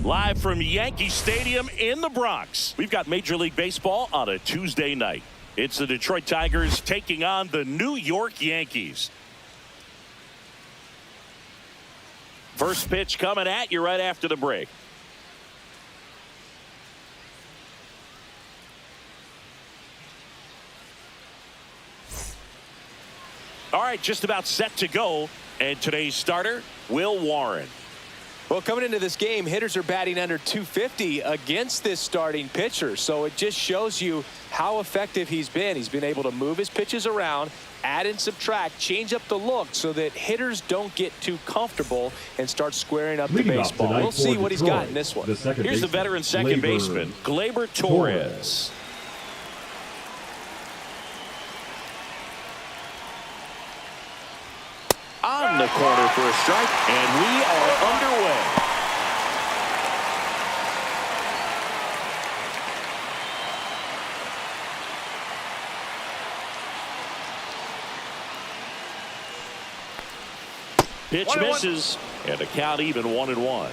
Live from Yankee Stadium in the Bronx, we've got Major League Baseball on a Tuesday night. It's the Detroit Tigers taking on the New York Yankees. First pitch coming at you right after the break. All right, just about set to go. And today's starter, Will Warren. Well, coming into this game, hitters are batting under 250 against this starting pitcher. So it just shows you how effective he's been. He's been able to move his pitches around, add and subtract, change up the look so that hitters don't get too comfortable and start squaring up the baseball. We'll see what he's got in this one. Here's the veteran second baseman, Gleyber Torres. On the corner for a strike, and we are underway. Pitch misses, and the count even 1-1.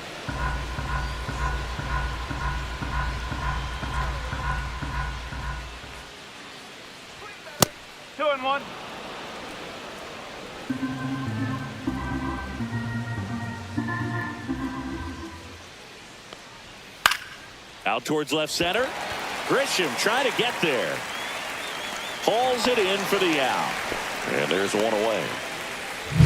Two and one. Out towards left center. Grisham trying to get there. Hauls it in for the out. And there's one away.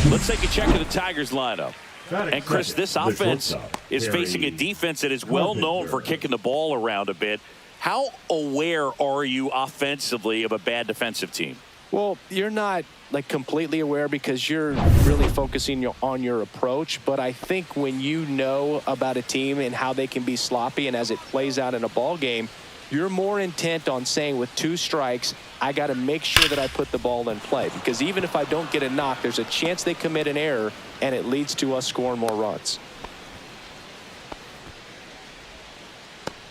Let's take a check of the Tigers lineup. And Chris, this offense is facing a defense that is well known for kicking the ball around a bit. How aware are you offensively of a bad defensive team? Well, you're not like completely aware because you're really focusing on your approach. But I think when you know about a team and how they can be sloppy and as it plays out in a ball game, you're more intent on saying with 2 strikes, I got to make sure that I put the ball in play. Because even if I don't get a knock, there's a chance they commit an error and it leads to us scoring more runs.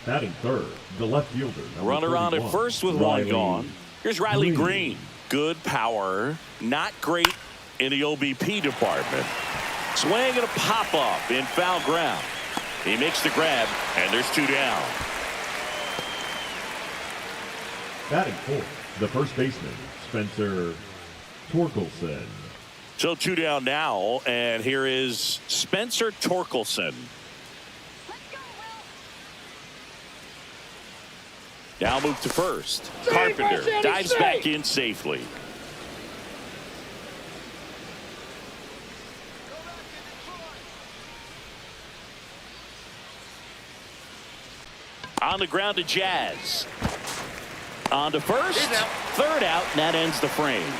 Batting third, the left fielder. Runner on at first with one gone. Here's Riley Green. Good power, not great in the OBP department. Swing and a pop-up in foul ground. He makes the grab, and there's 2 down. Batting fourth, the first baseman, Spencer Torkelson. So 2 down now, and here is Spencer Torkelson. Now move to first. Carpenter dives back in safely. On the ground to Jazz. On to first. Third out, and that ends the frame.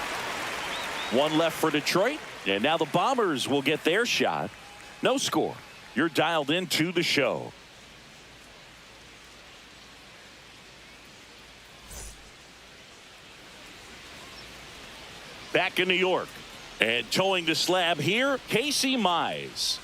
1 left for Detroit, and now the Bombers will get their shot. No score. You're dialed into the show. Back in New York, and towing the slab here, Casey Mize.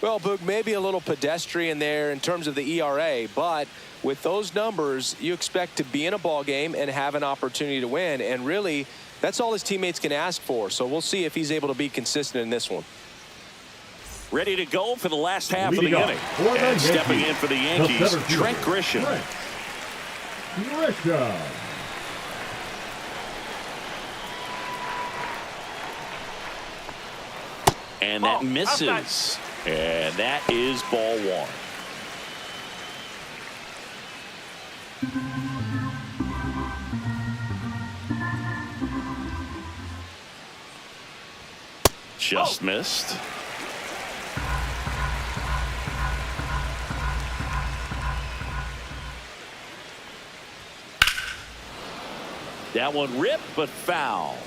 Well, Boog, maybe a little pedestrian there in terms of the ERA, but with those numbers, you expect to be in a ball game and have an opportunity to win, and really, that's all his teammates can ask for. So we'll see if he's able to be consistent in this one. Ready to go for the last half of the inning. And stepping in for the Yankees, Trent Grisham. And that misses. And that is ball 1. Just missed. That one ripped, but foul.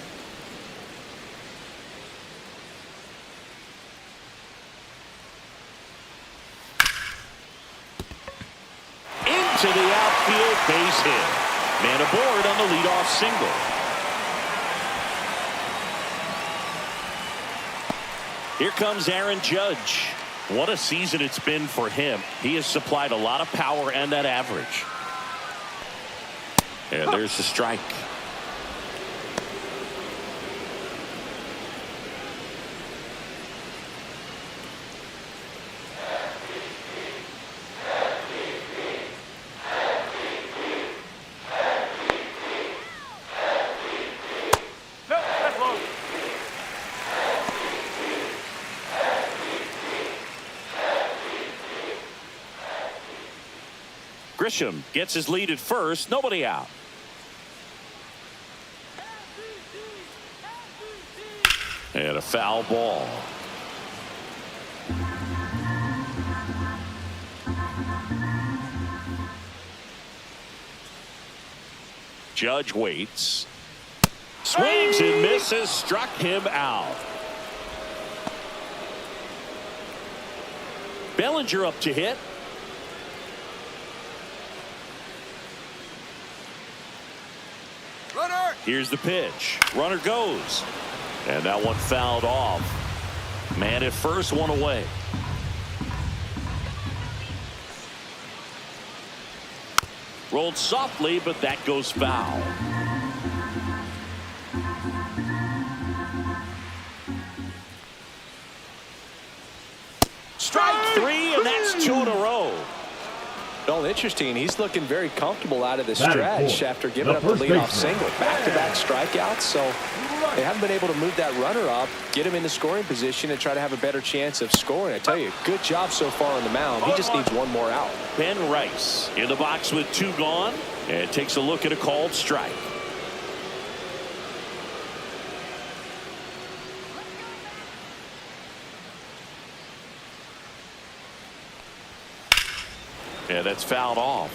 To the outfield, base hit. Man aboard on the leadoff single. Here comes Aaron Judge. What a season it's been for him. He has supplied a lot of power and that average. And there's the strike. Grisham gets his lead at first. Nobody out. And a foul ball. Judge waits. Swings and misses. Struck him out. Bellinger up to hit. Runner. Here's the pitch. Runner goes. And that one fouled off. Man at first, one away. Rolled softly, but that goes foul. Strike three, and that's 2 in a row. Well, interesting. He's looking very comfortable out of the stretch after giving up the leadoff single. Back-to-back strikeouts, so they haven't been able to move that runner up, get him in the scoring position, and try to have a better chance of scoring. I tell you, good job so far on the mound. He just needs one more out. Ben Rice in the box with 2 gone, and takes a look at a called strike. Yeah, that's fouled off.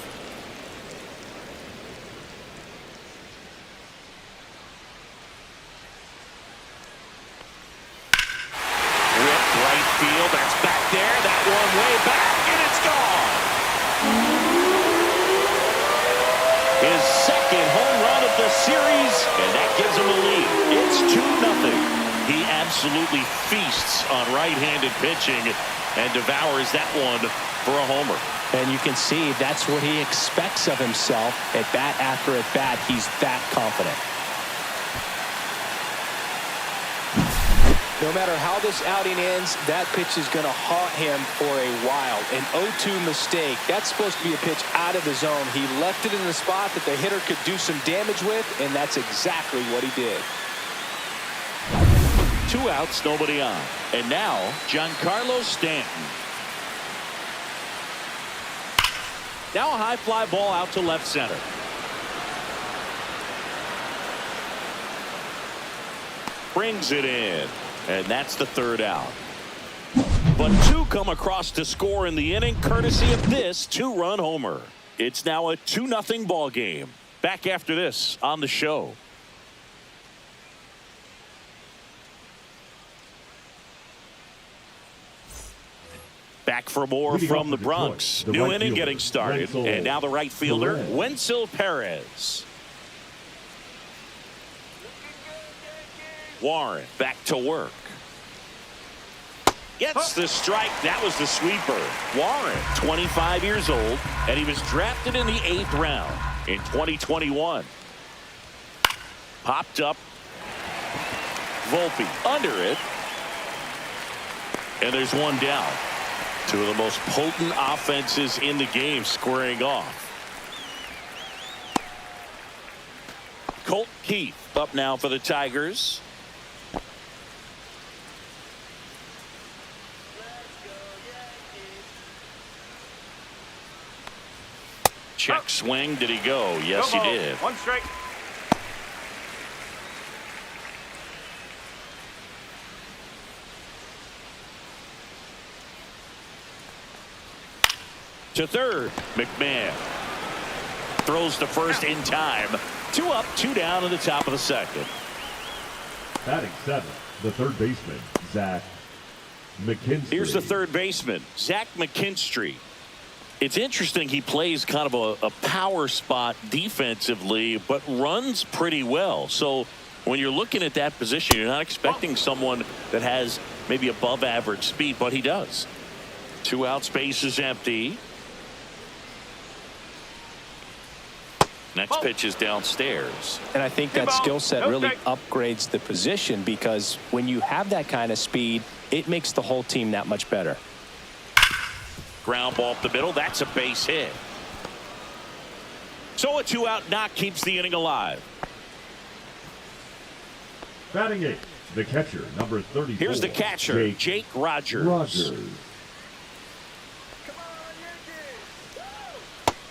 Ripped right field. That's back there. That one way back, and it's gone. His second home run of the series, and that gives him a lead. It's 2-0. He absolutely feasts on right-handed pitching and devours that one for a homer. And you can see that's what he expects of himself at bat after at bat. He's that confident. No matter how this outing ends, that pitch is going to haunt him for a while. An 0-2 mistake. That's supposed to be a pitch out of the zone. He left it in the spot that the hitter could do some damage with, and that's exactly what he did. 2 outs, nobody on. And now, Giancarlo Stanton. Now a high fly ball out to left center. Brings it in. And that's the 3rd out. But 2 come across to score in the inning, courtesy of this 2-run homer. It's now a 2-0 ball game. Back after this on the show. Back for more from the Bronx. New inning getting started. And now the right fielder, Wenzel Perez. Warren back to work. Gets the strike. That was the sweeper. Warren, 25 years old, and he was drafted in the 8th round in 2021. Popped up. Volpe under it. And there's one down. 2 of the most potent offenses in the game squaring off. Colt Keith up now for the Tigers. Check swing. Did he go? Yes, he did. 1 strike. To third, McMahon throws to first in time. 2 up, 2 down in the top of the 2nd. Batting 7th, the 3rd baseman, Zach McKinstry. Here's the 3rd baseman, Zach McKinstry. It's interesting, he plays kind of a power spot defensively, but runs pretty well. So when you're looking at that position, you're not expecting someone that has maybe above average speed, but he does. 2 out, space is empty. Next pitch is downstairs. And I think that skill set really upgrades the position, because when you have that kind of speed, it makes the whole team that much better. Ground ball up the middle. That's a base hit. So a 2-out knock keeps the inning alive. Batting 8th, the catcher, number 34. Here's the catcher, Jake Rogers.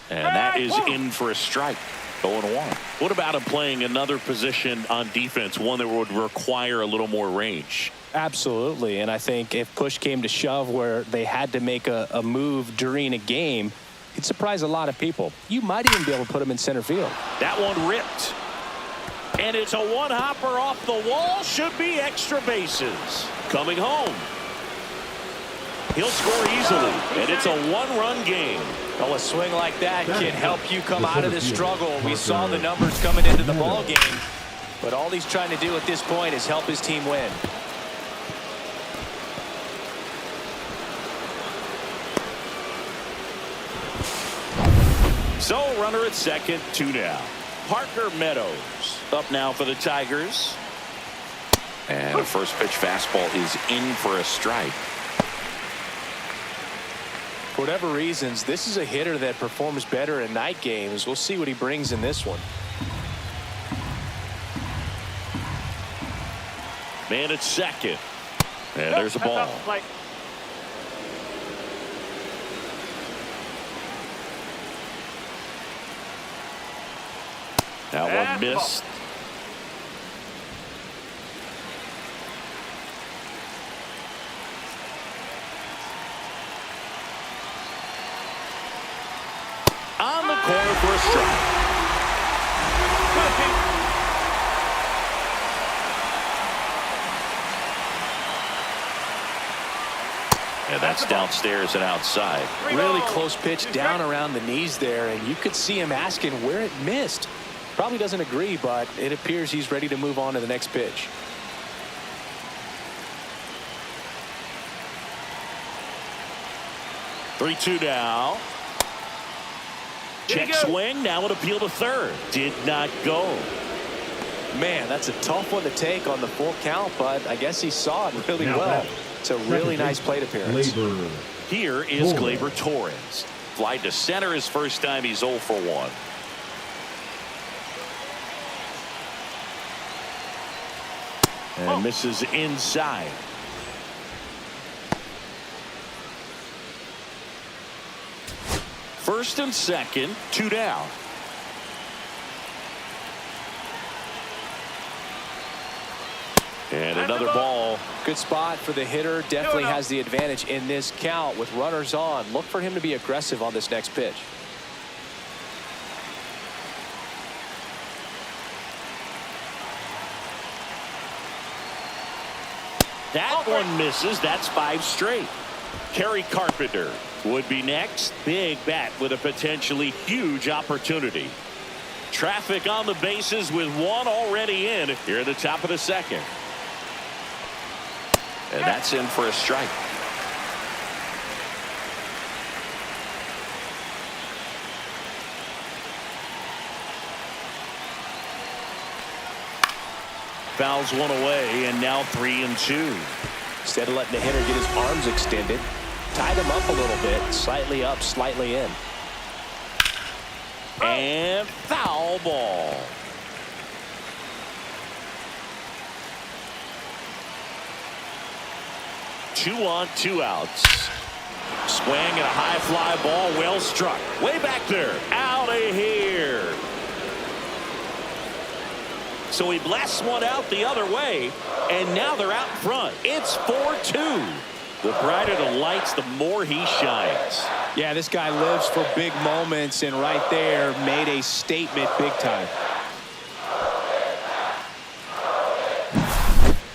And that is in for a strike. 0-1. What about him playing another position on defense, one that would require a little more range? Absolutely, and I think if push came to shove where they had to make a move during a game, it'd surprise a lot of people. You might even be able to put him in center field. That one ripped. And it's a one-hopper off the wall. Should be extra bases. Coming home. He'll score easily, and it's a one-run game. Well, a swing like that can help you come out of this struggle. We saw the numbers coming into the ball game, but all he's trying to do at this point is help his team win. So, runner at second, 2 down. Parker Meadows up now for the Tigers. And a first pitch fastball is in for a strike. For whatever reasons, this is a hitter that performs better in night games. We'll see what he brings in this one. Man at second. And there's a ball. That one missed. On the corner for a strike. And that's downstairs and outside. Really close pitch down around the knees there, and you could see him asking where it missed. Probably doesn't agree, but it appears he's ready to move on to the next pitch. Three-two now. Check swing. Now an appeal to third. Did not go. Man, that's a tough one to take on the full count, but I guess he saw it really well. It's a really nice plate appearance. Here is Gleyber Torres. Fly to center his first time. He's 0 for 1. And misses inside. First and second, 2 down. And another ball. Good spot for the hitter. Definitely has the advantage in this count with runners on. Look for him to be aggressive on this next pitch. That one misses. That's 5 straight. Kerry Carpenter would be next. Big bat with a potentially huge opportunity. Traffic on the bases with one already in here at the top of the second. And that's in for a strike. Fouls one away, and now 3-2. Instead of letting the hitter get his arms extended, tied him up a little bit, slightly up, slightly in. And foul ball. Two on, 2 outs. Swing and a high fly ball, well struck. Way back there, out of here. So he blasts one out the other way, and now they're out in front. It's 4-2. The brighter the lights, the more he shines. Yeah, this guy lives for big moments, and right there made a statement big time.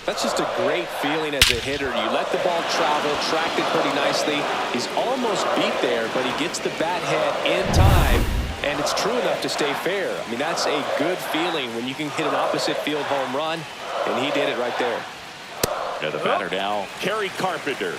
That's just a great feeling as a hitter. You let the ball travel, tracked it pretty nicely. He's almost beat there, but he gets the bat head in time, and it's true enough to stay fair. I mean, that's a good feeling when you can hit an opposite field home run, and he did it right there. And the batter now, Kerry Carpenter.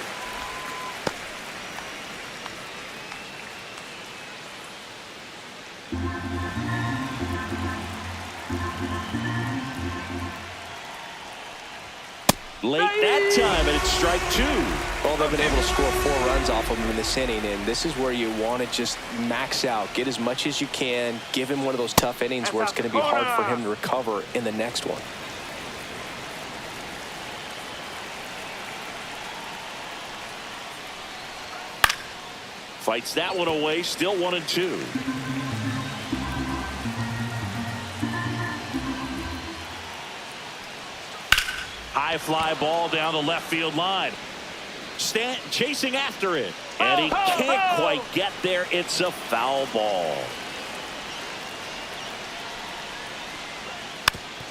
Late that time, and it's strike 2. Well, they've been able to score 4 runs off of him in this inning, and this is where you want to just max out, get as much as you can, give him one of those tough innings where it's going to be hard for him to recover in the next one. Fights that one away, still 1-2. High fly ball down the left field line. Chasing after it. And he can't quite get there. It's a foul ball.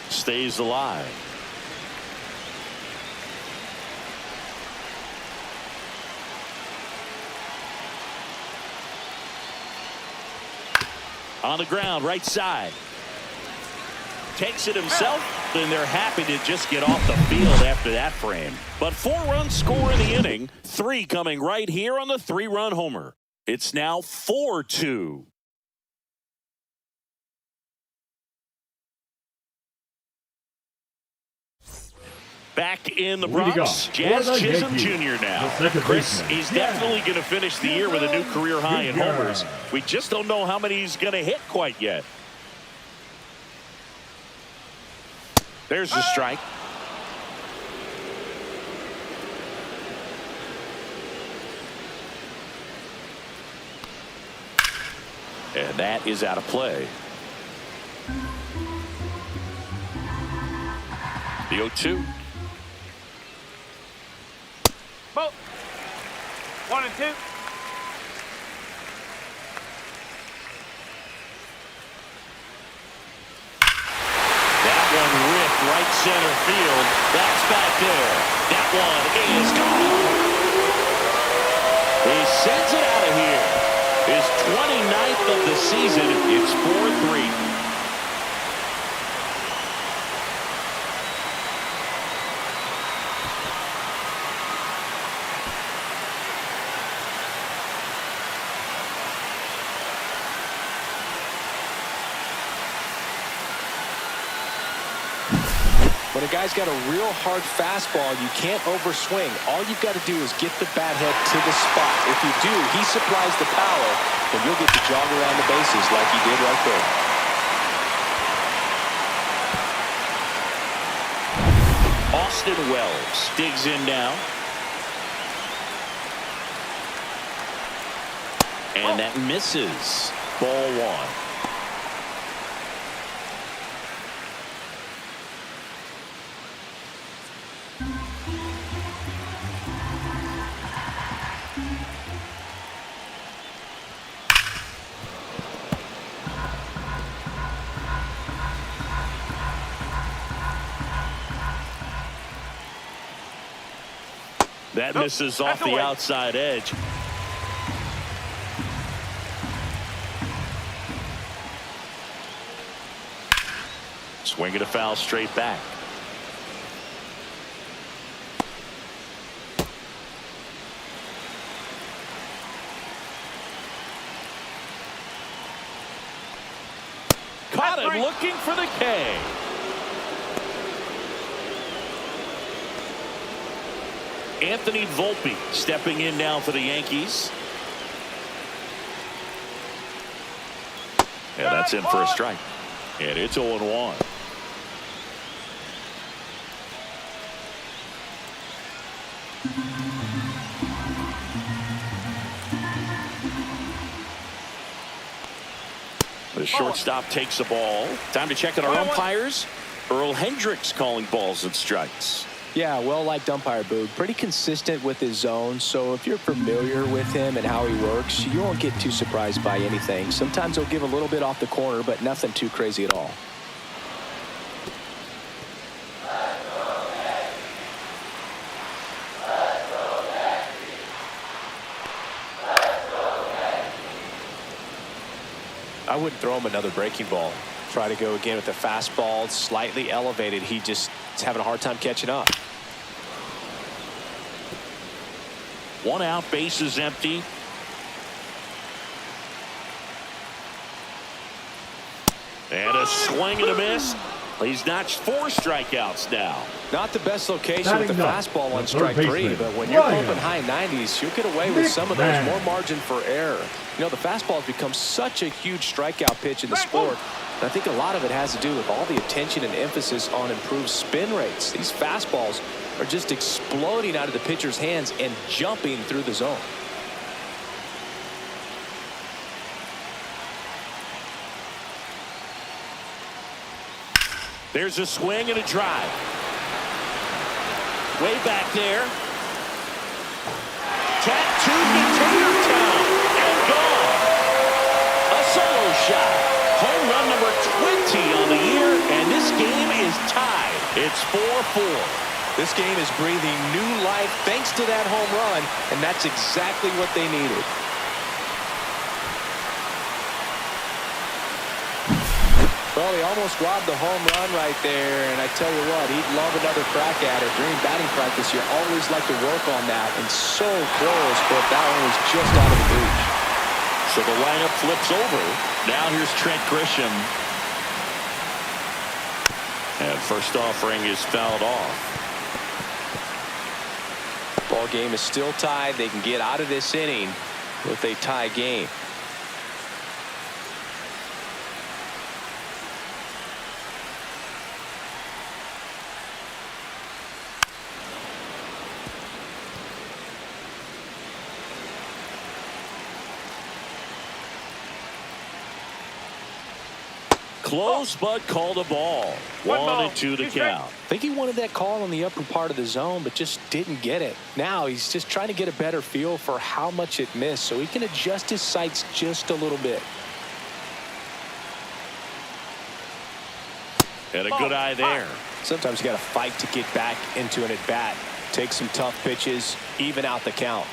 Stays alive. On the ground, right side. Takes it himself, and they're happy to just get off the field after that frame. But 4 runs score in the inning, 3 coming right here on the 3-run homer. It's now 4-2. Back in the Bronx, Jazz Chisholm Jr. now. Chris, he's definitely going to finish the year with a new career high in homers. We just don't know how many he's going to hit quite yet. There's the strike. And that is out of play. The 0-2. 1-2. That one ripped right center field. That's back there. That one is gone. He sends it out of here. His 29th of the season. It's 4-3. When a guy's got a real hard fastball, you can't overswing. All you've got to do is get the bat head to the spot. If you do, he supplies the power, and you'll get to jog around the bases like he did right there. Austin Wells digs in now. And that misses. Ball 1. That misses off the outside edge. Swinging a foul straight back. Caught him looking for the K. Anthony Volpe stepping in now for the Yankees. And that's in for a strike. And it's 0-1. The shortstop takes the ball. Time to check on our umpires. Earl Hendricks calling balls and strikes. Yeah, well-liked umpire, Boog. Pretty consistent with his zone, so if you're familiar with him and how he works, you won't get too surprised by anything. Sometimes he'll give a little bit off the corner, but nothing too crazy at all. I wouldn't throw him another breaking ball. Try to go again with the fastball, slightly elevated. He just is having a hard time catching up. 1 out, base is empty. And a swing and a miss. He's notched 4 strikeouts now. Not the best location with the fastball on strike 3, but when you're pumping high 90s, you'll get away with some of those, more margin for error. You know, the fastball has become such a huge strikeout pitch in the sport. And I think a lot of it has to do with all the attention and emphasis on improved spin rates. These fastballs are just exploding out of the pitcher's hands and jumping through the zone. There's a swing and a drive. Way back there. Tattooed to Tatertown and gone. A solo shot. Home run number 20 on the year, and this game is tied. It's 4-4. This game is breathing new life thanks to that home run, and that's exactly what they needed. Well, he almost robbed the home run right there, and I tell you what, he'd love another crack at it. During batting practice, you always like to work on that, and so close, but that one was just out of the reach. So the lineup flips over. Now here's Trent Grisham. And first offering is fouled off. Ball game is still tied. They can get out of this inning with a tie game. Close, but called a ball. 1-2 to count. I think he wanted that call on the upper part of the zone, but just didn't get it. Now he's just trying to get a better feel for how much it missed so he can adjust his sights just a little bit. And a good eye there. Sometimes you got to fight to get back into an at-bat. Take some tough pitches, even out the count.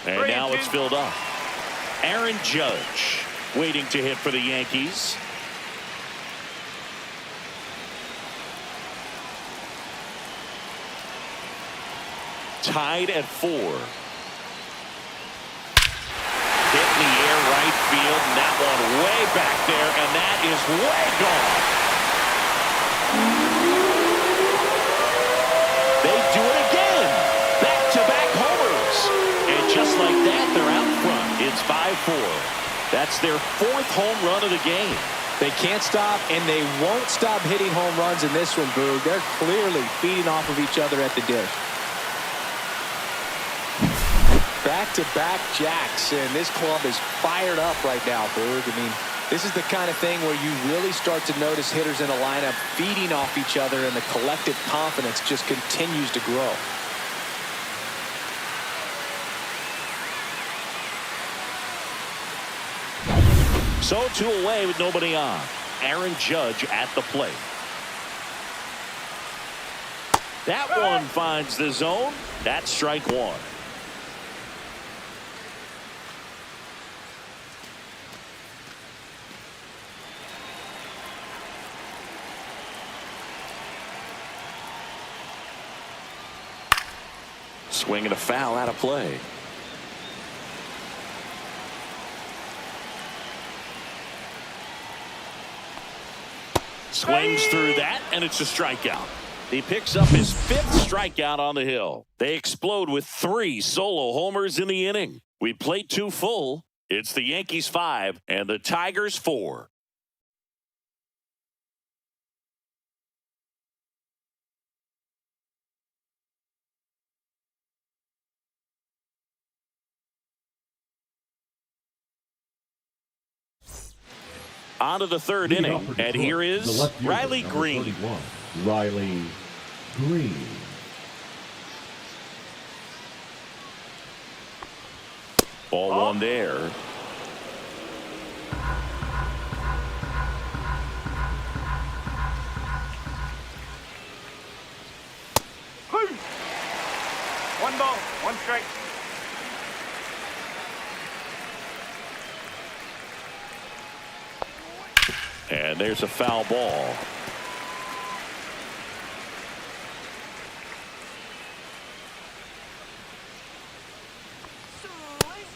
And now it's filled up. Aaron Judge waiting to hit for the Yankees. Tied at 4. Hit in the air right field, and that one way back there, and that is way gone. They do it again. Back-to-back homers. And just like that, they're out front. It's 5-4. That's their 4th home run of the game. They can't stop, and they won't stop hitting home runs in this one, Boog. They're clearly feeding off of each other at the dish. Back-to-back jacks, and this club is fired up right now, Boog. I mean, this is the kind of thing where you really start to notice hitters in a lineup feeding off each other, and the collective confidence just continues to grow. So 2 away with nobody on. Aaron Judge at the plate. That one finds the zone. That's strike 1. Swing and a foul out of play. Swings through that, and it's a strikeout. He picks up his 5th strikeout on the hill. They explode with 3 solo homers in the inning. We played 2 full. It's the Yankees 5 and the Tigers 4. On to the 3rd inning, and here is Riley Green. Riley Green. Ball 1 there. One ball, 1 strike. And there's a foul ball.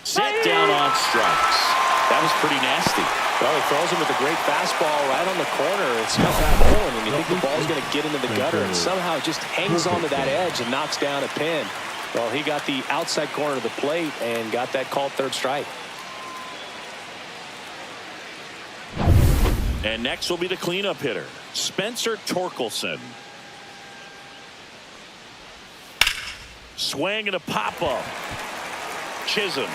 Set down on strikes. That was pretty nasty. Well, he throws him with a great fastball right on the corner. It's got that rolling, and you think the ball's going to get into the gutter, and somehow it just hangs onto that edge and knocks down a pin. Well, he got the outside corner of the plate and got that called 3rd strike. And next will be the cleanup hitter, Spencer Torkelson. Swing and a pop-up. Chisholm.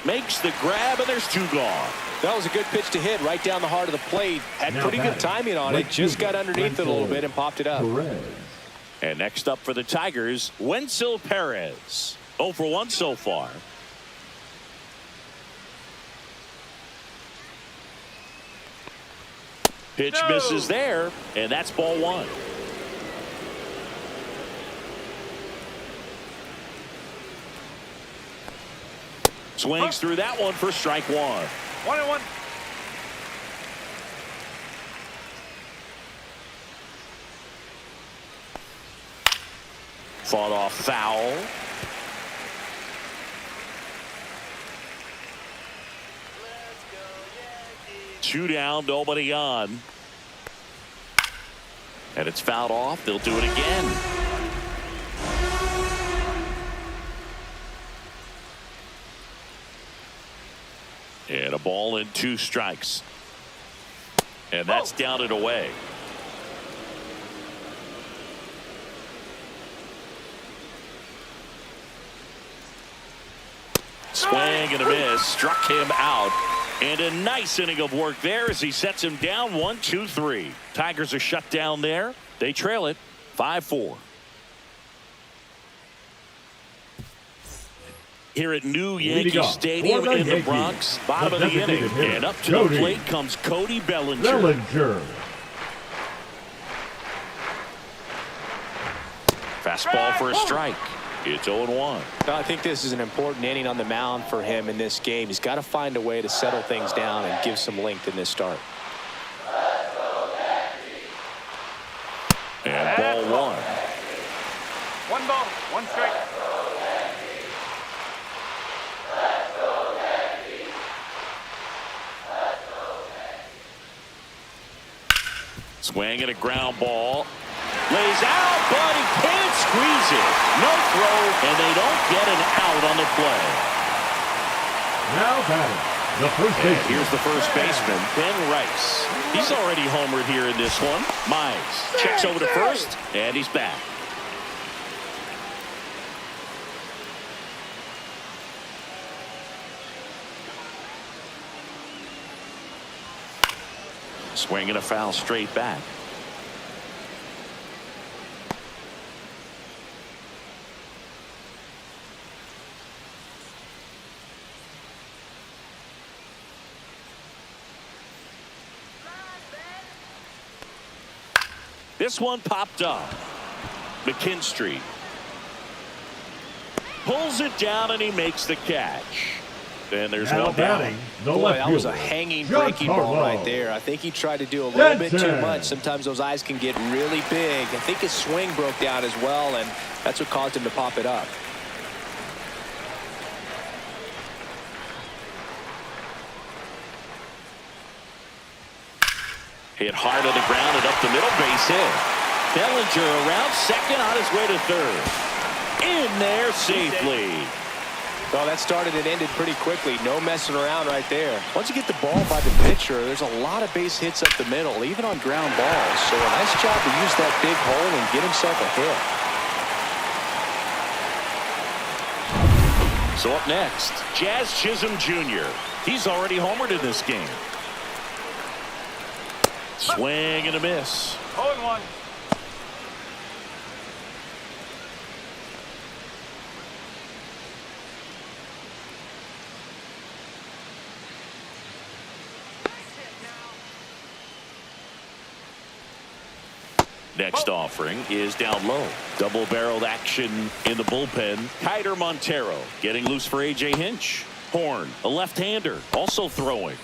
Makes the grab, and there's 2 gone. That was a good pitch to hit right down the heart of the plate. Had Now pretty good batting, timing on right it. Just fielder, got underneath it a little bit and popped it up. Perez. And next up for the Tigers, Wenzel Perez. 0 for 1 so far. Pitch misses there, and that's ball 1. Swings through that one for strike 1. 1-1. Fought off foul. Two down, nobody on. And it's fouled off. They'll do it again. And a ball and 2 strikes. And that's down and away. Swing and a miss. Struck him out. And a nice inning of work there as he sets him down 1-2-3. Tigers are shut down there. They trail it 5-4. Here at New Yankee Stadium in the Bronx, bottom of the inning. And up to the plate comes Cody Bellinger. Fastball for a strike. It's 0-1. I think this is an important inning on the mound for him in this game. He's got to find a way to settle things down and give some length in this start. And ball 1. 1 ball, 1 strike. Swing and a ground ball. Lays out, but he can't squeeze it. No throw, and they don't get an out on the play. Now batting, the first baseman. Here's the first baseman, Ben Rice. He's already homered here in this one. Mize checks over to first, and he's back. Swing and a foul straight back. This one popped up. McKinstry pulls it down and he makes the catch. And there's now one batting, down. Boy, that was a hanging, breaking ball right there. I think he tried to do a little bit too much. Sometimes those eyes can get really big. I think his swing broke down as well, and that's what caused him to pop it up. Hit hard on the ground and up the middle, base hit. Bellinger around second on his way to third. In there safely. Well, that started and ended pretty quickly. No messing around right there. Once you get the ball by the pitcher, there's a lot of base hits up the middle, even on ground balls. So a nice job to use that big hole and get himself a hit. So up next, Jazz Chisholm Jr. He's already homered in this game. Swing and a miss. 0-1. Next offering is down low. Double-barreled action in the bullpen. Kiter Montero getting loose for A.J. Hinch. Horn, a left-hander, also throwing.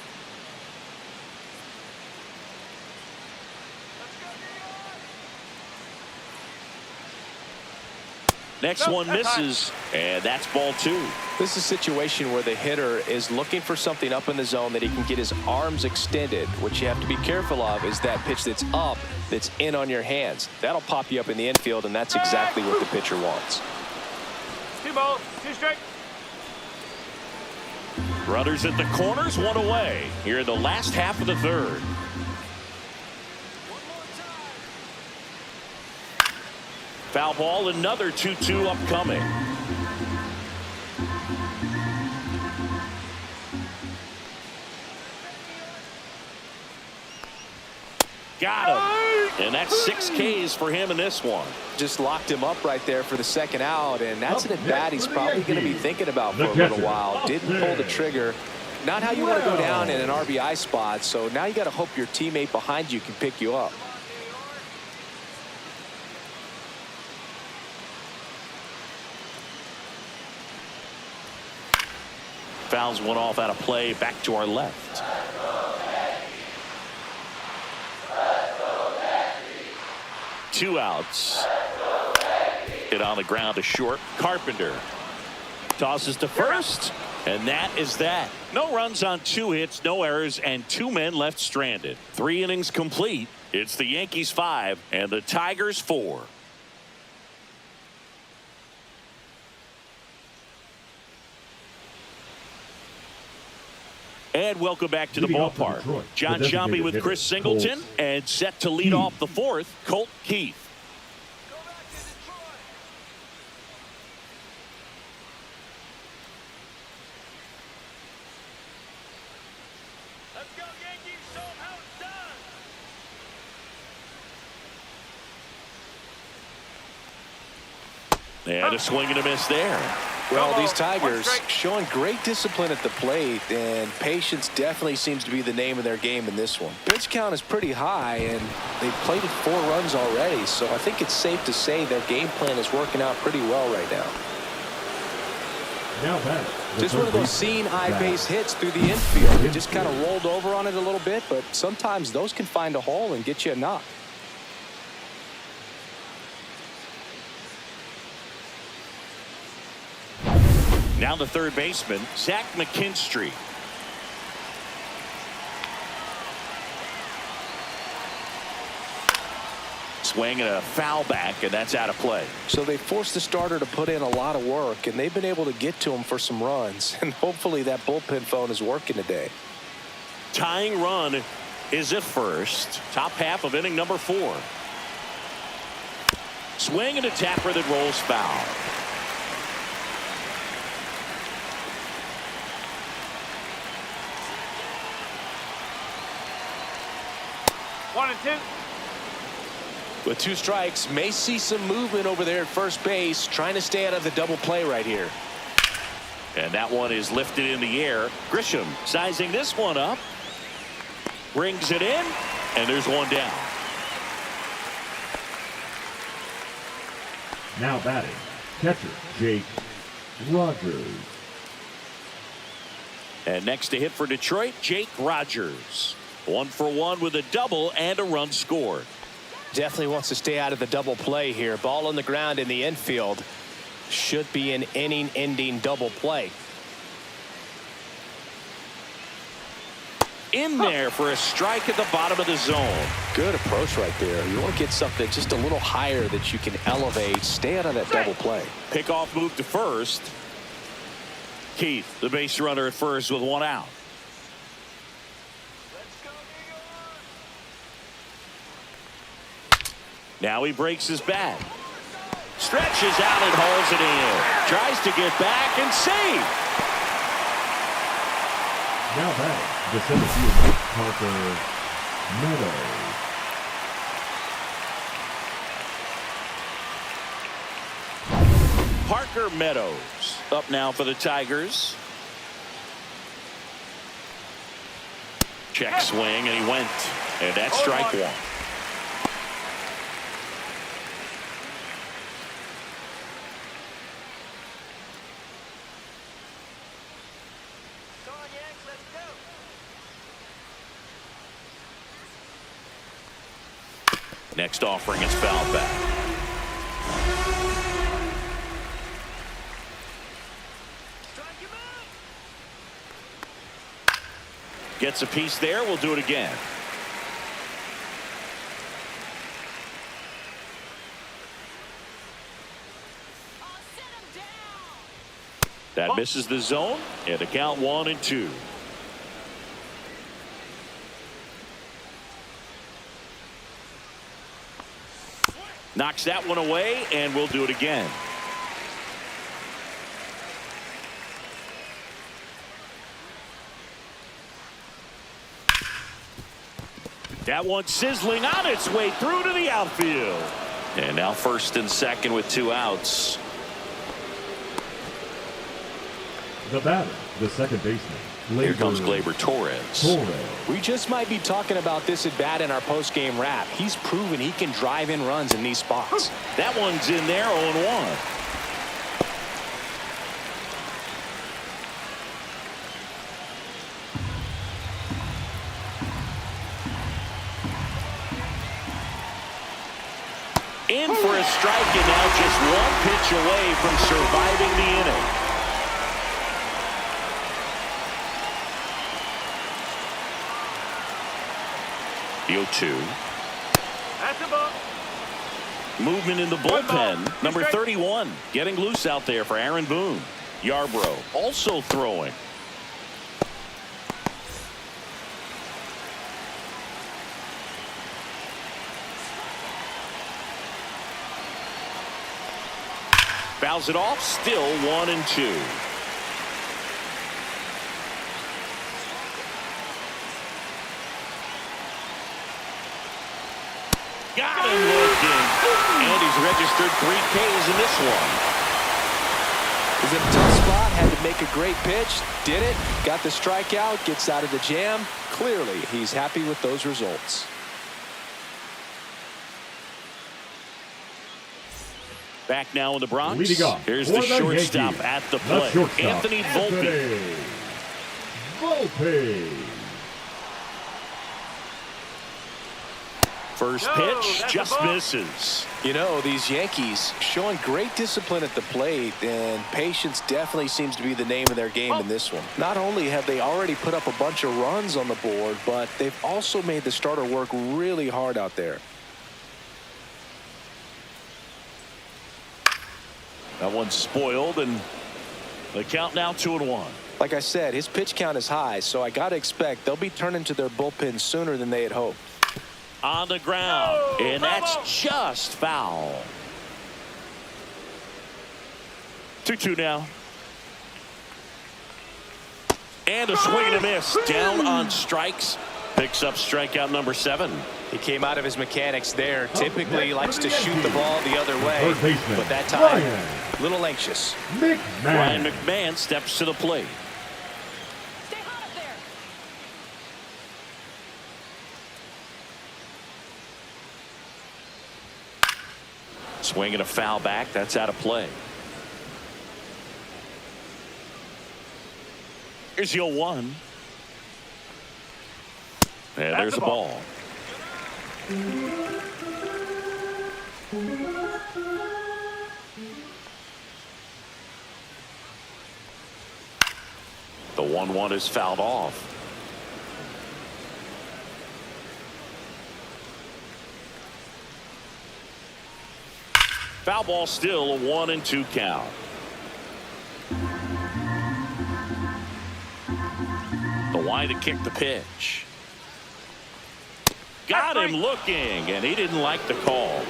Next one misses, and that's ball 2. This is a situation where the hitter is looking for something up in the zone that he can get his arms extended. What you have to be careful of is that pitch that's up, that's in on your hands. That'll pop you up in the infield, and that's exactly what the pitcher wants. 2 balls, 2 strikes. Runners at the corners, 1 away. Here in the last half of the third. Foul ball, another 2-2 upcoming. Got him. And that's 6 Ks for him in this one. Just locked him up right there for the second out, and that's an at-bat he's probably going to be thinking about for a little while. Didn't pull the trigger. Not how you want to go down in an RBI spot, so now you got to hope your teammate behind you can pick you up. Fouls one off out of play, back to our left. Two outs. Hit on the ground to short. Carpenter tosses to first, and that is that. No runs on 2 hits, no errors, and 2 men left stranded. 3 innings complete. It's the Yankees 5 and the Tigers 4. And welcome back to the ballpark. John Sciambi with Chris Singleton, and set to lead off the 4th, Colt Keith. Let's go, Yankees. Show 'em how it's done. And a swing and a miss there. Well, these Tigers showing great discipline at the plate, and patience definitely seems to be the name of their game in this one. Pitch count is pretty high, and they've plated 4 runs already, so I think it's safe to say their game plan is working out pretty well right now. Now back. Just one of those seeing eye base hits through the infield. They just kind of rolled over on it a little bit, but sometimes those can find a hole and get you a knock. Now the third baseman, Zach McKinstry. Swing and a foul back, and that's out of play. So they forced the starter to put in a lot of work, and they've been able to get to him for some runs. And hopefully that bullpen phone is working today. Tying run is at first. Top half of inning number 4. Swing and a tapper that rolls foul. One and 2. With 2 strikes, may see some movement over there at first base, trying to stay out of the double play right here. And that one is lifted in the air. Grisham sizing this one up. Brings it in, and there's one down. Now batting, catcher Jake Rogers. And next to hit for Detroit, Jake Rogers. 1 for 1 with a double and a run scored. Definitely wants to stay out of the double play here. Ball on the ground in the infield. Should be an inning-ending double play. In there for a strike at the bottom of the zone. Good approach right there. You want to get something just a little higher that you can elevate. Stay out of that double play. Pickoff move to first. Keith, the base runner at first with 1 out. Now he breaks his bat. Stretches out and hauls it in. Tries to get back and save. Now back, the center fielder Parker Meadows. Parker Meadows up now for the Tigers. Check swing, and he went. And that's strike 1. Next offering is fouled back. Gets a piece there. We'll do it again. That misses the zone, and a count 1 and 2. Knocks that one away, and we'll do it again. That one sizzling on its way through to the outfield. And now first and second with 2 outs. The batter, the second baseman. Here comes Gleyber Torres. We just might be talking about this at bat in our post-game wrap. He's proven he can drive in runs in these spots. That one's in there, 0-1. In for a strike, and now just 1 pitch away from surviving the inning. The 0-2. That's a ball. Movement in the bullpen. Number 31 getting loose out there for Aaron Boone. Yarbrough also throwing. Fouls it off. Still 1-2. Got him looking. And he's registered 3 Ks in this one. He's in a tough spot. Had to make a great pitch. Did it. Got the strikeout. Gets out of the jam. Clearly, he's happy with those results. Back now in the Bronx. Leading off Here's for the shortstop Yankees, at the plate. Anthony Volpe. Volpe. First pitch just misses. You know, these Yankees showing great discipline at the plate, and patience definitely seems to be the name of their game in this one. Not only have they already put up a bunch of runs on the board, but they've also made the starter work really hard out there. That one's spoiled, and the count now 2-1. Like I said, his pitch count is high, so I got to expect they'll be turning to their bullpen sooner than they had hoped. On the ground, and that's just foul. 2-2 now. And a swing and a miss. Down on strikes. Picks up strikeout number 7. He came out of his mechanics there. Typically likes to shoot the ball the other way, but that time, a little anxious. Ryan McMahon steps to the plate. Stay hot up there. Swing and a foul back. That's out of play. Here's the 0-1. And there's the ball. The 1-1 is fouled off. Foul ball, still a 1-2 count. The wide to kick the pitch. Got him looking, and he didn't like the call.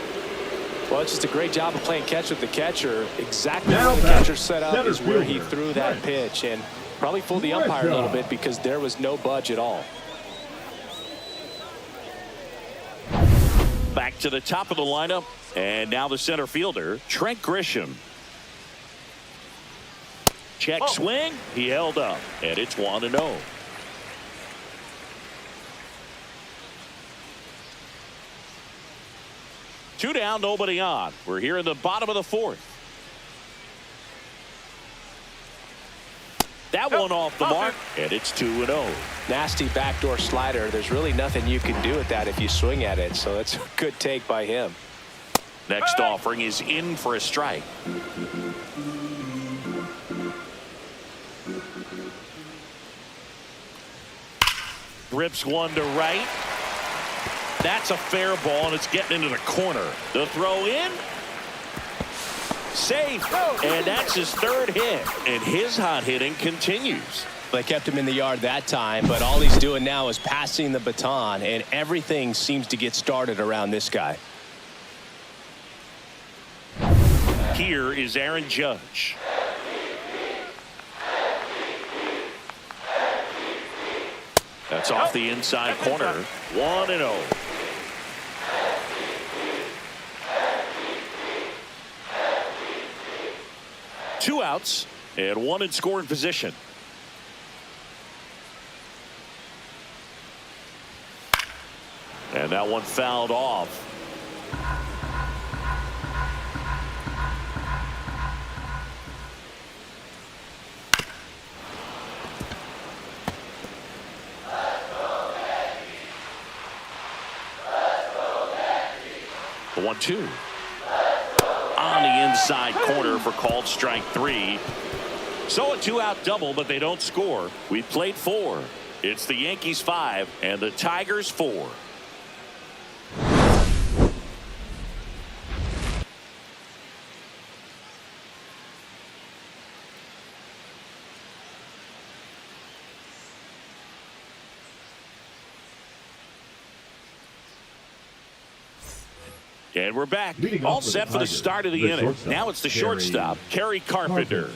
Well, it's just a great job of playing catch with the catcher. Exactly where the catcher set up is where he threw that pitch, and probably fooled the umpire a little bit because there was no budge at all. Back to the top of the lineup, and now the center fielder, Trent Grisham. Check swing, he held up, and it's 1-0. Two down, nobody on. We're here in the bottom of the 4th. That one off the mark, and it's 2-0. Nasty backdoor slider. There's really nothing you can do with that if you swing at it, so it's a good take by him. Next offering is in for a strike. Rips one to right. That's a fair ball, and it's getting into the corner. The throw in. Safe. And that's his 3rd hit. And his hot hitting continues. They kept him in the yard that time, but all he's doing now is passing the baton, and everything seems to get started around this guy. Here is Aaron Judge. That's off the inside corner. 1-0. Two outs and one in scoring position. And that one fouled off. The 1-2 on the inside corner for called strike 3. So a 2-out double, but they don't score. We played 4. It's the Yankees 5 and the Tigers 4. And we're back. All set for the start of the inning. Now it's the shortstop, Kerry Carpenter.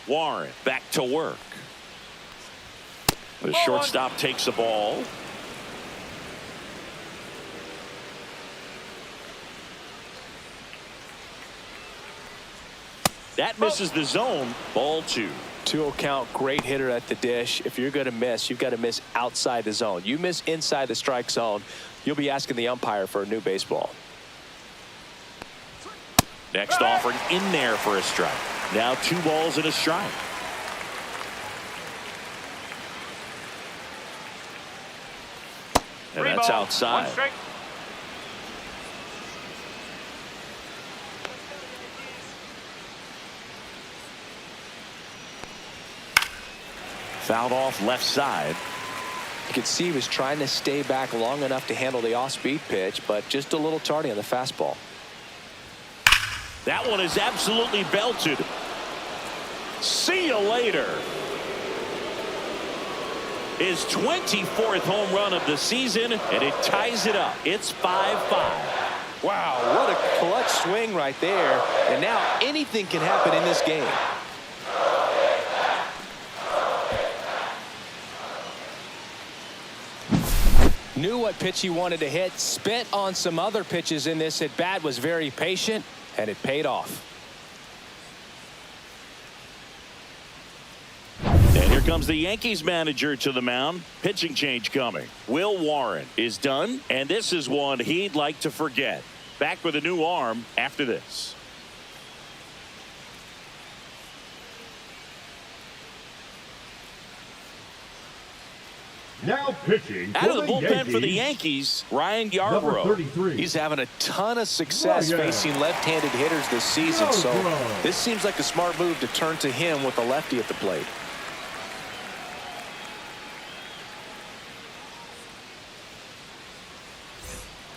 Warren back to work. The shortstop takes the ball. That misses the zone. Ball 2. 2-0 count, great hitter at the dish. If you're going to miss, you've got to miss outside the zone. You miss inside the strike zone, you'll be asking the umpire for a new baseball. Next offering in there for a strike. Now 2 balls and a strike. And that's outside. Fouled off left side. You could see he was trying to stay back long enough to handle the off-speed pitch, but just a little tardy on the fastball. That one is absolutely belted. See you later. His 24th home run of the season, and it ties it up. It's 5-5. Wow, what a clutch swing right there. And now anything can happen in this game. Knew what pitch he wanted to hit, spent on some other pitches in this at bat, was very patient, and it paid off. And here comes the Yankees manager to the mound. Pitching change coming. Will Warren is done, and this is one he'd like to forget. Back with a new arm after this. Now pitching out of the bullpen for the Yankees, Ryan Yarbrough. He's having a ton of success facing left-handed hitters this season, so this seems like a smart move to turn to him with a lefty at the plate.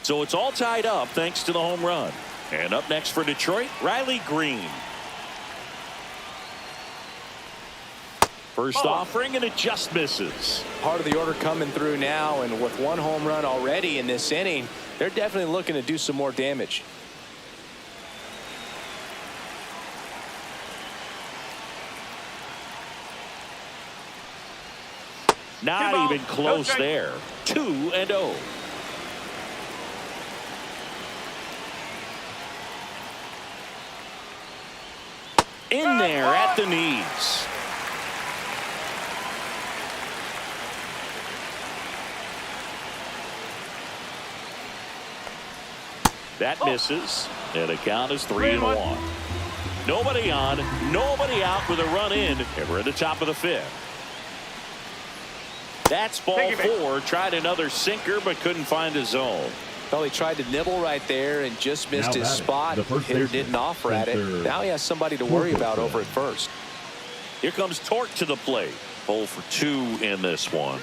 So it's all tied up thanks to the home run. And up next for Detroit, Riley Green. First offering, and it just misses. Part of the order coming through now, and with 1 home run already in this inning, they're definitely looking to do some more damage. Not even close there. 2-0. In there at the knees. That misses, and the count is 3-1. Nobody on, nobody out with a run in, and we're at the top of the 5th. That's ball 4. Tried another sinker, but couldn't find a zone. Well, he tried to nibble right there and just missed his spot. Hitter didn't offer at it. Now he has somebody to worry about over at first. Here comes Torque to the plate. 0 for 2 in this one.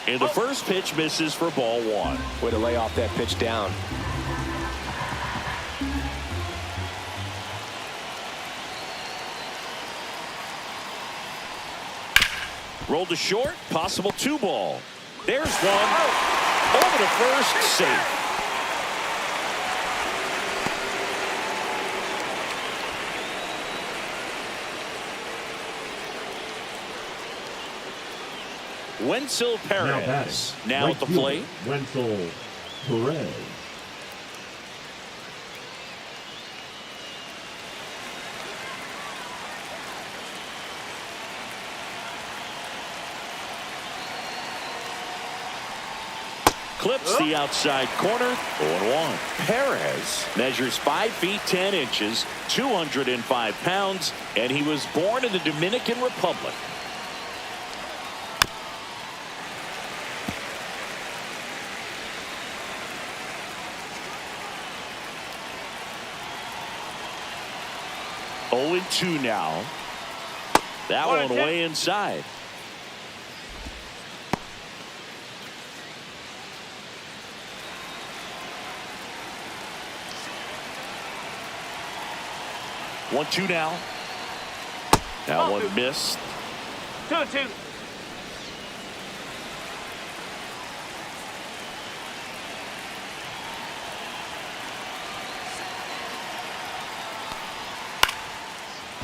And the first pitch misses for ball 1. Way to lay off that pitch down. Rolled to short, possible 2 ball. There's one. Over to first, safe. Wenzel Perez now at the plate. Wenzel Perez. Clips the outside corner. 0-1. Perez measures 5 feet 10 inches, 205 pounds, and he was born in the Dominican Republic. Oh, 0-2 now. That one way inside. One, 2 now. That one missed. 2-2.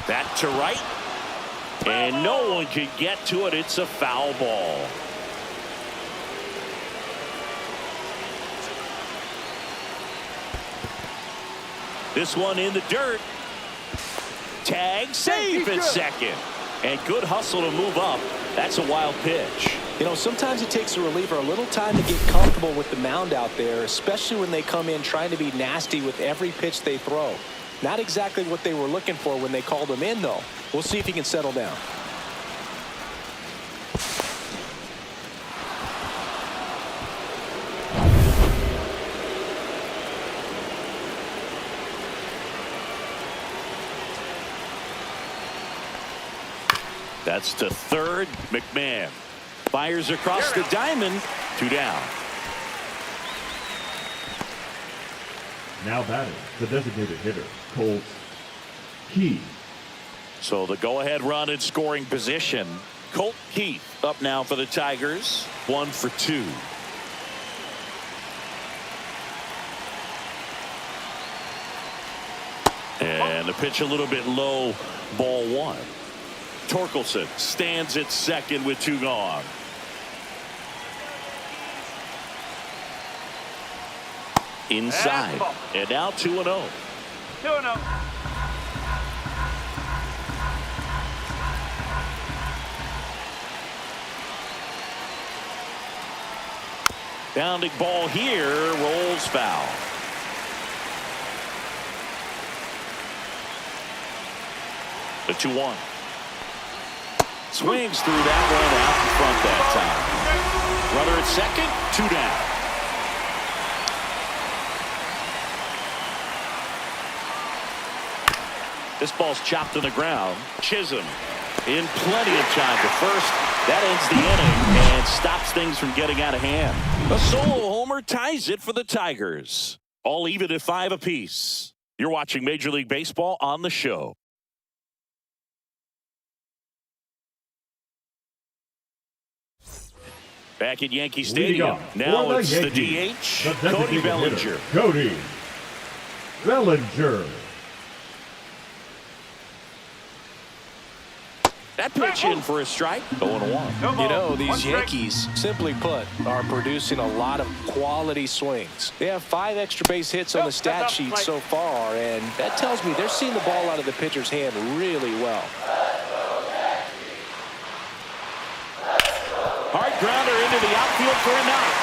That to right. And no one can get to it. It's a foul ball. This one in the dirt. Tag safe at second. And good hustle to move up. That's a wild pitch. You know, sometimes it takes a reliever a little time to get comfortable with the mound out there, especially when they come in trying to be nasty with every pitch they throw. Not exactly what they were looking for when they called him in, though. We'll see if he can settle down. That's to third. McMahon fires across the diamond. 2 down. Now batting, the designated hitter, Colt Keith. So the go-ahead run in scoring position. Colt Keith up now for the Tigers. 1 for 2. And the pitch a little bit low. Ball 1. Torkelson stands at second with 2 gone. Inside. And now 2-0. 2-0. Bounding ball here. Rolls foul. The 2-1. Swings through that one out in front that time. Runner at second. 2 down. This ball's chopped to the ground. Chisholm in plenty of time to first. That ends the inning and stops things from getting out of hand. A solo homer ties it for the Tigers. All even at 5 apiece. You're watching Major League Baseball on the show. Back at Yankee Stadium. Now it's the DH, Cody Bellinger. Cody Bellinger. That pitch in for a strike. 0-1. You know, these Yankees, simply put, are producing a lot of quality swings. They have 5 extra base hits on the stat sheet so far, and that tells me they're seeing the ball out of the pitcher's hand really well. Hard grounder into the outfield for a knock.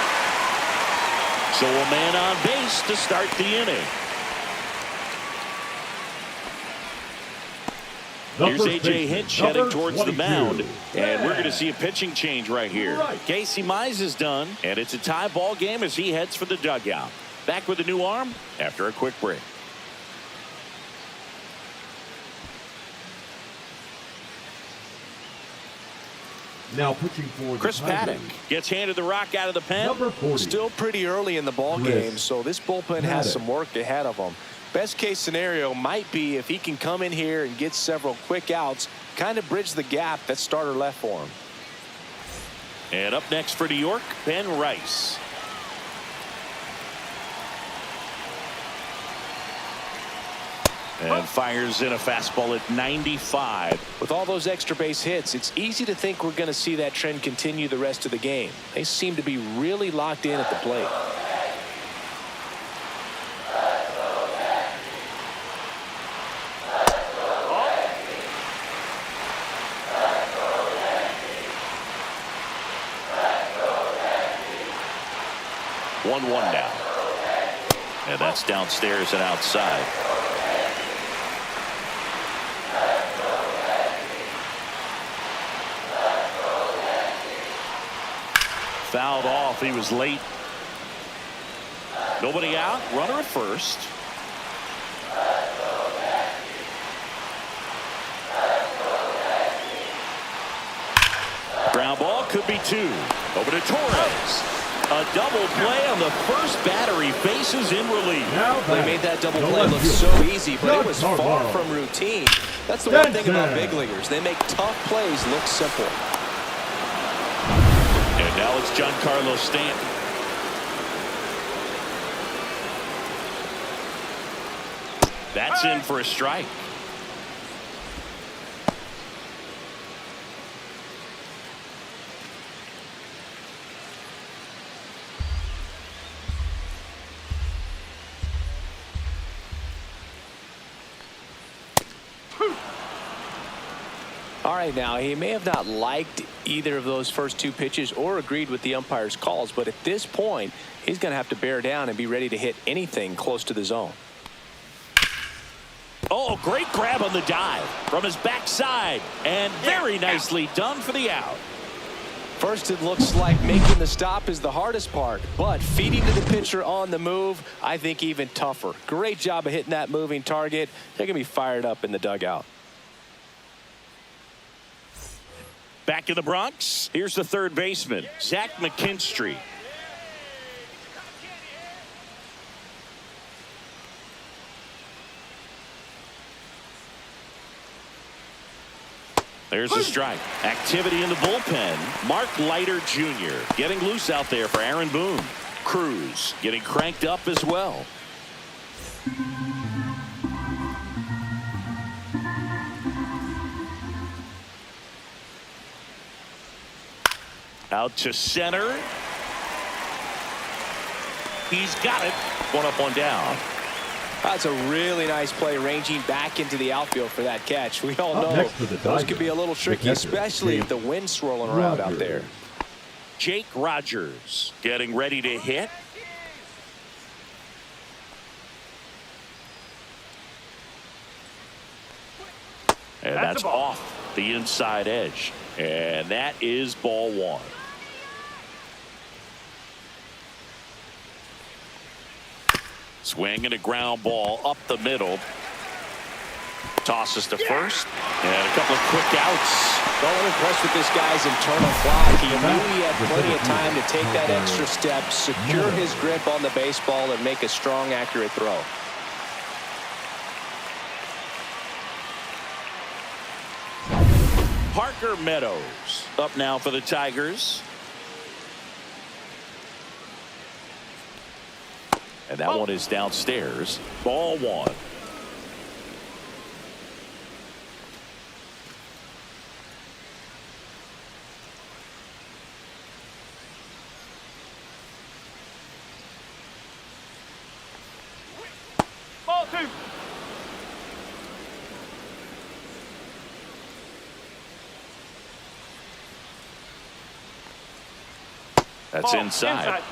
So a man on base to start the inning. Here's A.J. Hinch heading towards the mound, and we're going to see a pitching change right here. Casey Mize is done, and it's a tie ball game as he heads for the dugout. Back with a new arm after a quick break. Now pitching for Chris Paddock gets handed the rock out of the pen. Number 40. Still pretty early in the ball game, so this bullpen has some work ahead of them. Best case scenario might be if he can come in here and get several quick outs, kind of bridge the gap that starter left for him. And up next for New York, Ben Rice. And fires in a fastball at 95. With all those extra base hits, it's easy to think we're going to see that trend continue the rest of the game. They seem to be really locked in at the plate. One now. And that's downstairs and outside. Fouled off. He was late. Nobody out. Runner at first. Ground ball could be two. Over to Torres. A double play on the first batter. Faces in relief. They made that double play look so easy, but it was far from routine. That's the one thing about big leaguers. They make tough plays look simple. And now it's Giancarlo Stanton. That's in for a strike. All right, now, he may have not liked either of those first two pitches or agreed with the umpire's calls, but at this point, he's going to have to bear down and be ready to hit anything close to the zone. Oh, great grab on the dive from his backside, and very nicely done for the out. First, it looks like making the stop is the hardest part, but feeding to the pitcher on the move, I think even tougher. Great job of hitting that moving target. They're going to be fired up in the dugout. Back in the Bronx, here's the third baseman, Zach McKinstry. There's a strike. Activity in the bullpen. Mark Leiter Jr. getting loose out there for Aaron Boone. Cruz getting cranked up as well. Out to center. He's got it. One up, one down. That's a really nice play, ranging back into the outfield for that catch. We all know those could be a little tricky, especially if the wind's swirling around out there. Jake Rogers getting ready to hit. And that's off the inside edge. And that is ball one. Swing and a ground ball up the middle. Tosses to first. And a couple of quick outs. Well, I'm impressed with this guy's internal clock. He knew he had plenty of time to take that extra step, secure his grip on the baseball, and make a strong, accurate throw. Parker Meadows up now for the Tigers. And that one is downstairs. Ball one. Ball two. That's inside.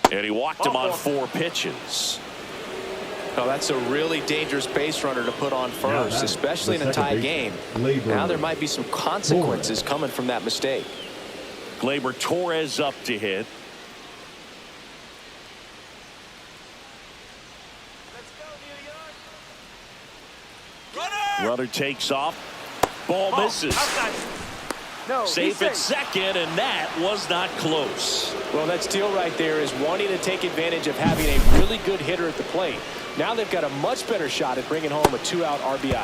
And he walked him on 4 pitches. Oh, that's a really dangerous base runner to put on first, especially in a tie game. Now there might be some consequences coming from that mistake. Gleyber Torres up to hit. Runner takes off. Ball misses. No, Safe at second, and that was not close. Well, that steal right there is wanting to take advantage of having a really good hitter at the plate. Now they've got a much better shot at bringing home a 2-out RBI.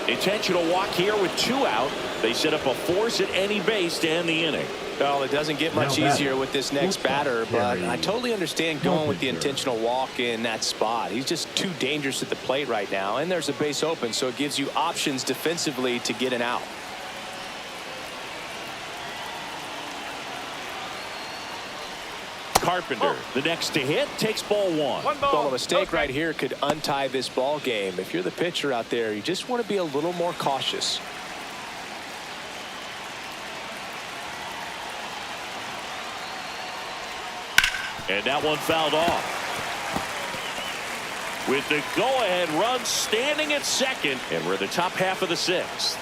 Intentional walk here with 2 out. They set up a force at any base to end the inning. Well, it doesn't get much easier with this next batter, but I totally understand going with the intentional walk in that spot. He's just too dangerous at the plate right now, and there's a base open, so it gives you options defensively to get an out. Carpenter, the next to hit, takes ball 1. Well, a mistake right here could untie this ball game. If you're the pitcher out there, you just want to be a little more cautious. And that one fouled off. With the go-ahead run standing at second, and we're in the top half of the 6th.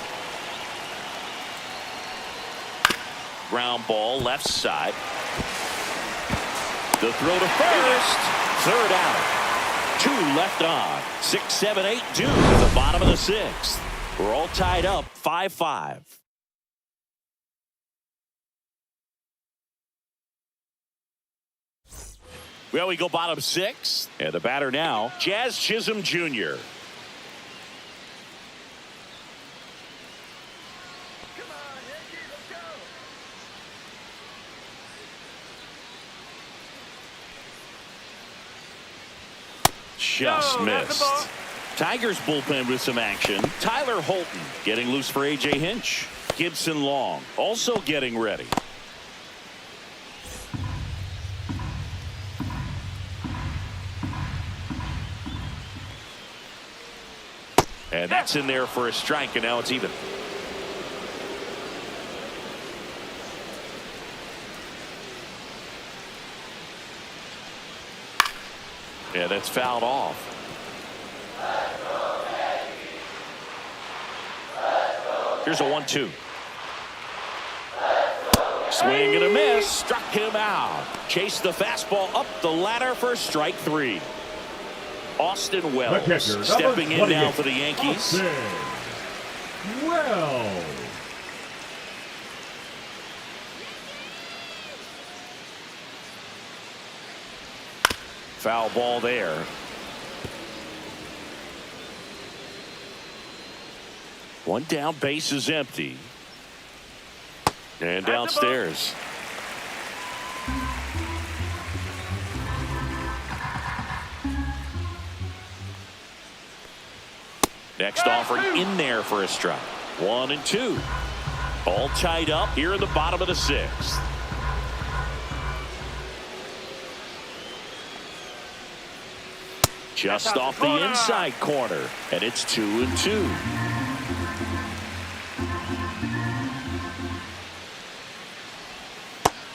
Ground ball left side. The throw to first. 3rd out. 2 left on. 6, 7, 8 due to the bottom of the 6th. We're all tied up 5-5. Well, we go bottom 6. And the batter now, Jazz Chisholm Jr. Just missed. Tigers bullpen with some action. Tyler Holton getting loose for A.J. Hinch. Gibson Long also getting ready. And that's in there for a strike, and now it's even. Yeah, that's fouled off. Here's a 1-2. Swing and a miss. Struck him out. Chased the fastball up the ladder for strike 3. Austin Wells stepping in now for the Yankees. Wells. Foul ball there. One down, base is empty. And downstairs. Next offering in there for a strike. 1 and 2. All tied up here in the bottom of the 6th. Just off the inside corner, and it's 2 and 2.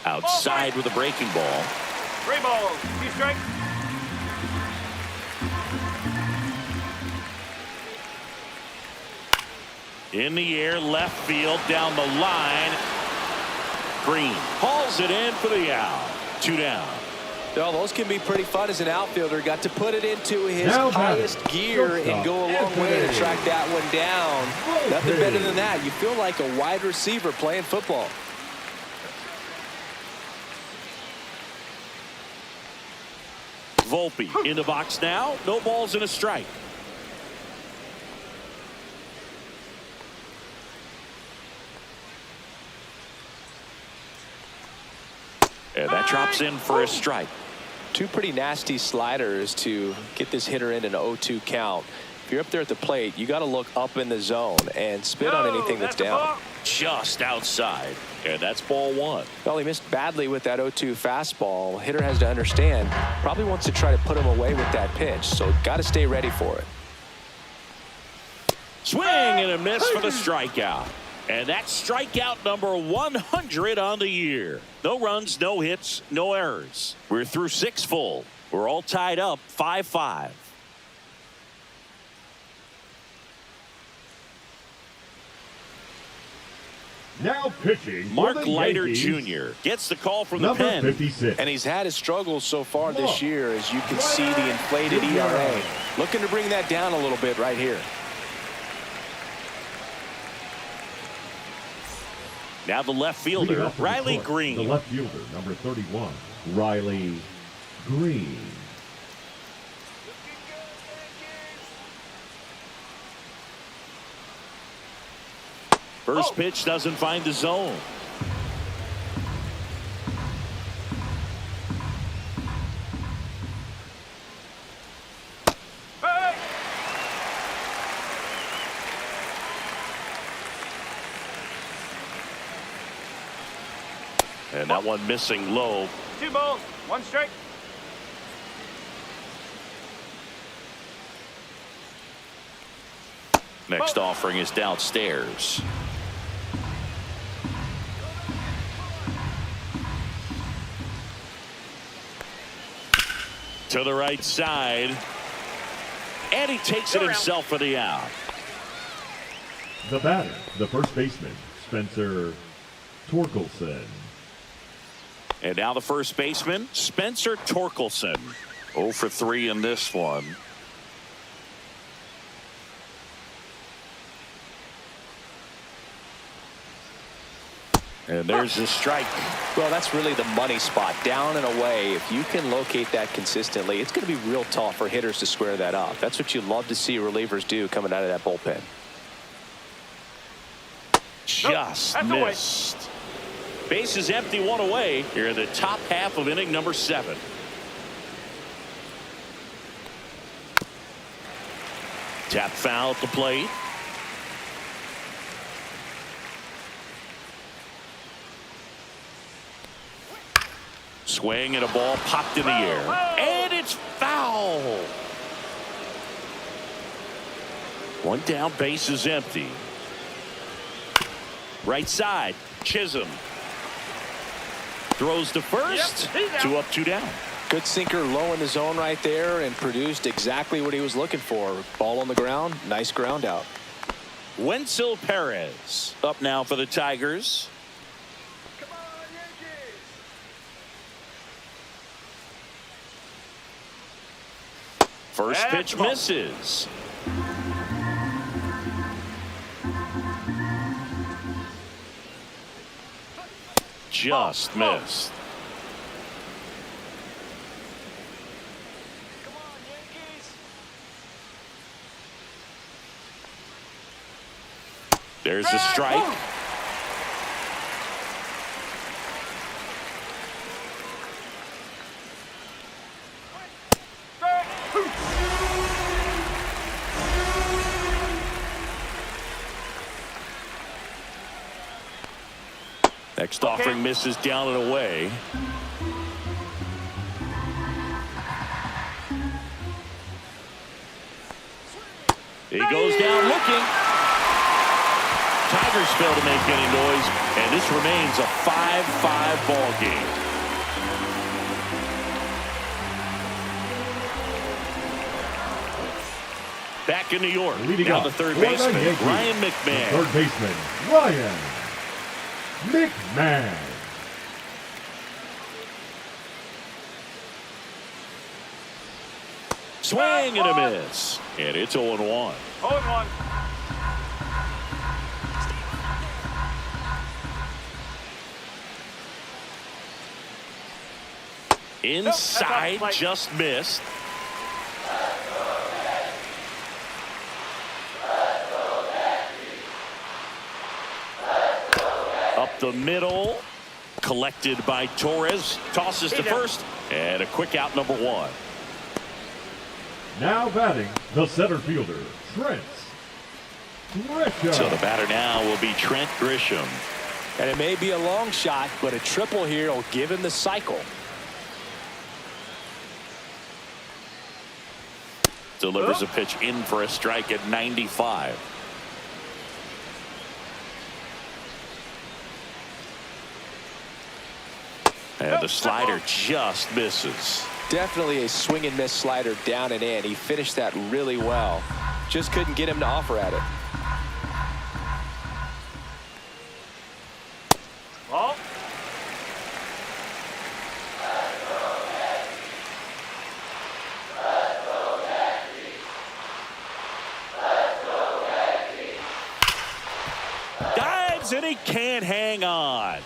Outside with a breaking ball. 3 balls, 2 strikes. In the air, left field, down the line. Green hauls it in for the out. 2 down. Well, those can be pretty fun as an outfielder. Got to put it into his highest gear and go a long way to track that one down. Nothing better than that. You feel like a wide receiver playing football. Volpe in the box now. No balls and a strike. And that drops in for a strike. 2 pretty nasty sliders to get this hitter in an 0-2 count. If you're up there at the plate, you got to look up in the zone and spit on anything that's down. Just outside. And that's ball 1. Well, he missed badly with that 0-2 fastball. Hitter has to understand, probably wants to try to put him away with that pitch, so got to stay ready for it. Swing and a miss for the strikeout. And that's strikeout number 100 on the year. No runs, no hits, no errors. We're through 6 full. We're all tied up 5-5. Now pitching. Mark Leiter Jr. gets the call from the pen. 56. And he's had his struggles so far this year, as you can see the inflated ERA. Looking to bring that down a little bit right here. Now the left fielder, Riley Green. The left fielder, number 31, Riley Green. First pitch doesn't find the zone. And that one missing low. 2 balls, 1 strike. Next offering is downstairs. To the right side. And he takes it himself for the out. The batter, the first baseman, Spencer Torkelson. And now the first baseman, Spencer Torkelson. 0 for 3 in this one. And there's the strike. Well, that's really the money spot, down and away. If you can locate that consistently, it's going to be real tough for hitters to square that up. That's what you love to see relievers do coming out of that bullpen. Just missed. Base is empty, 1 away here in the top half of inning number 7. Tap foul at the plate. Swing and a ball popped in the air. And it's foul. 1 down, base is empty. Right side, Chisholm. Throws to first. 2 up, 2 down. Good sinker low in the zone right there and produced exactly what he was looking for. Ball on the ground. Nice ground out. Wenzel Perez up now for the Tigers. Come on, Yankees. First pitch misses. Just missed. Come on, Yankees. There's a strike. Next offering misses down and away. He goes down looking. Tigers fail to make any noise, and this remains a 5-5 ball game. Back in New York, now the third baseman, Ryan McMahon. Third baseman, Ryan McMahon. Swing and a miss. And it's 0-1. 0-1. Inside, just missed. Up the middle. Collected by Torres. Tosses to first. And a quick out, number 1. Now batting, the center fielder, Trent Grisham. So the batter now will be Trent Grisham. And it may be a long shot, but a triple here will give him the cycle. Delivers a pitch in for a strike at 95. And the slider just misses. Definitely a swing and miss slider down and in. He finished that really well. Just couldn't get him to offer at it. Ball. Dives and he can't hang on.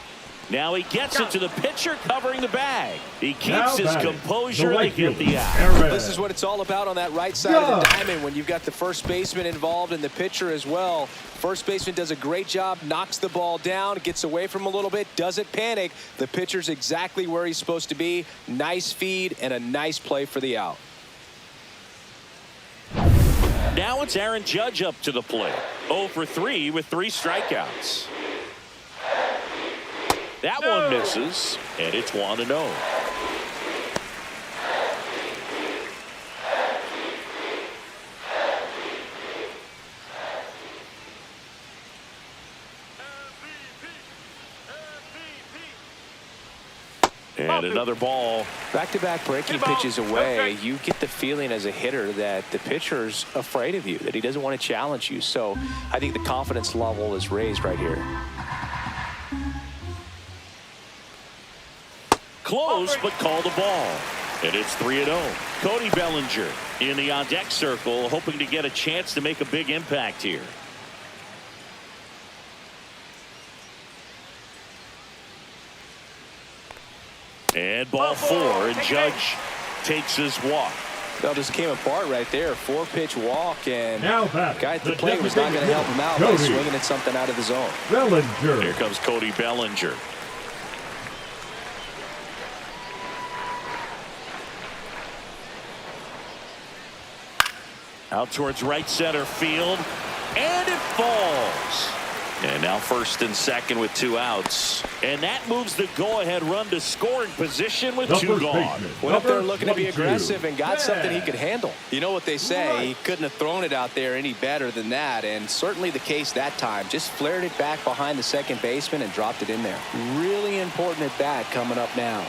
Now he gets it to the pitcher covering the bag. He keeps his batting, composure the to right get the fielder, out. Aaron. This is what it's all about on that right side of the diamond when you've got the first baseman involved and the pitcher as well. First baseman does a great job, knocks the ball down, gets away from him a little bit, doesn't panic. The pitcher's exactly where he's supposed to be. Nice feed and a nice play for the out. Now it's Aaron Judge up to the plate. 0 for 3 with 3 strikeouts. That one misses, and it's 1-0. And another ball. Back-to-back breaking pitches away, you get the feeling as a hitter that the pitcher's afraid of you, that he doesn't want to challenge you. So I think the confidence level is raised right here. Close, but called a ball. And it's 3-0. Cody Bellinger in the on-deck circle, hoping to get a chance to make a big impact here. And ball 4, and Judge takes his walk. That just came apart right there. 4-pitch walk, and Now guy at the plate was not going to help him out by swinging at something out of the zone. Bellinger. Here comes Cody Bellinger. Out towards right center field, and it falls. And now first and second with 2 outs. And that moves the go-ahead run to scoring position with 2 gone. Went up there looking to be aggressive and got something he could handle. You know what they say, he couldn't have thrown it out there any better than that, and certainly the case that time. Just flared it back behind the second baseman and dropped it in there. Really important at bat coming up now.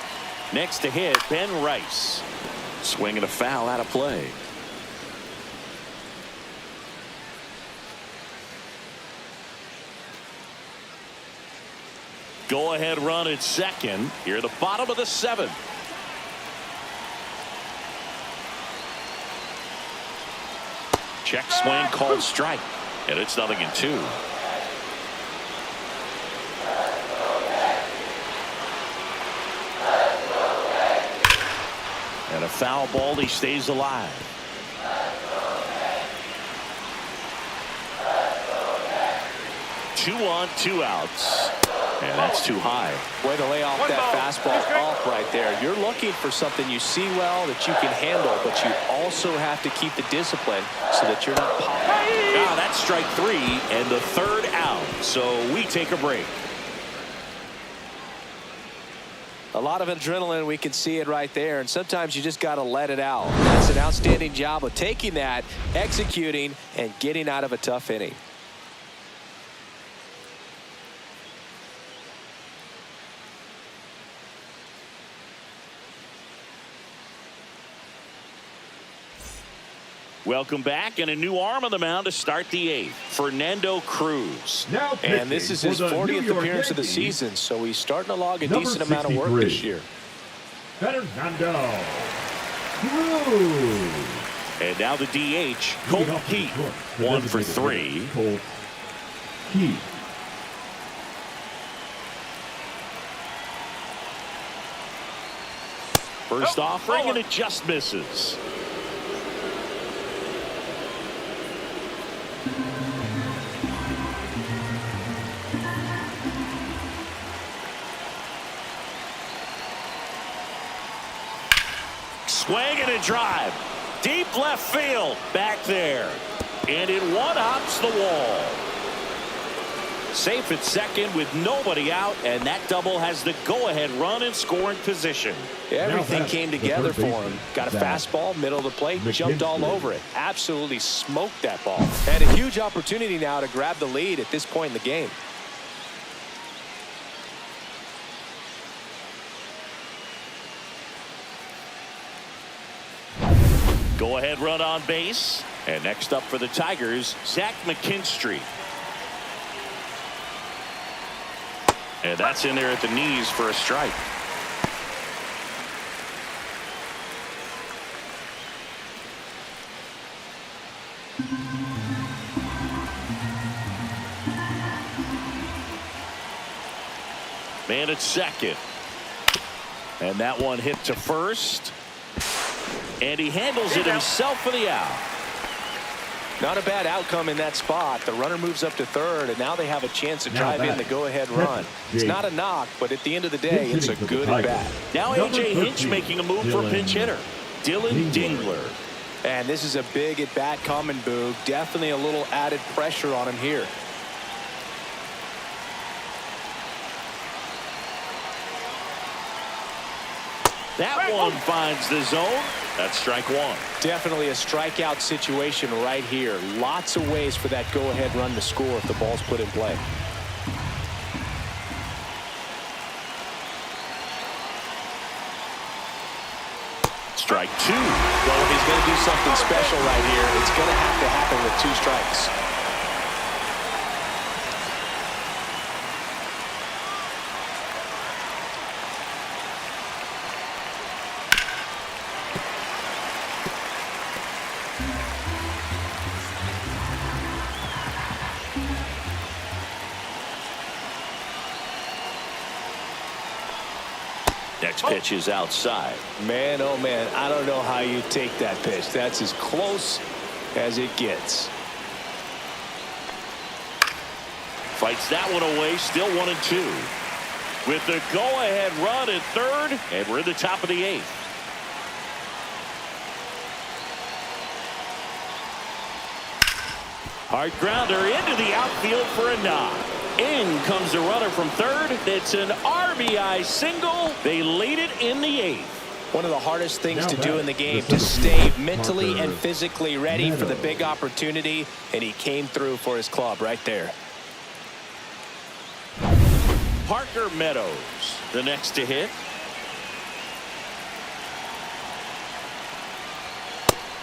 Next to hit, Ben Rice. Swinging a foul out of play. Go-ahead run at second. Here at the bottom of the 7th. Check swing called strike. And it's 0-2. And a foul ball. He stays alive. Two on, 2 outs. And that's too high. Way to lay off that fastball off right there. You're looking for something you see well that you can handle, but you also have to keep the discipline so that you're not popping. Now that's strike 3 and the 3rd out. So we take a break. A lot of adrenaline, we can see it right there, and sometimes you just got to let it out. That's an outstanding job of taking that, executing, and getting out of a tough inning. Welcome back, and a new arm on the mound to start the 8th. Fernando Cruz. Now and this is his 40th appearance of the season, so he's starting to log a decent amount of work this year. Fernando Cruz. And now the DH, Colt Heat. 1 for 3. Colt Heat. First offering, and it just misses. Swing and a drive. Deep left field. Back there. And it one-hops the wall. Safe at second with nobody out, and that double has the go-ahead run in scoring position. Everything came together for him. Got a fastball, middle of the plate, jumped all over it. Absolutely smoked that ball. And a huge opportunity now to grab the lead at this point in the game. Go-ahead run on base. And next up for the Tigers, Zach McKinstry. And that's in there at the knees for a strike. Man at second. And that one hit to first. And he handles it himself for the out. Not a bad outcome in that spot. The runner moves up to third, and now they have a chance to drive in the go-ahead run. It's not a knock, but at the end of the day, it's a good at bat. Now A.J. Hinch making a move for pinch hitter. Dylan Dingler. And this is a big at bat coming, Boog. Definitely a little added pressure on him here. That one finds the zone. That's strike one. Definitely a strikeout situation right here. Lots of ways for that go-ahead run to score if the ball's put in play. Strike two. Well, if he's going to do something special right here, it's going to have to happen with 2 strikes. Next pitch is outside. Man, oh man, I don't know how you take that pitch. That's as close as it gets. Fights that one away, still 1-2. With the go-ahead run at third, and we're in the top of the 8th. Hard grounder into the outfield for a knock. In comes the runner from third. It's an RBI single. They lead it in the 8th. One of the hardest things to do in the game, to stay mentally and physically ready for the big opportunity, and he came through for his club right there. Parker Meadows, the next to hit.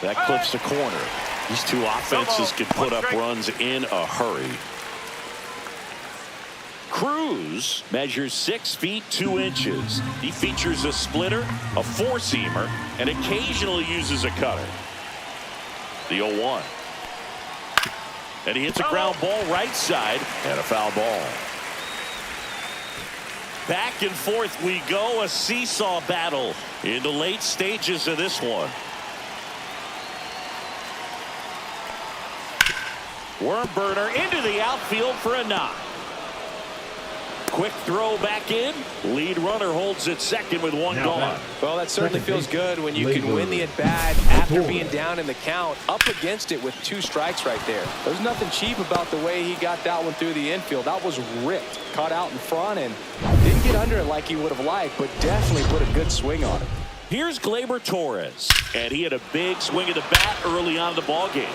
That clips the corner. These two offenses can put up runs in a hurry. Cruz measures 6 feet 2 inches. He features a splitter, a 4-seamer, and occasionally uses a cutter. The 0-1. And he hits a ground ball right side and a foul ball. Back and forth we go, a seesaw battle in the late stages of this one. Worm burner into the outfield for a knock. Quick throw back in. Lead runner holds at second with one gone. Well, that certainly feels good when you can win the at-bat after being down in the count, up against it with 2 strikes right there. There's nothing cheap about the way he got that one through the infield. That was ripped. Caught out in front and didn't get under it like he would have liked, but definitely put a good swing on it. Here's Gleyber Torres, and he had a big swing of the bat early on in the ballgame.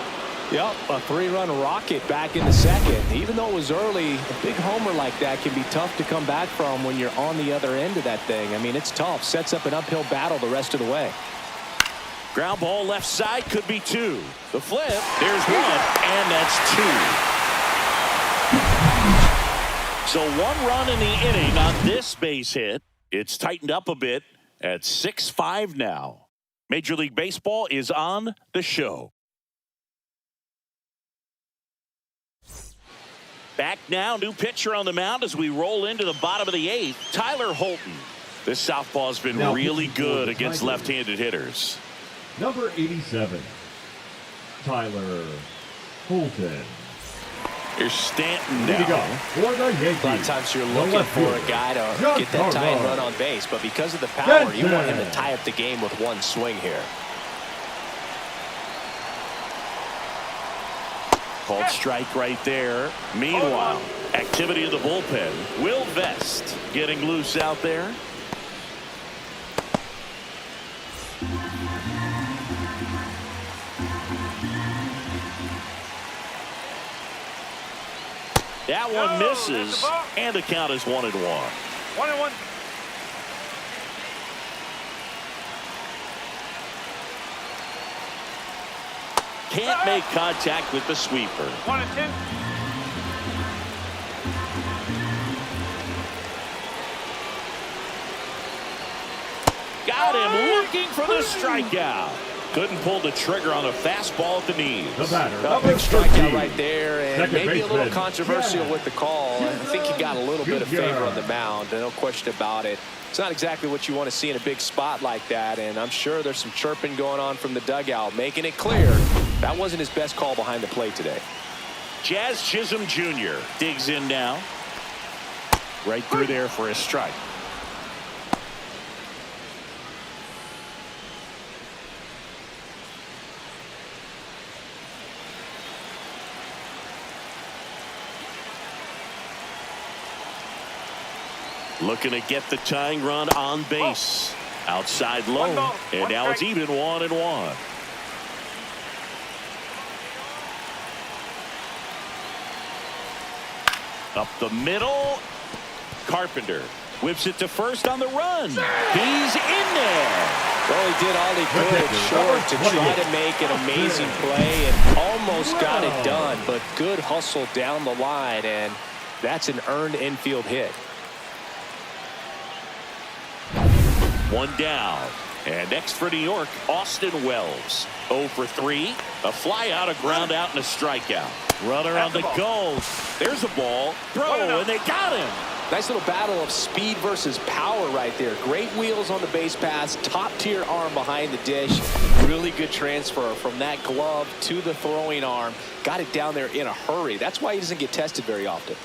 Yep, a 3-run rocket back in the second. Even though it was early, a big homer like that can be tough to come back from when you're on the other end of that thing. I mean, it's tough. Sets up an uphill battle the rest of the way. Ground ball left side, could be 2. The flip, there's 1, and that's 2. So 1 run in the inning on this base hit. It's tightened up a bit at 6-5 now. Major League Baseball is on the show. Back now, new pitcher on the mound as we roll into the bottom of the 8th. Tyler Holton. This southpaw has been really good against left-handed hitters. Number 87, Tyler Holton. Here's Stanton Here we go now. for the Yankees. A lot of times you're looking for a guy to get that tying run on base, but because of the power, you want him to tie up the game with 1 swing here. Called strike right there. Meanwhile, activity in the bullpen. Will Vest getting loose out there. That one misses, and the count is 1-1. 1-1. Can't make contact with the sweeper. 1-2. Got him looking for the strikeout. Couldn't pull the trigger on a fastball at the knees. The batter, A number big strikeout 13. right there, and Second maybe a little baseman, controversial Chad. with the call. I think he got a little bit of favor on the mound, no question about it. It's not exactly what you want to see in a big spot like that, and I'm sure there's some chirping going on from the dugout, making it clear that wasn't his best call behind the plate today. Jazz Chisholm Jr. digs in now. Right through there for a strike. Looking to get the tying run on base. Outside low, and now it's even 1-1. Up the middle. Carpenter whips it to first on the run. He's in there. Well, he did all he could short to try to make an amazing play and almost got it done, but good hustle down the line, and that's an earned infield hit. One down. And next for New York, Austin Wells. 0 for 3. A fly out, a ground out, and a strikeout. Runner on the go. There's a ball. Throw, and they got him. Nice little battle of speed versus power right there. Great wheels on the base pass, top-tier arm behind the dish. Really good transfer from that glove to the throwing arm. Got it down there in a hurry. That's why he doesn't get tested very often.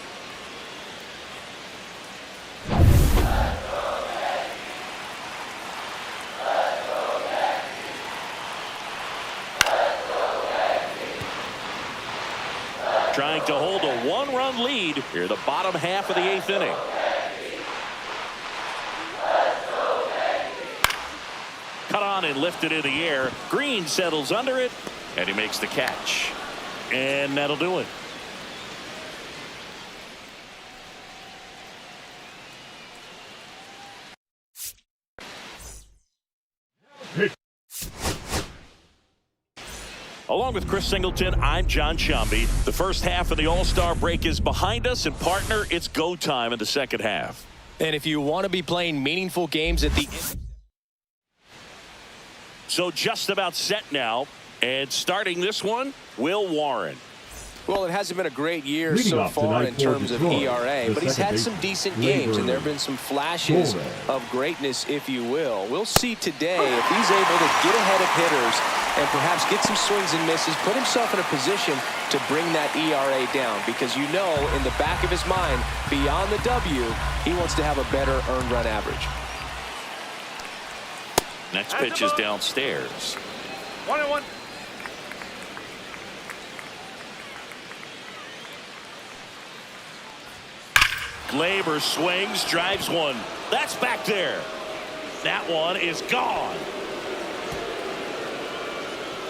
Trying to hold a one-run lead here the bottom half of the 8th inning. Cut on and lifted in the air. Green settles under it, and he makes the catch. And that'll do it. Along with Chris Singleton, I'm John Shambi. The first half of the All-Star break is behind us, and partner, it's go time in the second half. And if you want to be playing meaningful games at the end. So just about set now, and starting this one, Will Warren. Well, it hasn't been a great year Leading so off far tonight in for terms of Detroit, ERA, the but he's second had some base, decent games, and there have been some flashes of greatness, if you will. We'll see today if he's able to get ahead of hitters and perhaps get some swings and misses, put himself in a position to bring that ERA down, because you know in the back of his mind, beyond the W, he wants to have a better earned run average. Next pitch is downstairs. 1-1. Glaber swings, drives one. That's back there. That one is gone.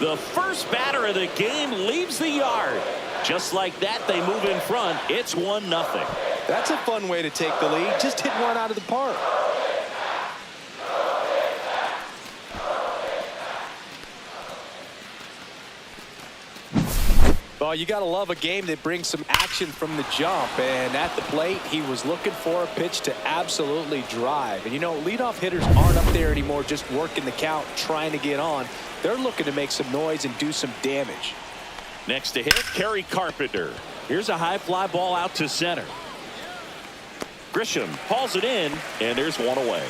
The first batter of the game leaves the yard. Just like that, they move in front. It's 1-0. That's a fun way to take the lead. Just hit one out of the park. Well, you got to love a game that brings some action from the jump. And at the plate, he was looking for a pitch to absolutely drive. And, you know, leadoff hitters aren't up there anymore just working the count, trying to get on. They're looking to make some noise and do some damage. Next to hit, Kerry Carpenter. Here's a high fly ball out to center. Grisham hauls it in, and there's one away.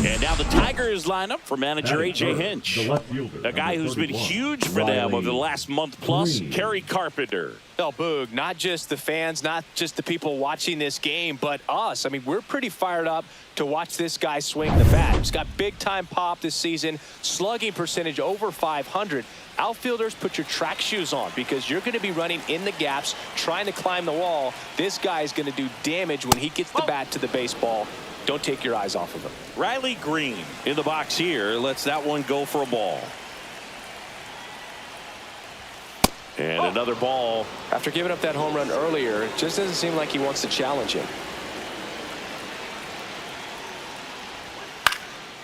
And now the Tigers line up for manager A.J. Hinch. A guy who's been huge for them over the last month plus, Kerry Carpenter. Well, Boog, not just the fans, not just the people watching this game, but us. I mean, we're pretty fired up to watch this guy swing the bat. He's got big-time pop this season, slugging percentage over 500. Outfielders, put your track shoes on because you're going to be running in the gaps, trying to climb the wall. This guy is going to do damage when he gets the bat to the baseball. Don't take your eyes off of him. Riley Green in the box here lets that one go for a ball. And another ball. After giving up that home run earlier, it just doesn't seem like he wants to challenge him.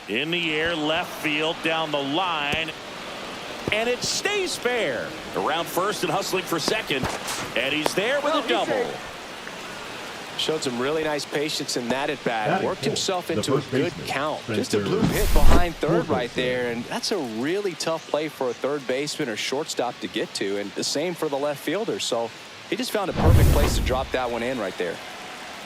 In the air, left field, down the line. And it stays fair. Around first and hustling for second. And he's there with a double. Showed some really nice patience in that at bat. Worked himself into a good count. Just a blue hit behind third right there, and that's a really tough play for a third baseman or shortstop to get to, and the same for the left fielder. So he just found a perfect place to drop that one in right there.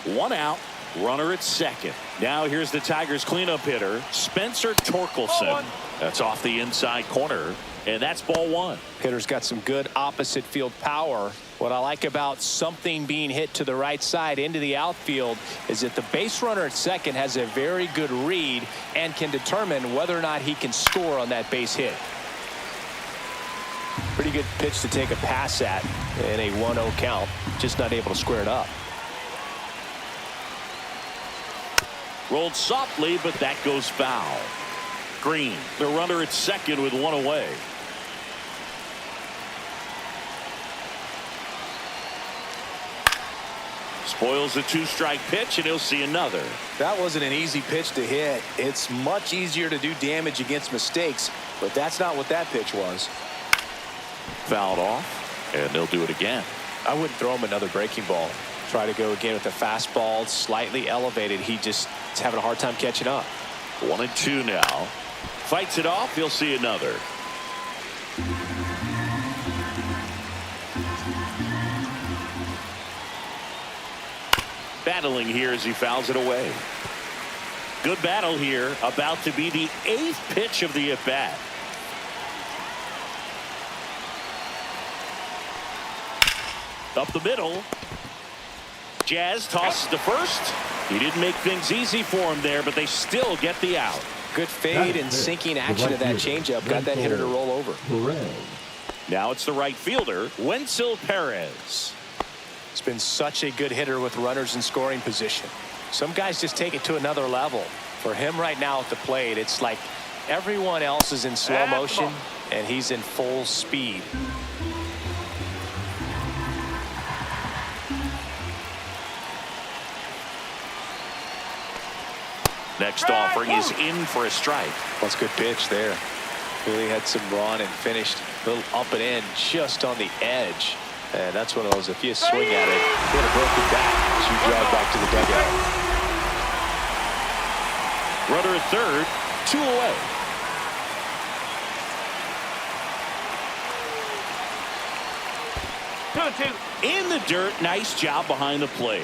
1 out, runner at second. Now here's the Tigers cleanup hitter, Spencer Torkelson. That's off the inside corner, and that's ball 1. Hitter's got some good opposite field power. What I like about something being hit to the right side into the outfield is that the base runner at second has a very good read and can determine whether or not he can score on that base hit. Pretty good pitch to take a pass at in a 1-0 count. Just not able to square it up. Rolled softly, but that goes foul. Green, the runner at second with 1 away. Spoils the 2-strike pitch, and he'll see another. That wasn't an easy pitch to hit. It's much easier to do damage against mistakes, but that's not what that pitch was. Fouled off, and they'll do it again. I wouldn't throw him another breaking ball. Try to go again with the fastball, slightly elevated. He just is having a hard time catching up. 1-2 now. Fights it off, he'll see another. Battling here as he fouls it away. Good battle here, about to be the 8th pitch of the at-bat. Up the middle. Jazz tosses to first. He didn't make things easy for him there, but they still get the out. Good fade and sinking action of that changeup. Got that hitter to roll over. Now it's the right fielder, Wenzel Perez. It's been such a good hitter with runners in scoring position. Some guys just take it to another level. For him right now at the plate, it's like everyone else is in slow motion and he's in full speed. Next offering is in for a strike. That's a good pitch there. Really had some run and finished a little up and in just on the edge. And that's one of those, if you swing at it, hit a broken bat as you drive back to the dugout. Runner at third, 2 away. In the dirt, nice job behind the plate.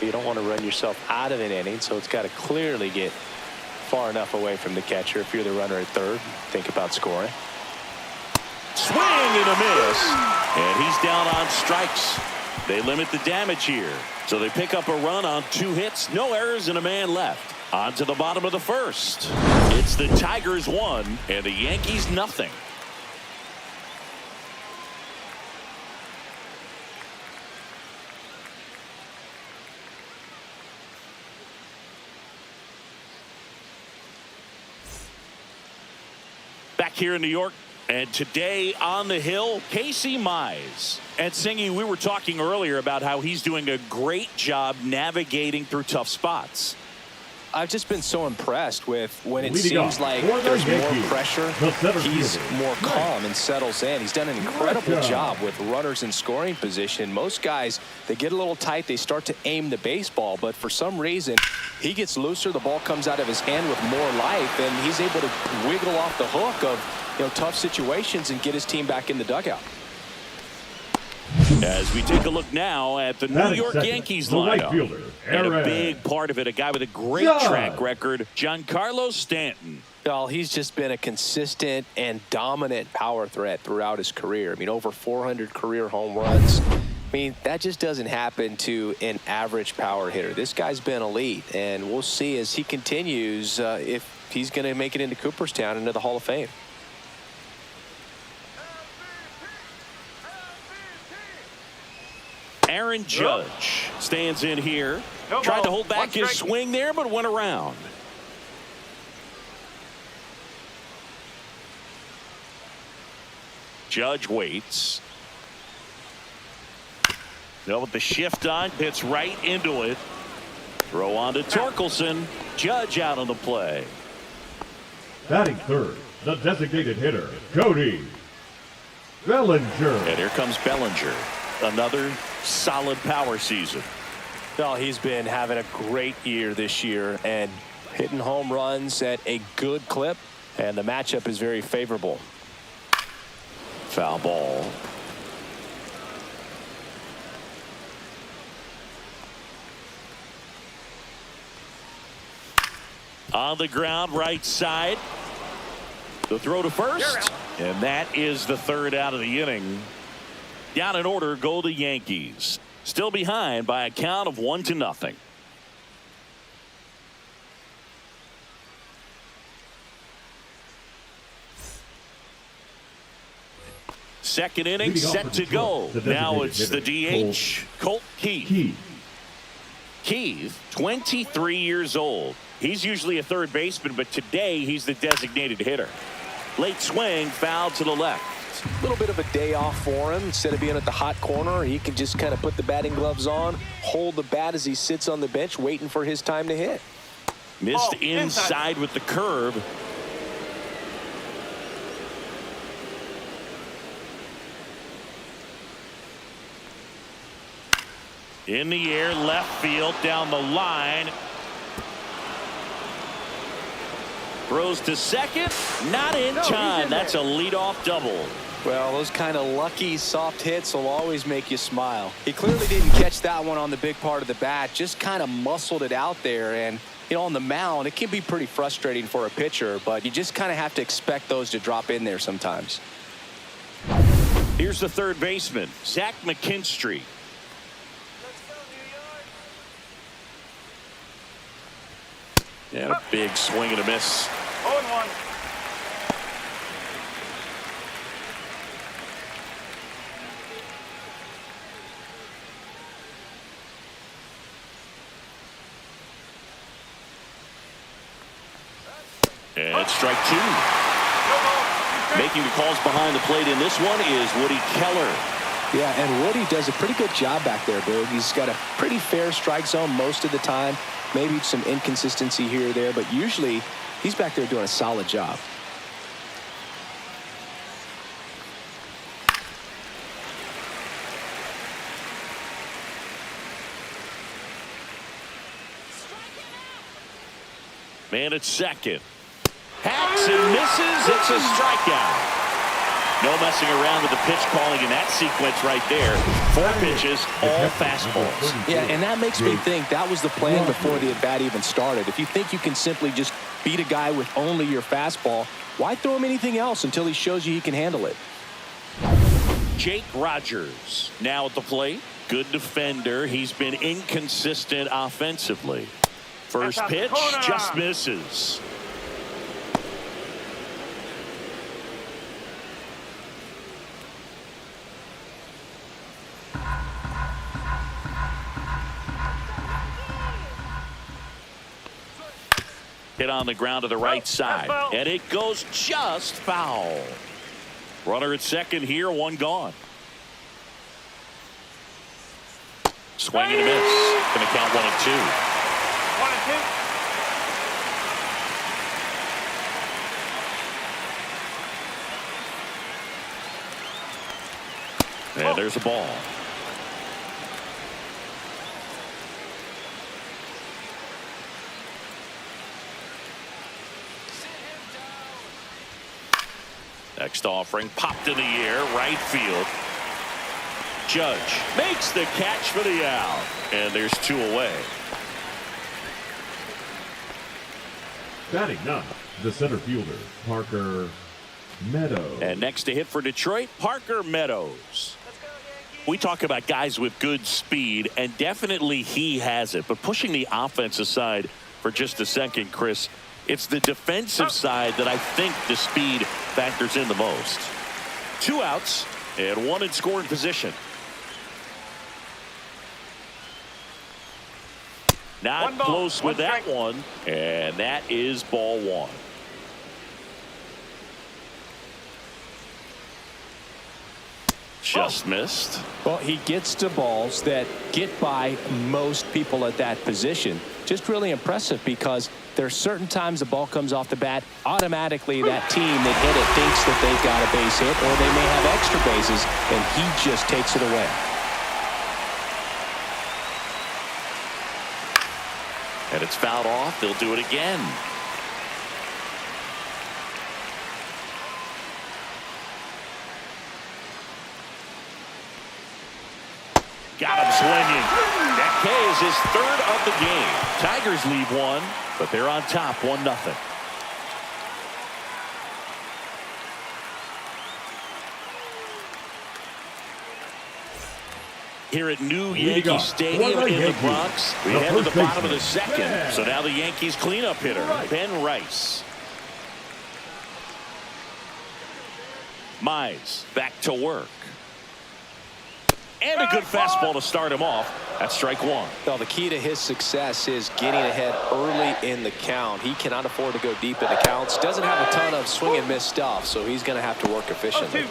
You don't want to run yourself out of an inning, so it's got to clearly get far enough away from the catcher. If you're the runner at third, think about scoring. Swing and a miss, and he's down on strikes. They limit the damage here, so they pick up a run on 2 hits, no errors, and a man left. On to the bottom of the first. It's the Tigers 1 and the Yankees nothing. Back here in New York, and today on the hill, Casey Mize. And Singy, we were talking earlier about how he's doing a great job navigating through tough spots. I've just been so impressed with when it seems like there's more pressure, he's more calm and settles in. He's done an incredible job with runners in scoring position. Most guys, they get a little tight, they start to aim the baseball, but for some reason, he gets looser, the ball comes out of his hand with more life, and he's able to wiggle off the hook of tough situations and get his team back in the dugout. As we take a look now at the New York Yankees lineup, and a big part of it, a guy with a great track record, Giancarlo Stanton. Well, he's just been a consistent and dominant power threat throughout his career. I mean, over 400 career home runs. I mean, that just doesn't happen to an average power hitter. This guy's been elite, and we'll see as he continues if he's going to make it into Cooperstown, into the Hall of Fame. Aaron Judge stands in here. Tried to hold back his swing there, but went around. Judge waits. Now with the shift on, hits right into it. Throw on to Torkelson. Judge out on the play. Batting third, the designated hitter, Cody Bellinger. And here comes Bellinger. Another solid power season. Well, he's been having a great year this year and hitting home runs at a good clip, and the matchup is very favorable. Foul ball. On the ground, right side. The throw to first. And that is the third out of the inning. Down in order go the Yankees. Still behind by a count of 1-0. Second inning set to go. Now it's the DH, Colt Keith. Keith, 23 years old. He's usually a third baseman, but today he's the designated hitter. Late swing, foul to the left. A little bit of a day off for him. Instead of being at the hot corner, he can just kind of put the batting gloves on, hold the bat as he sits on the bench, waiting for his time to hit. Missed inside with the curve. In the air, left field, down the line. Throws to second, not in time. That's a leadoff double. Well, those kind of lucky soft hits will always make you smile. He clearly didn't catch that one on the big part of the bat, just kind of muscled it out there. And, you know, on the mound, it can be pretty frustrating for a pitcher, but you just kind of have to expect those to drop in there sometimes. Here's the third baseman, Zach McKinstry. And a big swing and a miss. 0-1. And strike two. Making the calls behind the plate in this one is Woody Keller. Yeah, and Woody does a pretty good job back there, Boog. He's got a pretty fair strike zone most of the time. Maybe some inconsistency here or there, but usually he's back there doing a solid job. Man at second. Hacks and misses. It's a strikeout. No messing around with the pitch calling in that sequence right there. 4 pitches, all fastballs. Yeah, and that makes me think that was the plan before the at-bat even started. If you think you can simply just beat a guy with only your fastball, why throw him anything else until he shows you he can handle it? Jake Rogers now at the plate. Good defender. He's been inconsistent offensively. First pitch just misses. Hit on the ground to the right side, and it goes just foul. Runner at second here, one gone. Swing and a miss. Going to count 1-2. 1-2. And there's a ball. Next offering popped in the air, right field. Judge makes the catch for the out, and there's 2 away. Batting ninth, the center fielder, Parker Meadows. And next to hit for Detroit, Parker Meadows. We talk about guys with good speed, and definitely he has it. But pushing the offense aside for just a second, Chris, it's the defensive side that I think the speed factors in the most. 2 outs and 1 in scoring position. Not close with that one, and that is ball 1. Just missed. Well, he gets to balls that get by most people at that position. Just really impressive because there are certain times the ball comes off the bat, automatically that team that hit it thinks that they've got a base hit, or they may have extra bases, and he just takes it away. And it's fouled off. They'll do it again. Got him swinging. That K is his third of the game. Tigers lead one, but they're on top 1-0. Here at New Yankee Stadium in the Bronx, we head to the bottom of the second. So now the Yankees cleanup hitter, Ben Rice. Mize back to work. And a good fastball to start him off. That's strike one. Well, the key to his success is getting ahead early in the count. He cannot afford to go deep in the counts. Doesn't have a ton of swing and miss stuff, so he's going to have to work efficiently.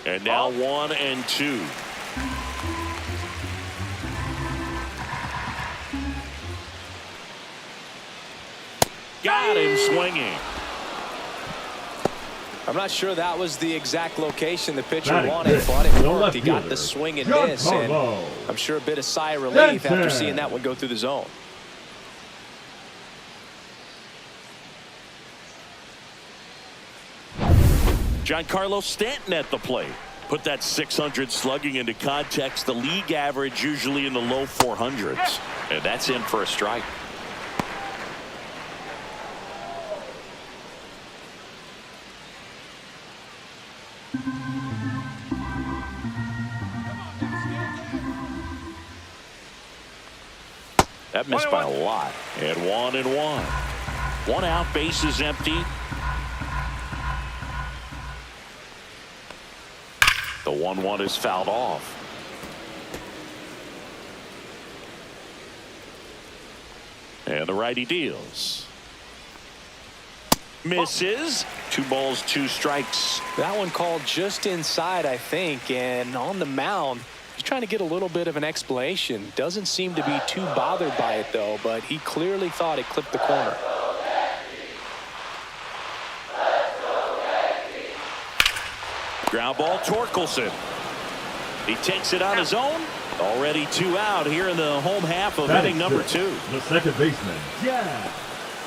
And now 1-2. Got him swinging. I'm not sure that was the exact location the pitcher wanted, but it worked. He got the swing and miss, and I'm sure a bit of sigh of relief after seeing that one go through the zone. Giancarlo Stanton at the plate. Put that 600 slugging into context. The league average usually in the low 400s. And that's in for a strike. That missed by a lot. And 1-1. One out, base is empty. The 1-1 is fouled off. And the righty deals. Misses. 2 balls, 2 strikes. That one called just inside, I think, and on the mound, he's trying to get a little bit of an explanation. Doesn't seem to be too bothered by it, though, but he clearly thought it clipped the corner. Ground ball, Torkelson. He takes it on his own. Already 2 out here in the home half of inning number 2. The second baseman, Jazz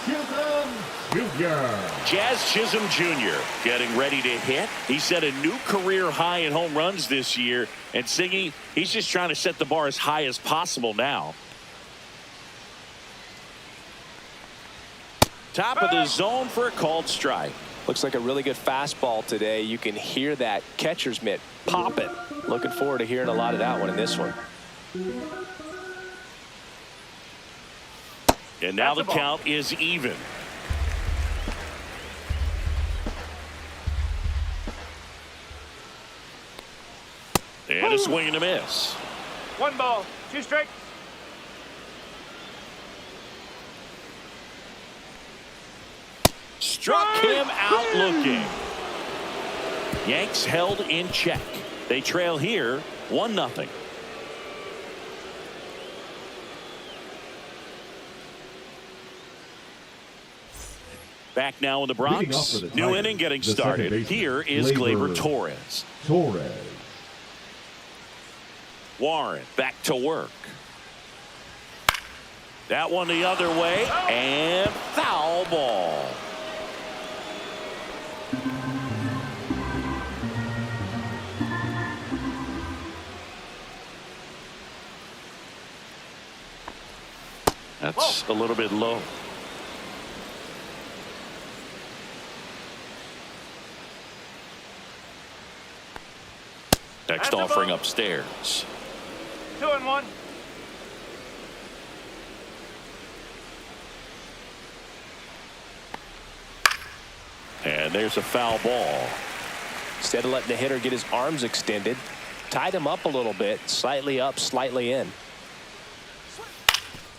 Chisholm Jr. Jazz Chisholm Jr. getting ready to hit. He set a new career high in home runs this year. And Singy, he's just trying to set the bar as high as possible now. Top of the zone for a called strike. Looks like a really good fastball today. You can hear that catcher's mitt popping. Looking forward to hearing a lot of that one in this one. And now the count is even. And a swing and a miss. 1 ball, 2 strikes. Struck him out looking. Yanks held in check. They trail here 1-0. Back now in the Bronx. New inning getting started. Here is Gleyber Torres. Warren back to work. That one the other way, and foul ball. That's a little bit low. Next offering upstairs. 2-1. And there's a foul ball. Instead of letting the hitter get his arms extended, tied him up a little bit, slightly up, slightly in.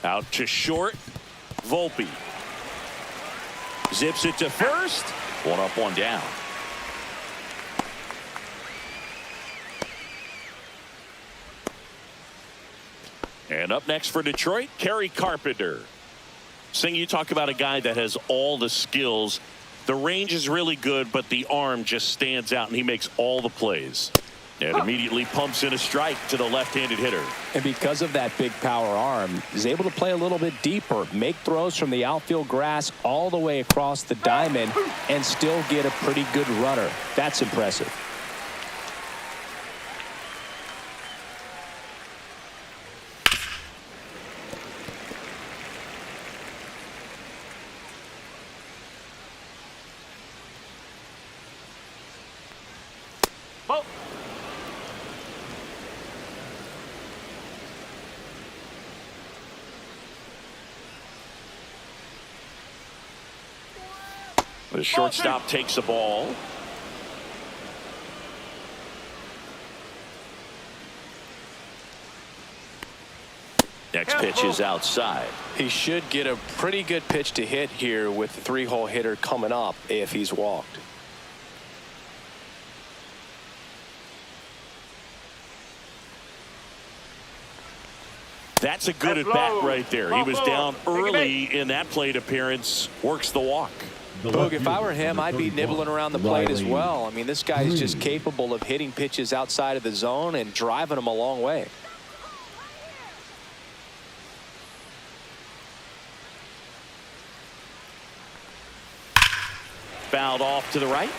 Out to short. Volpe zips it to first. 1 up, 1 down. And up next for Detroit, Kerry Carpenter. Sing, you talk about a guy that has all the skills The range is really good, but the arm just stands out, and he makes all the plays. And immediately pumps in a strike to the left-handed hitter. And because of that big power arm, he's able to play a little bit deeper, make throws from the outfield grass all the way across the diamond, and still get a pretty good runner. That's impressive. Ball. The shortstop takes the ball. Next pitch is outside. He should get a pretty good pitch to hit here with the 3-hole hitter coming up if he's walked. That's a good at bat right there. He was down early in that plate appearance. Works the walk. Boog, if I were him, I'd be nibbling around the plate as well. I mean, this guy is just capable of hitting pitches outside of the zone and driving them a long way. Fouled off to the right.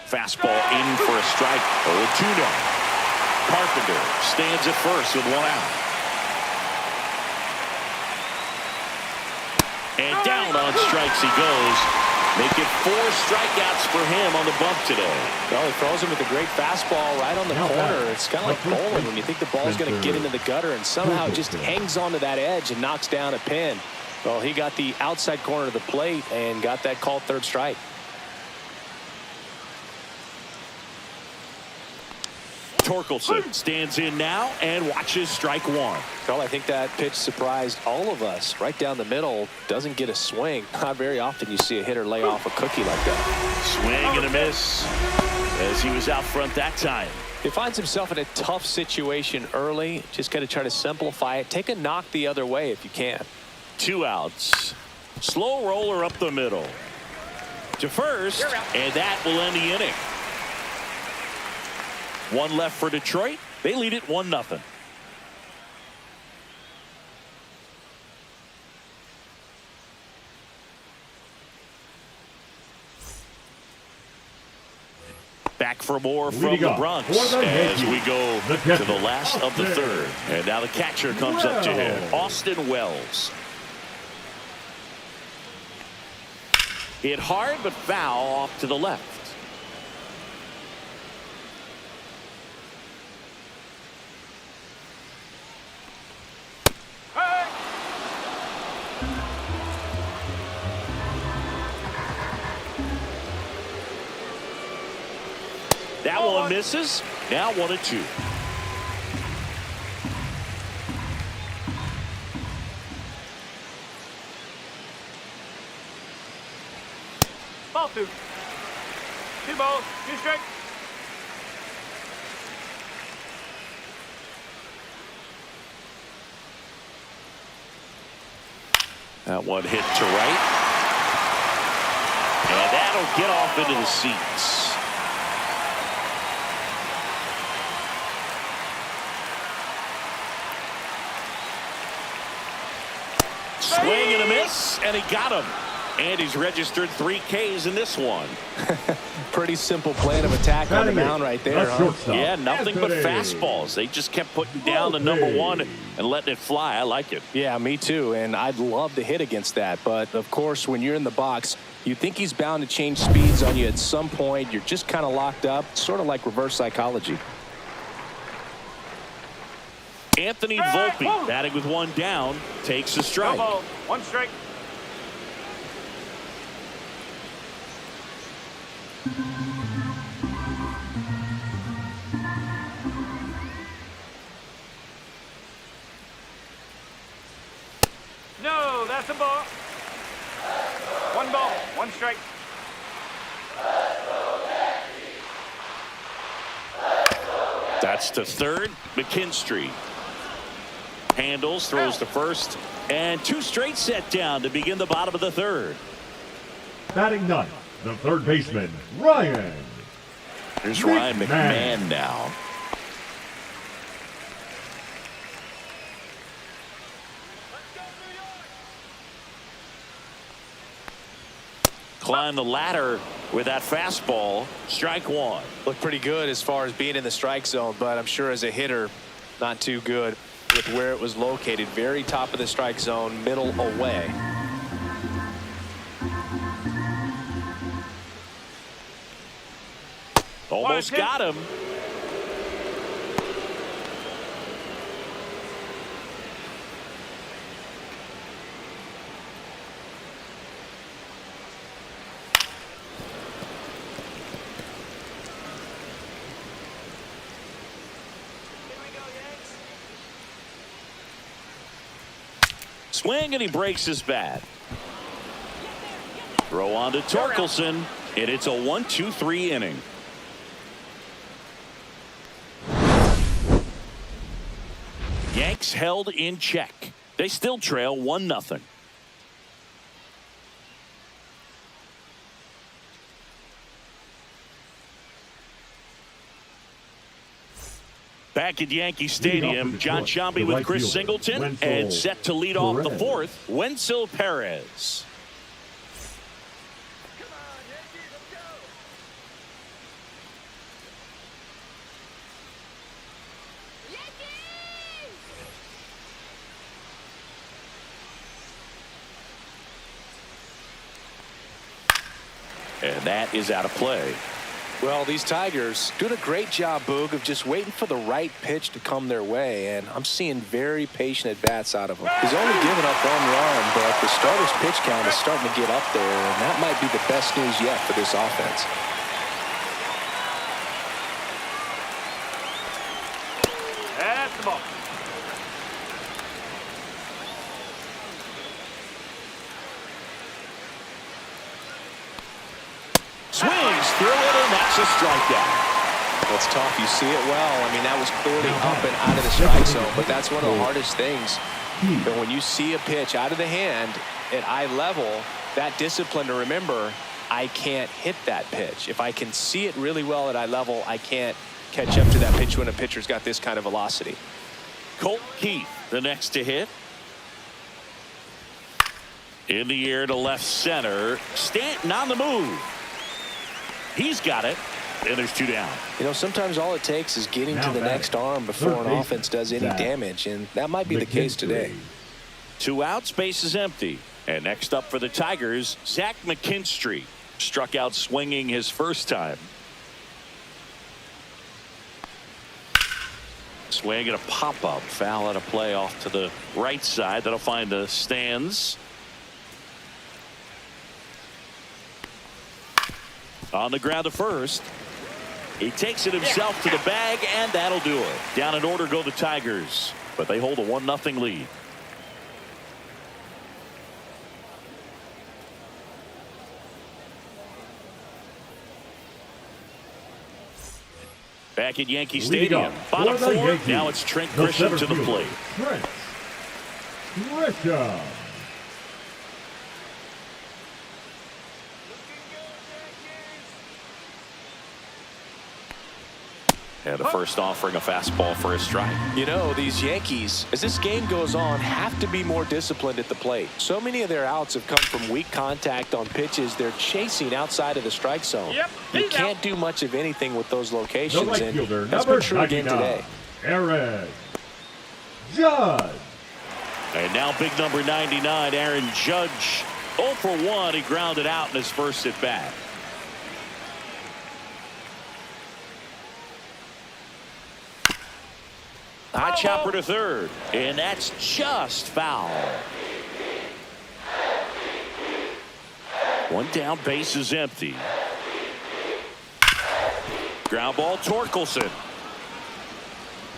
Fastball in for a strike. 0-2 now. Carpenter stands at first with 1 out. And down on strikes he goes. Make it 4 strikeouts for him on the bump today. Well, he throws him with a great fastball right on the corner. It's kind of like bowling when you think the ball's going to get into the gutter, and somehow it just hangs onto that edge and knocks down a pin. Well, he got the outside corner of the plate and got that called 3rd strike. Torkelson stands in now and watches strike 1. Well, I think that pitch surprised all of us. Right down the middle, doesn't get a swing. Not very often you see a hitter lay off a cookie like that. Swing and a miss as he was out front that time. He finds himself in a tough situation early. Just got to try to simplify it. Take a knock the other way if you can. 2 outs. Slow roller up the middle to first, and that will end the inning. 1 left for Detroit. They lead it 1-0. Back for more from the Bronx as we go to the last of the 3rd. And now the catcher comes up to him, Austin Wells. Hit hard but foul off to the left. That one misses. Now 1-2. Ball 2. 2 balls, 2 strikes. That one hit to right. And that'll get off into the seats. Swing and a miss, and he got him. And he's registered 3 Ks in this one. Pretty simple plan of attack on the mound right there, huh? Yeah, nothing but fastballs. They just kept putting down the #1 and letting it fly. I like it. Yeah, me too, and I'd love to hit against that. But, of course, when you're in the box, you think he's bound to change speeds on you at some point. You're just kind of locked up, sort of like reverse psychology. Anthony Volpe, batting with 1 down, takes a strike. 1 ball, 1 strike. No, that's a ball. 1 ball, 1 strike. That's to third, McKinstry. Handles, throws to first, and 2 straight set down to begin the bottom of the 3rd. Batting ninth, the third baseman, Ryan. Here's Ryan McMahon now. Climb the ladder with that fastball. Strike 1. Looked pretty good as far as being in the strike zone, but I'm sure as a hitter, not too good with where it was located. Very top of the strike zone, middle away. Almost got him. Swing, and he breaks his bat. Throw on to Torkelson, and it's a 1-2-3 inning. Yanks held in check. They still trail 1-0. Back at Yankee Stadium, John Sciambi with Chris Singleton, and set to lead off the 4th, Wenzel Perez. Come on, Yankees, let's go. And that is out of play. Well, these Tigers doing a great job, Boog, of just waiting for the right pitch to come their way, and I'm seeing very patient at-bats out of them. He's only given up 1 run, but the starter's pitch count is starting to get up there, and that might be the best news yet for this offense. That's the ball. Swings through it, and that's a strikeout. That's tough. You see it well. I mean, that was clearly up and out of the strike zone, but that's one of the hardest things. But when you see a pitch out of the hand at eye level, that discipline to remember, I can't hit that pitch. If I can see it really well at eye level, I can't catch up to that pitch when a pitcher's got this kind of velocity. Colt Keith, the next to hit. In the air to left center. Stanton on the move. He's got it, and there's 2 down. You know, sometimes all it takes is getting to the next arm before an offense does any damage, and that might be the case today. 2 outs, base is empty. And next up for the Tigers, Zach McKinstry. Struck out swinging his first time. Swing and a pop-up. Foul out of play off to the right side. That'll find the stands. On the ground to first. He takes it himself to the bag, and that'll do it. Down in order go the Tigers, but they hold a 1-0 lead. Back at Yankee Stadium, bottom 4. Now it's Trent Grisham to the plate. Trent Grisham. And the first offering a fastball for a strike. You know, these Yankees, as this game goes on, have to be more disciplined at the plate. So many of their outs have come from weak contact on pitches they're chasing outside of the strike zone. You can't do much of anything with those locations, and that's been true again today. Aaron Judge. And now big number 99, Aaron Judge. 0 for 1. He grounded out in his first at bat. High chopper to third, and that's just foul. 1 down, base is empty. Ground ball, Torkelson.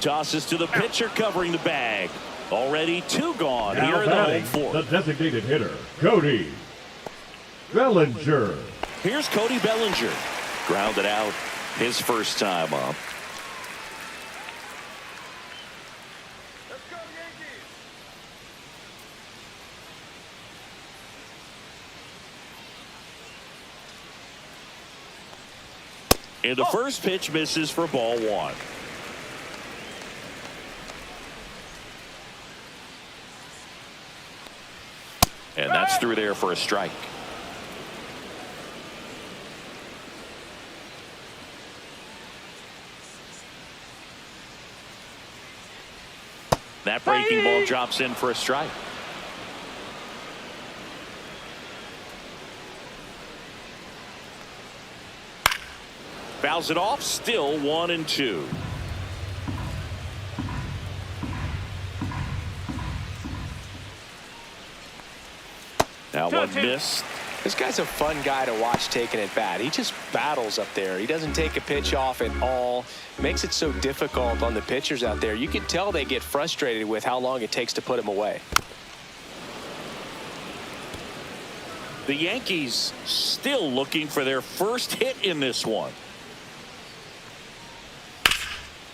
Tosses to the pitcher covering the bag. Already 2 gone Now here in the home 4th. The designated hitter, Cody Bellinger. Here's Cody Bellinger. Grounded out his first time up. Let's go, Yankees. And the first pitch misses for ball one. And that's through there for a strike. That breaking ball drops in for a strike. Fouls it off, still 1-2. That one missed. This guy's a fun guy to watch taking at bat. He just battles up there. He doesn't take a pitch off at all. Makes it so difficult on the pitchers out there. You can tell they get frustrated with how long it takes to put him away. The Yankees still looking for their first hit in this one.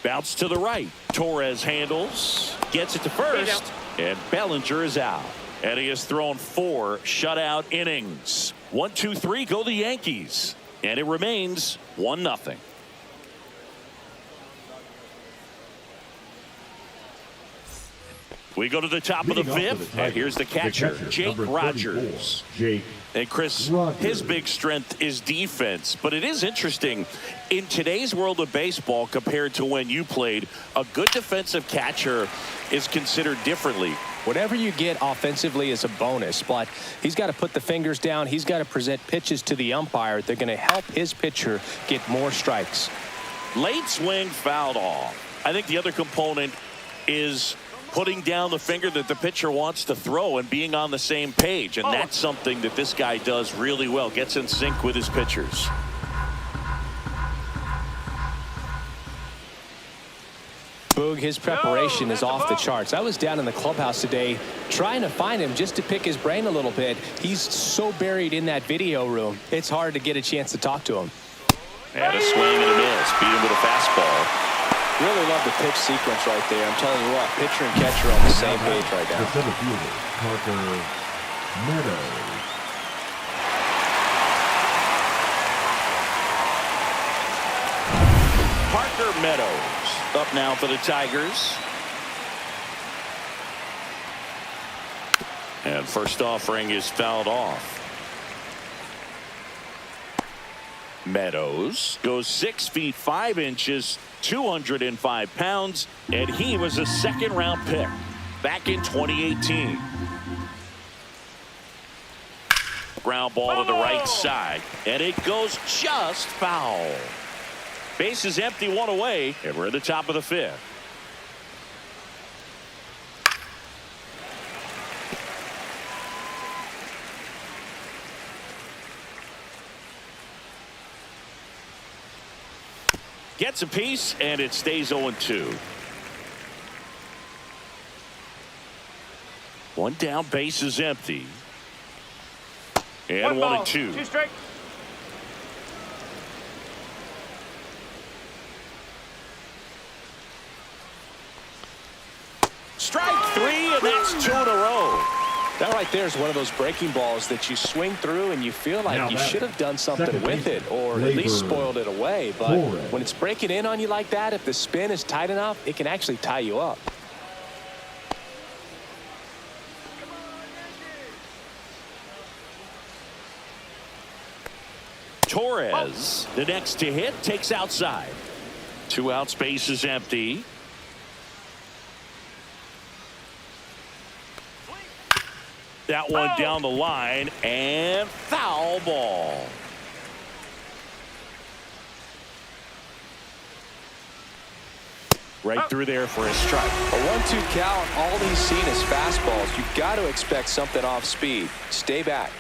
Bounce to the right. Torres handles, gets it to first, and Bellinger is out. And he has thrown 4 shutout innings. 1-2-3 go the Yankees. And it remains 1-0. We go to the top of the 5th. And here's the catcher, Jake Rogers. And Chris, his big strength is defense. But it is interesting, in today's world of baseball compared to when you played, a good defensive catcher is considered differently. Whatever you get offensively is a bonus, but he's got to put the fingers down. He's got to present pitches to the umpire. They're going to help his pitcher get more strikes. Late swing fouled off. I think the other component is putting down the finger that the pitcher wants to throw and being on the same page. And that's something that this guy does really well. Gets in sync with his pitchers. Boog, his preparation is off the charts. I was down in the clubhouse today trying to find him just to pick his brain a little bit. He's so buried in that video room, it's hard to get a chance to talk to him. And a swing and a miss. Beat him with a fastball. Really love the pitch sequence right there. I'm telling you what, pitcher and catcher are on the same page right now. The center fielder, Parker Meadows. Parker Meadows up now for the Tigers. And first offering is fouled off. Meadows goes 6 feet 5 inches, 205 pounds, and he was a second-round pick back in 2018. Ground ball to the right side, and it goes just foul. Base is empty, 1 away, and we're at the top of the 5th. Gets a piece, and it stays 0-2. 1 down, base is empty. And 1-2. 2 strike. Strike 3, and that's 2 in a row. That right there is one of those breaking balls that you swing through and you feel like you should have done something with it or at least spoiled it away. But when it's breaking in on you like that, if the spin is tight enough, it can actually tie you up. Torres, the next to hit, takes outside. 2 outs, base is empty. That one down the line, and foul ball. Right through there for a strike. A 1-2 count, all he's seen is fastballs. You've got to expect something off speed. Stay back.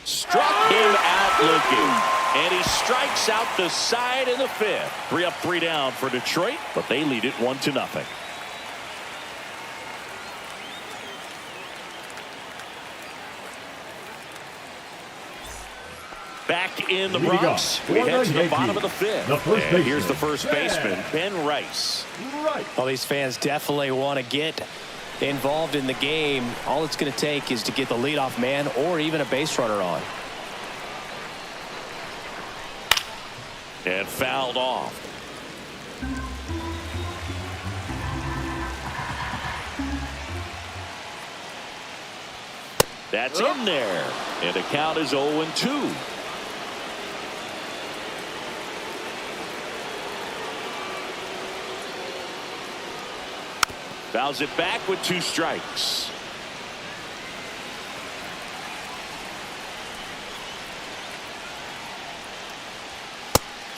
Struck him out looking. And he strikes out the side in the 5th. 3 up, 3 down for Detroit, but they lead it 1-0. Back in the Bronx, we head to the bottom of the 5th. And here's the first baseman, Ben Rice. Well, these fans definitely want to get involved in the game, all it's going to take is to get the leadoff man or even a base runner on. And fouled off. That's in there. And the count is 0-2. Fouls it back with 2 strikes.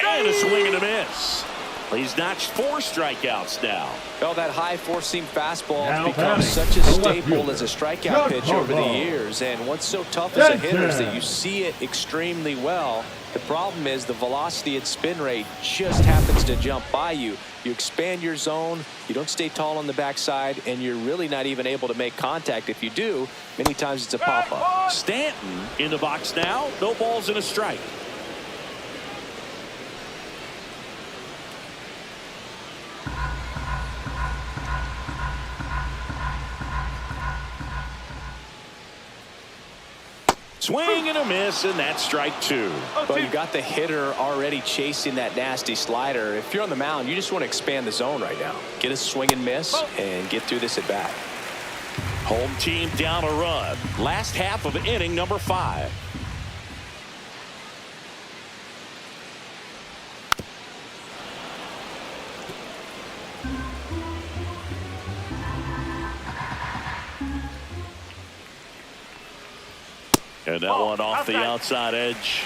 And a swing and a miss. He's notched 4 strikeouts now. Well, that high four-seam fastball has Now become batting, such a the left staple fielder, as a strikeout pitch over the years. And what's so tough as a hitter is that you see it extremely well. The problem is the velocity and spin rate just happens to jump by you. You expand your zone, you don't stay tall on the backside, and you're really not even able to make contact. If you do, many times it's a pop-up. Stanton in the box now. No balls and a strike. Swing and a miss, and that's strike 2. Well, you got the hitter already chasing that nasty slider. If you're on the mound, you just want to expand the zone right now. Get a swing and miss and get through this at bat. Home team down a run. Last half of inning number 5. And that one off the outside edge.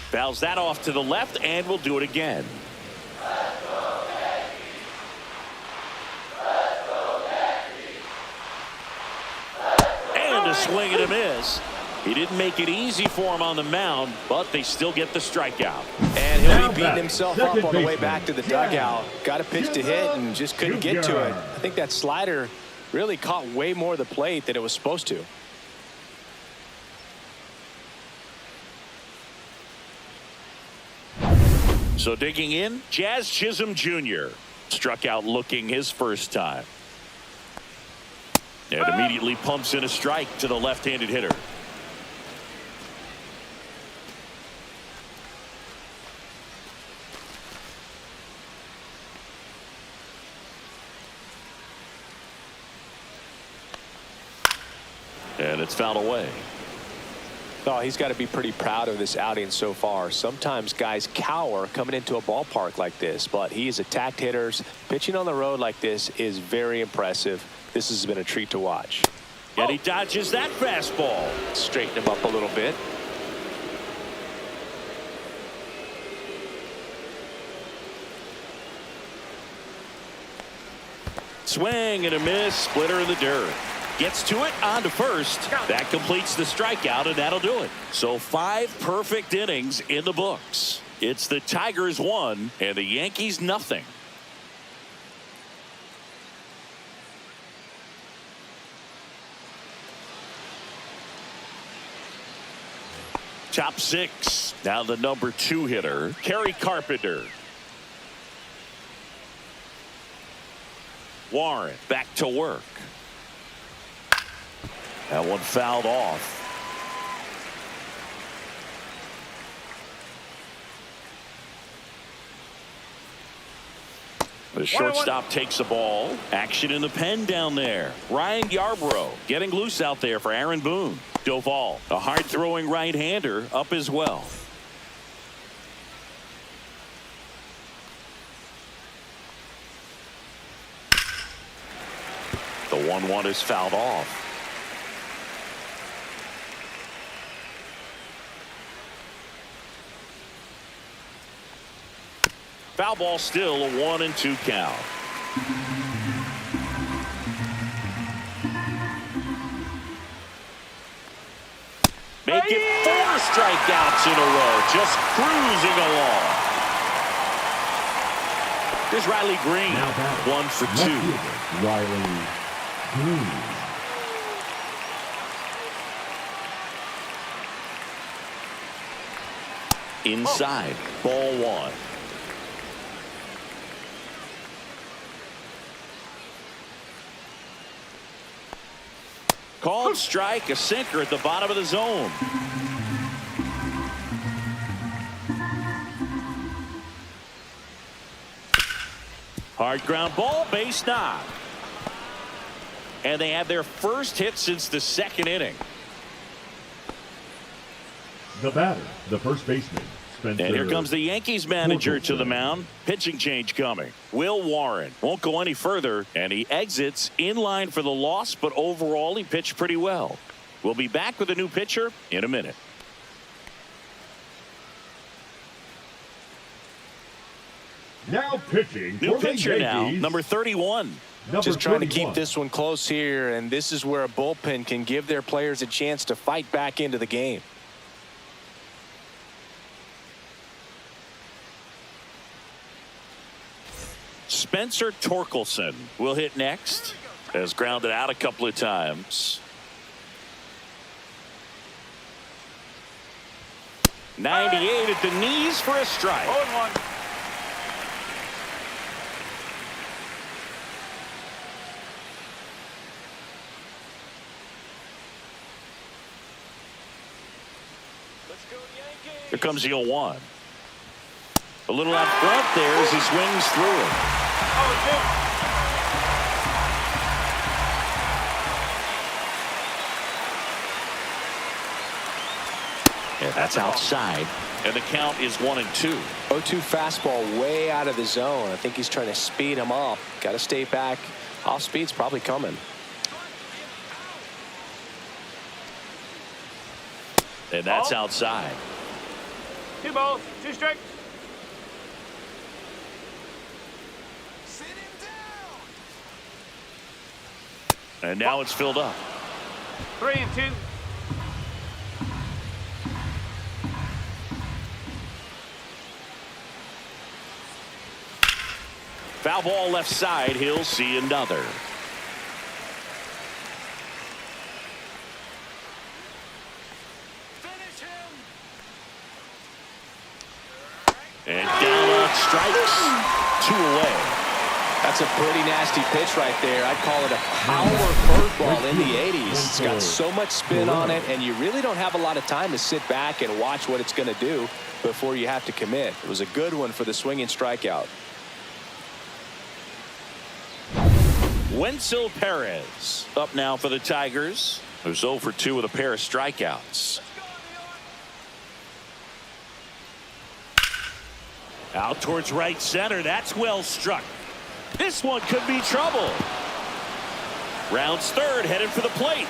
Fouls that off to the left, and we'll do it again. Swing and a miss. He didn't make it easy for him on the mound, but they still get the strikeout. And he'll be beating himself up on the way back to the dugout. Got a pitch to hit and just couldn't get to it. I think that slider really caught way more of the plate than it was supposed to. So digging in, Jazz Chisholm Jr. struck out looking his first time. And immediately pumps in a strike to the left-handed hitter. And it's fouled away. Oh, he's got to be pretty proud of this outing so far. Sometimes guys cower coming into a ballpark like this, but he's attacked hitters. Pitching on the road like this is very impressive. This has been a treat to watch. And he dodges that fastball. Straighten him up a little bit. Swing and a miss. Splitter in the dirt. Gets to it on to first. That completes the strikeout, and that'll do it. So 5 perfect innings in the books. It's the Tigers 1 and the Yankees nothing. Top 6. Now the number 2 hitter, Kerry Carpenter. Warren back to work. That one fouled off. The shortstop takes the ball. Action in the pen down there. Ryan Yarbrough getting loose out there for Aaron Boone. Doval, a hard-throwing right-hander, up as well. The 1-1 is fouled off. Foul ball, still a 1-2 count. Make it 4 strikeouts in a row, just cruising along. Here's Riley Green. Now batting, 1 for left 2. fielder, Riley Green. Inside, ball 1. Called strike, a sinker at the bottom of the zone. Hard ground ball, base knock. And they have their first hit since the 2nd inning. The batter, the first baseman, Spencer. And here comes the Yankees manager to the mound. Pitching change coming. Will Warren won't go any further, and he exits in line for the loss, but overall he pitched pretty well. We'll be back with a new pitcher in a minute. Now pitching New for the pitcher now, Yankees, number 31. Just trying to keep 31. this one close here, and this is where a bullpen can give their players a chance to fight back into the game. Spencer Torkelson will hit next. Has grounded out a couple of times. 98 at the knees for a strike. 0-1. Let's go Yankees. Here comes the 0-1. A little out front there as he swings through it. 0-2. And that's outside. And the count is 1-2. 0-2 fastball way out of the zone. I think he's trying to speed him up. Got to stay back. Off speed's probably coming. And that's outside. 2 balls, 2 strikes. And now it's filled up. 3-2. Foul ball left side. He'll see another. Finish him. And down on strikes. 2 away. That's a pretty nasty pitch right there. I'd call it a power curveball in the 80s. It's got so much spin on it, and you really don't have a lot of time to sit back and watch what it's going to do before you have to commit. It was a good one for the swinging strikeout. Wenzel Perez up now for the Tigers, who's 0 for 2 with a pair of strikeouts. Out towards right center. That's well struck. This one could be trouble. Rounds third, headed for the plate.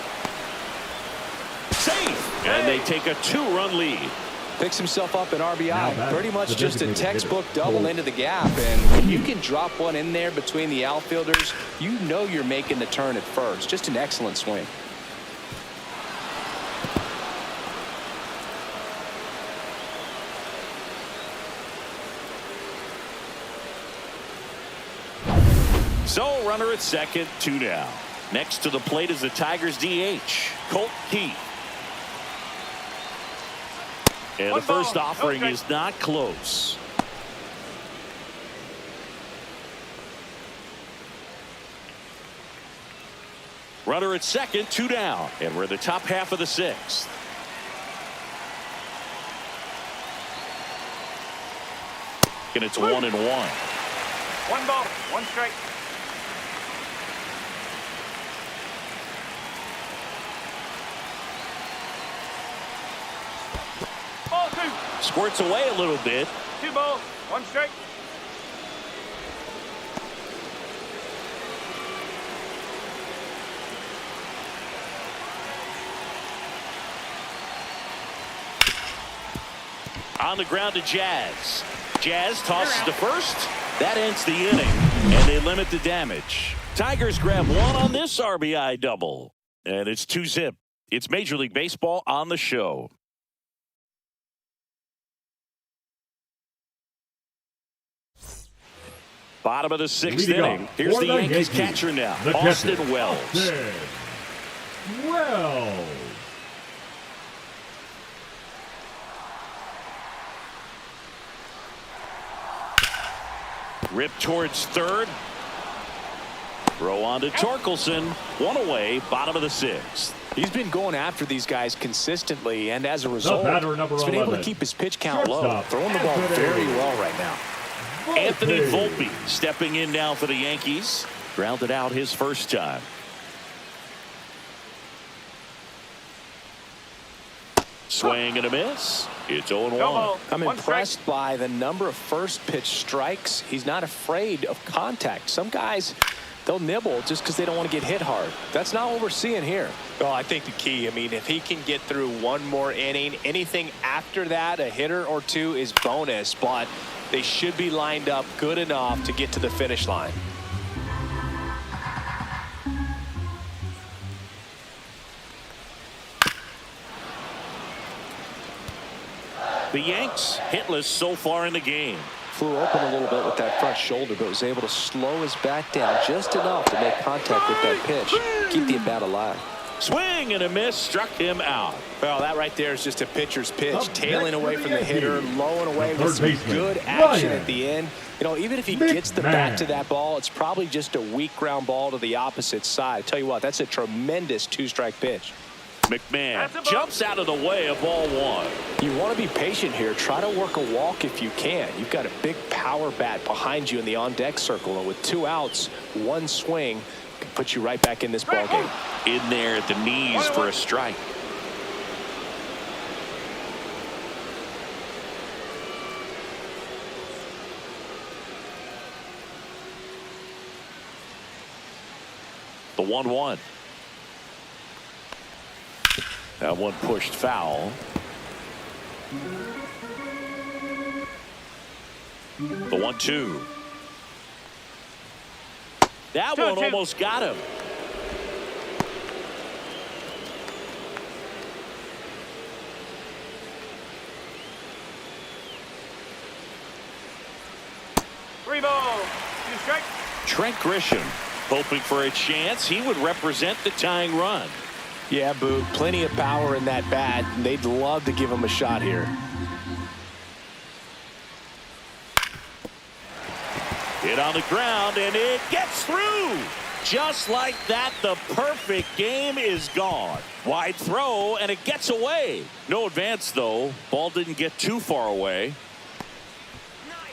Safe. And they take a 2-run lead. Picks himself up an RBI. Now Pretty much the just a designated textbook hitter, double Cole. into the gap. And when you can drop one in there between the outfielders, you know you're making the turn at first. Just an excellent swing. So runner at second, 2 down. Next to the plate is the Tigers DH, Colt Keith. And the first offering is not close. Runner at second, 2 down. And we're in the top half of the 6th. And it's 1-1. 1 ball, 1 strike. Ball 2. Squirts away a little bit. 2 balls, 1 strike. On the ground to Jazz. Jazz tosses to first. That ends the inning, and they limit the damage. Tigers grab 1 on this RBI double. And it's 2-zip. It's Major League Baseball on the show. Bottom of the sixth Leading inning. off Here's for the the Yankees Yankees, catcher now, the Austin catcher, Wells. Austin Wells. Rip towards third. Throw on to Torkelson. One away, bottom of the sixth. He's been going after these guys consistently, and as a result, batter, number he's been able to 11. keep his pitch count low, Shortstop, throwing the ball Anthony very well right now. Anthony Volpe stepping in now for the Yankees. Grounded out his first time. Swing and a miss. It's 0-1. I'm impressed by the number of first pitch strikes. He's not afraid of contact. Some guys, they'll nibble just because they don't want to get hit hard. That's not what we're seeing here. Well, I think the key, I mean, if he can get through one more inning, anything after that, a hitter or two is bonus, but they should be lined up good enough to get to the finish line. The Yanks hitless so far in the game. Flew open a little bit with that front shoulder, but was able to slow his bat down just enough to make contact with that pitch. Keep the at-bat alive. Swing and a miss, struck him out. Well, that right there is just a pitcher's pitch. Tailing away from the hitter, low and away The with some third baseman, good action Ryan at the end. You know, even if he McMahon. gets the bat to that ball, it's probably just a weak ground ball to the opposite side. I tell you what, that's a tremendous two-strike pitch. McMahon jumps out of the way of ball one. You want to be patient here. Try to work a walk if you can. You've got a big power bat behind you in the on-deck circle, and with 2 outs, 1 swing can put you right back in this ball game. In there at the knees for a strike. The 1-1. That one pushed foul. The 1-2. That one almost got him. Three ball. 2 strikes. Trent Grisham hoping for a chance. He would represent the tying run. Yeah, Boog, plenty of power in that bat. They'd love to give him a shot here. Hit on the ground, and it gets through. Just like that, the perfect game is gone. Wide throw, and it gets away. No advance, though. Ball didn't get too far away.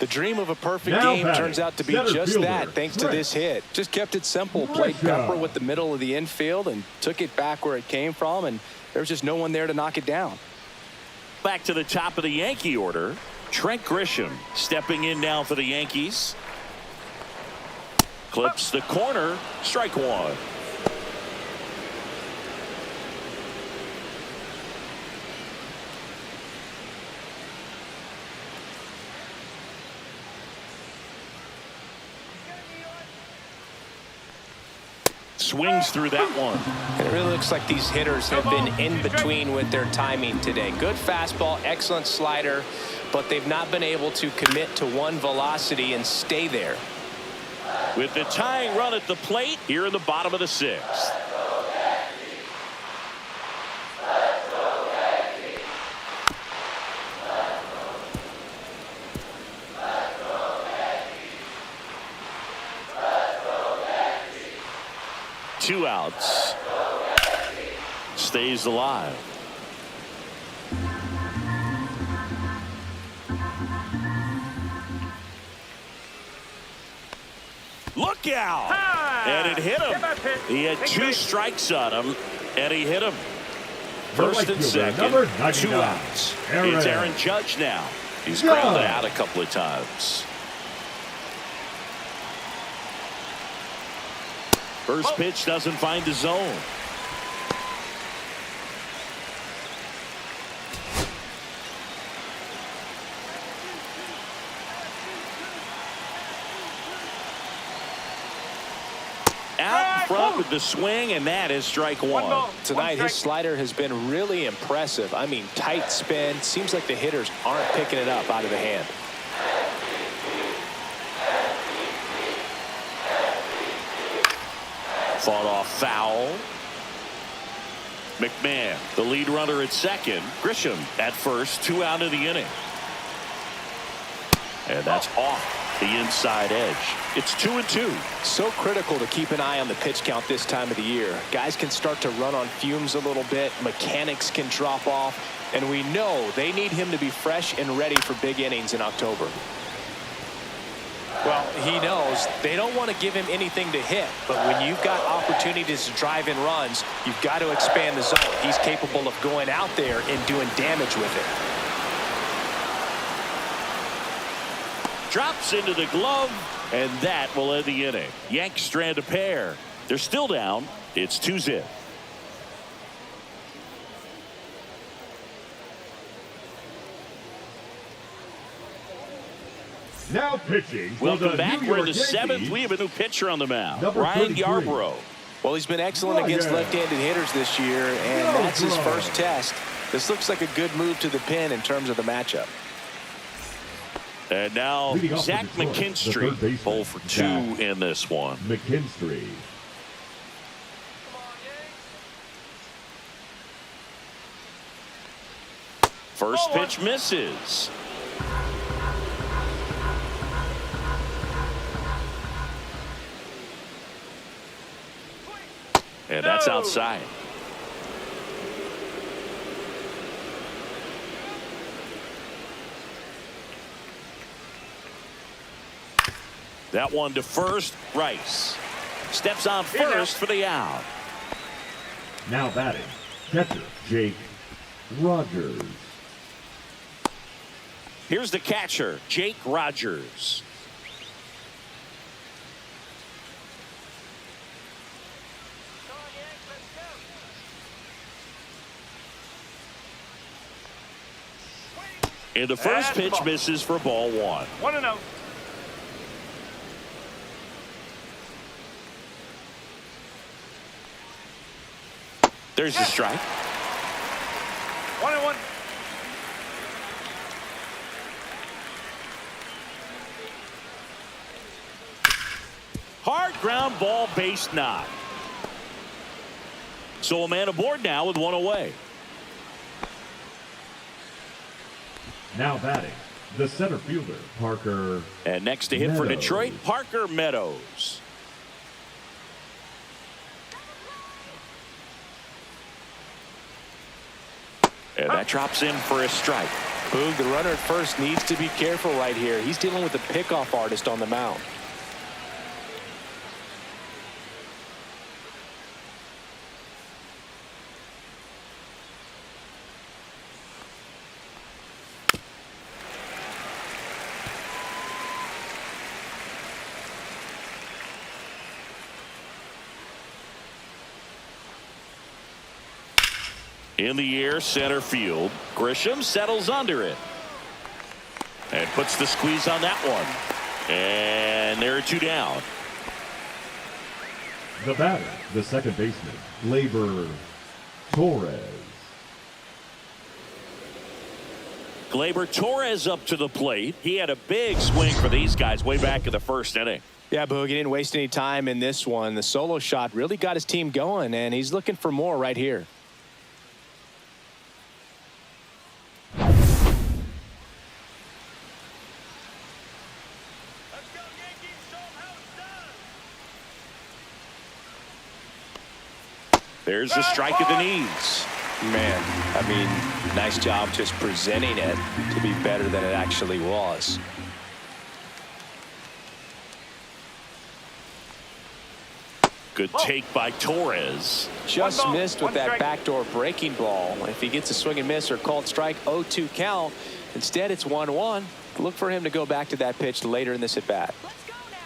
The dream of a perfect Now game batting, turns out to be center just fielder, that, thanks to Trent. this hit. Just kept it simple, played Grisham. pepper with the middle of the infield and took it back where it came from, and there was just no one there to knock it down. Back to the top of the Yankee order. Trent Grisham stepping in now for the Yankees. Clips the corner. Strike one. Swings through that one. And it really looks like these hitters have been in between with their timing today. Good fastball, excellent slider, but they've not been able to commit to one velocity and stay there. With the tying run at the plate here in the bottom of the sixth. Two outs. Stays alive. Look out! And it hit him. He had 2 strikes on him, and he hit him. First and second, 2 outs. It's Aaron Judge now. He's grounded out a couple of times. First pitch doesn't find the zone. Out in front with the swing, and that is strike one. Tonight, his slider has been really impressive. I mean, tight spin. Seems like the hitters aren't picking it up out of the hand. Fought off foul. McMahon, the lead runner at second. Grisham at first, 2 out of the inning. And that's off the inside edge. It's 2-2. So critical to keep an eye on the pitch count this time of the year. Guys can start to run on fumes a little bit. Mechanics can drop off. And we know they need him to be fresh and ready for big innings in October. Well, he knows they don't want to give him anything to hit, but when you've got opportunities to drive in runs, you've got to expand the zone. He's capable of going out there and doing damage with it. Drops into the glove, and that will end the inning. Yanks strand a pair. They're still down. It's 2-0. Now pitching for Welcome the back. New We're in York the seventh. Yankees, We have a new pitcher on the mound. Number Ryan 33. Yarbrough. Well, he's been excellent against left-handed hitters this year, and that's his first test. This looks like a good move to the pin in terms of the matchup. And now Leading off Zach for Detroit, the third McKinstry, baseman, 0 for 2 Zach in this one. McKinstry. First pitch misses. And that's outside. That one to first. Rice steps on first for the out. Now batting, catcher Jake Rogers. Here's the catcher, Jake Rogers. And the first pitch misses for ball 1. 1-0. There's the strike. 1-1. Hard ground ball, base knock. So a man aboard now with 1 away. Now batting, the center fielder Parker. And next to hit for Meadows. Detroit, Parker Meadows. And that drops in for a strike. Boog, the runner at first needs to be careful right here. He's dealing with a pickoff artist on the mound. In the air, center field. Grisham settles under it. And puts the squeeze on that one. And there are 2 down. The batter, the second baseman Gleyber Torres. Gleyber Torres up to the plate. He had a big swing for these guys way back in the first inning. Yeah, Boog, he didn't waste any time in this one. The solo shot really got his team going, and he's looking for more right here. Let's go, Yankees. Show 'em how it's done. There's a strike at the knees. Man, I mean, nice job just presenting it to be better than it actually was. Good take by Torres. Just 1 ball, missed with 1 that strike. backdoor breaking ball. If he gets a swing and miss or called strike, 0-2 count. Instead, it's 1-1. Look for him to go back to that pitch later in this at bat. Let's go now.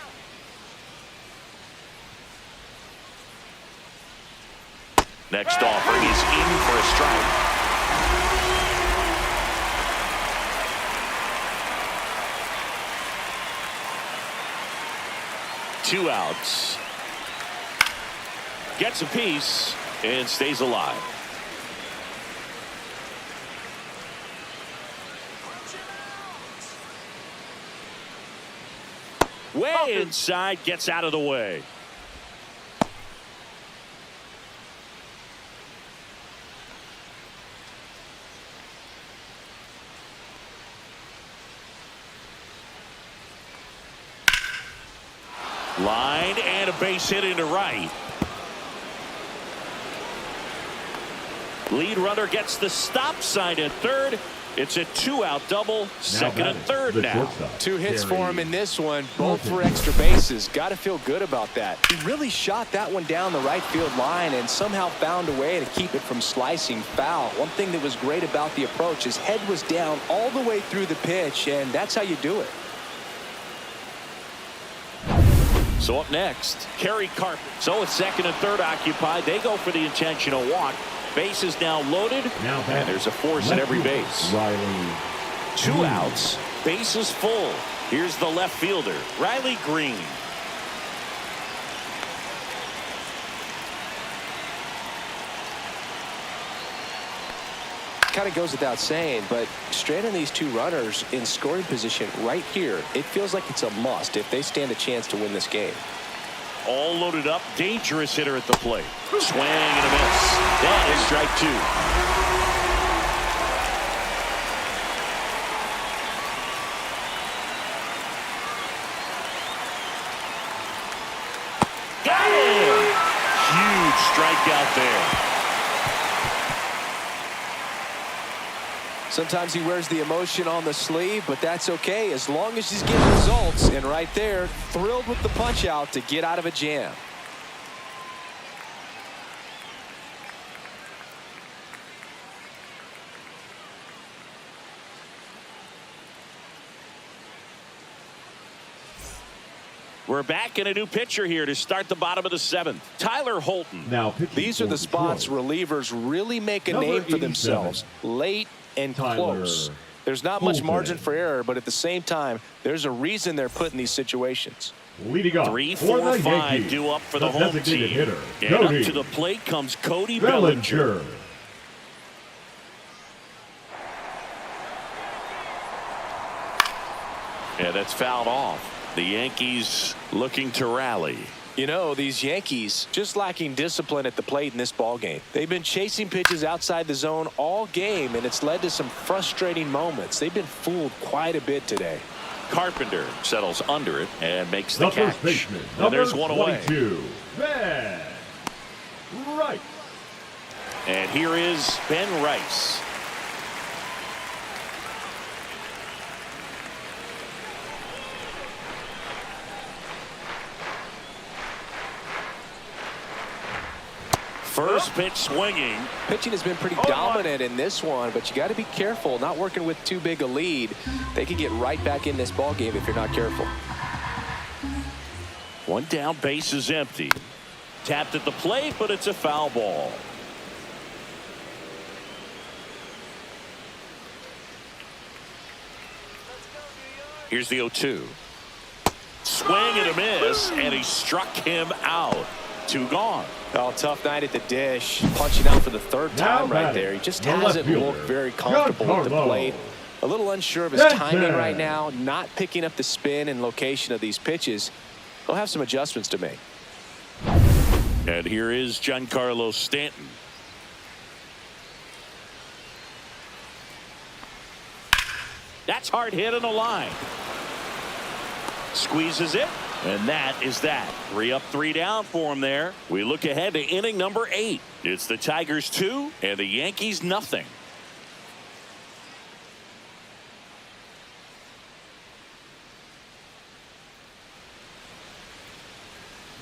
Next offering is in for a strike. Two outs. Gets a piece and stays alive. Way inside, gets out of the way. Line and a base hit into right. Lead runner gets the stop sign at third. It's a 2-out double, second and third now. 2 hits for him in this one, both for extra bases. Got to feel good about that. He really shot that one down the right field line and somehow found a way to keep it from slicing foul. One thing that was great about the approach, his head was down all the way through the pitch, and that's how you do it. So up next, Kerry Carpenter. So with second and third occupied, they go for the intentional walk. Base is now loaded, and there's a force at every base. 2 outs, base is full. Here's the left fielder, Riley Green. Kind of goes without saying, but stranding these 2 runners in scoring position right here, it feels like it's a must if they stand a chance to win this game. All loaded up, dangerous hitter at the plate. Swing and a miss. That is strike 2. Got him! Huge strikeout there. Sometimes he wears the emotion on the sleeve, but that's okay as long as he's getting results. And right there, thrilled with the punch out to get out of a jam. We're back in a new pitcher here to start the bottom of the 7th. Tyler Holton. These are the spots relievers really make a name for themselves. Late and close. There's not much margin for error, but at the same time, there's a reason they're put in these situations. Leading off 3, 4, 5 due up for the home team. Hitter, and up to the plate comes Cody Bellinger. And that's fouled off. The Yankees looking to rally. You know, these Yankees just lacking discipline at the plate in this ball game. They've been chasing pitches outside the zone all game, and it's led to some frustrating moments. They've been fooled quite a bit today. Carpenter settles under it and makes the catch. First baseman, and there's one away. Ben Rice. And here is Ben Rice. First pitch swinging. Pitching has been pretty dominant in this one, but you got to be careful. Not working with too big a lead. They could get right back in this ball game if you're not careful. One down, base is empty. Tapped at the plate, but it's a foul ball. Here's the 0-2. Swing and a miss, and he struck him out. 2 gone. Oh, tough night at the dish. Punching out for the 3rd time right there. He just hasn't looked very comfortable at the plate. A little unsure of his timing right now. Not picking up the spin and location of these pitches. He'll have some adjustments to make. And here is Giancarlo Stanton. That's hard hit on the line. Squeezes it. And that is that. 3 up, 3 down for him there. We look ahead to inning number 8. It's the Tigers 2 and the Yankees nothing.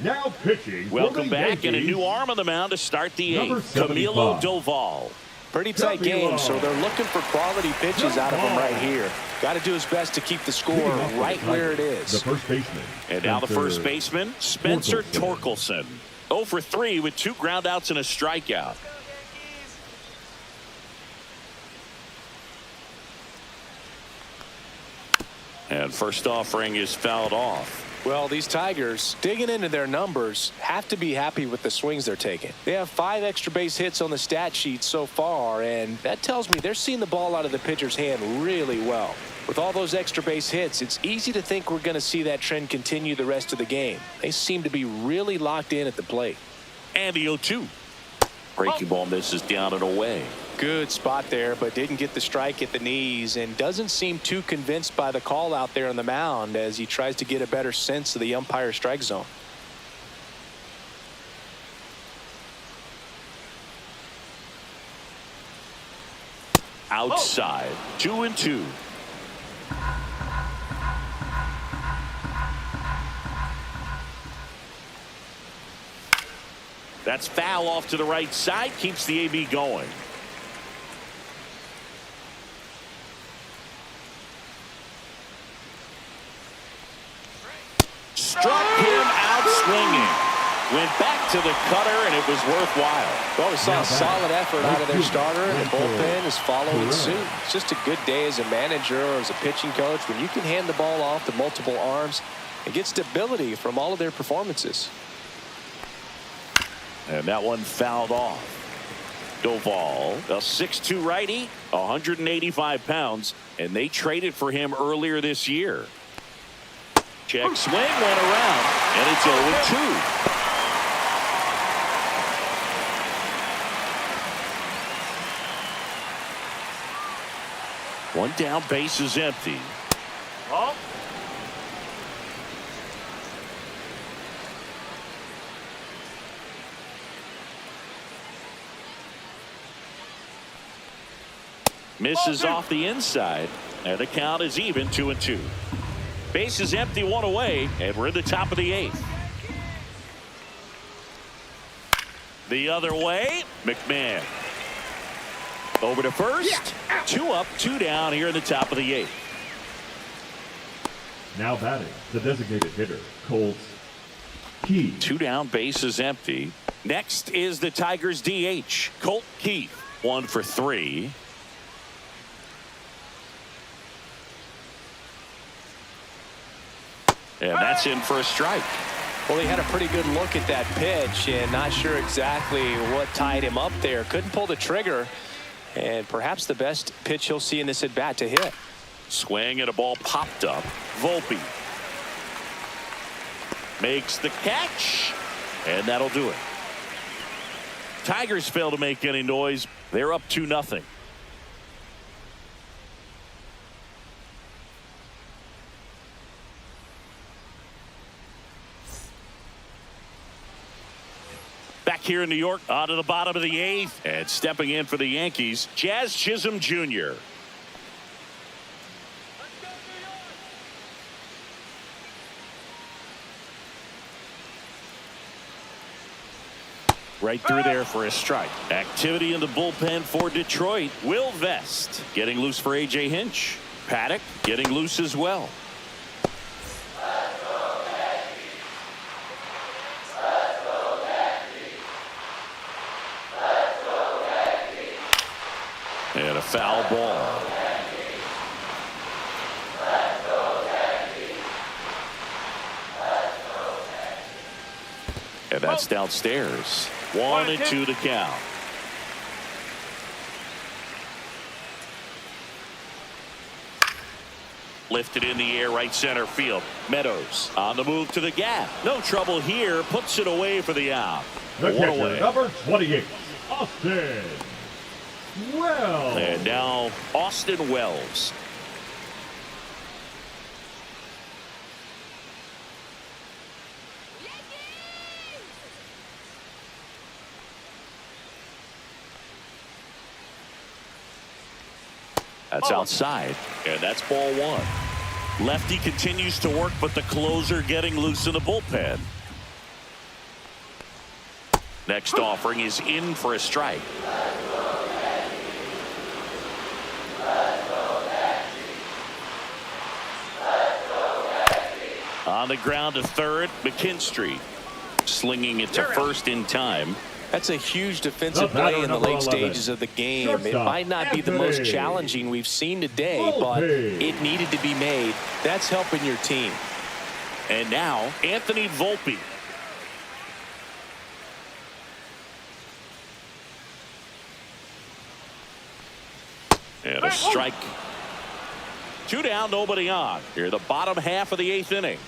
Now pitching. Welcome back, and a new arm on the mound to start the 8th. Camilo Doval. Pretty tight game, so they're looking for quality pitches out of him right here. Got to do his best to keep the score right where it is. The first baseman. And now the first baseman, Spencer Torkelson. 0 for 3 with 2 groundouts and a strikeout. And first offering is fouled off. Well, these Tigers, digging into their numbers, have to be happy with the swings they're taking. They have 5 extra base hits on the stat sheet so far, and that tells me they're seeing the ball out of the pitcher's hand really well. With all those extra base hits, it's easy to think we're going to see that trend continue the rest of the game. They seem to be really locked in at the plate. And the 0-2. Breaking ball misses down and away. Good spot there, but didn't get the strike at the knees and doesn't seem too convinced by the call out there on the mound as he tries to get a better sense of the umpire's strike zone. Outside, 2-2. That's foul off to the right side, keeps the AB going. Struck him out swinging. Went back to the cutter, and it was worthwhile. Well, we saw a solid effort out of their starter, and the bullpen is following suit. It's just a good day as a manager or as a pitching coach when you can hand the ball off to multiple arms and get stability from all of their performances. And that one fouled off. Doval, a 6'2 righty, 185 pounds, and they traded for him earlier this year. Check swing went around, and it's 0-2. One down, base is empty. Oh. Misses off the inside, and the count is even, 2-2. Base is empty, one away, and we're in the top of the 8th. The other way, McMahon. Over to first. 2 up, 2 down here in the top of the 8th. Now batting, the designated hitter, Colt Keith. 2 down, base is empty. Next is the Tigers DH, Colt Keith. 1 for 3. And that's in for a strike. Well, he had a pretty good look at that pitch and not sure exactly what tied him up there. Couldn't pull the trigger, and perhaps the best pitch he'll see in this at bat to hit. Swing and a ball popped up. Volpe makes the catch, and that'll do it. Tigers fail to make any noise. They're up 2-0. Back here in New York, on to the bottom of the 8th, and stepping in for the Yankees, Jazz Chisholm Jr. Right through there for a strike. Activity in the bullpen for Detroit. Will Vest getting loose for A.J. Hinch. Paddock getting loose as well. And a foul ball. And that's downstairs. 1-2 to count. Lifted in the air, right center field. Meadows on the move to the gap. No trouble here. Puts it away for the out. The One catcher, away. number 28, Austin Wells. And now Austin Wells. That's outside, and that's ball 1. Lefty continues to work, but the closer getting loose in the bullpen. Next offering is in for a strike. On the ground to third, McKinstry slinging it to first in time. That's a huge defensive play in the late stages of the game. It might not be the most challenging we've seen today, but it needed to be made. That's helping your team. And now Anthony Volpe. And a strike. 2 down, nobody on. Here, the bottom half of the 8th inning.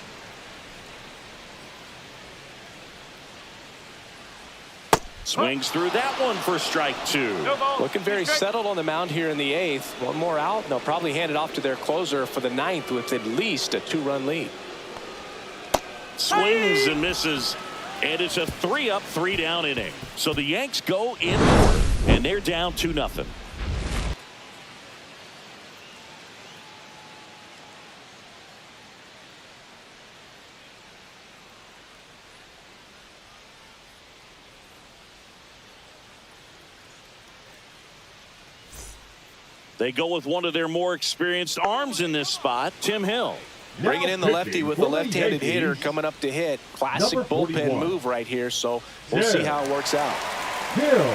Swings through that one for strike 2. No ball. Looking very settled on the mound here in the 8th. One more out, and they'll probably hand it off to their closer for the 9th with at least a 2-run lead. Swings and misses. And it's a 3-up, 3-down inning. So the Yanks go in order, and they're down 2-0. They go with one of their more experienced arms in this spot, Tim Hill. Bringing in the lefty with the left-handed hitter coming up to hit. Classic bullpen move right here, so we'll see how it works out. Hill.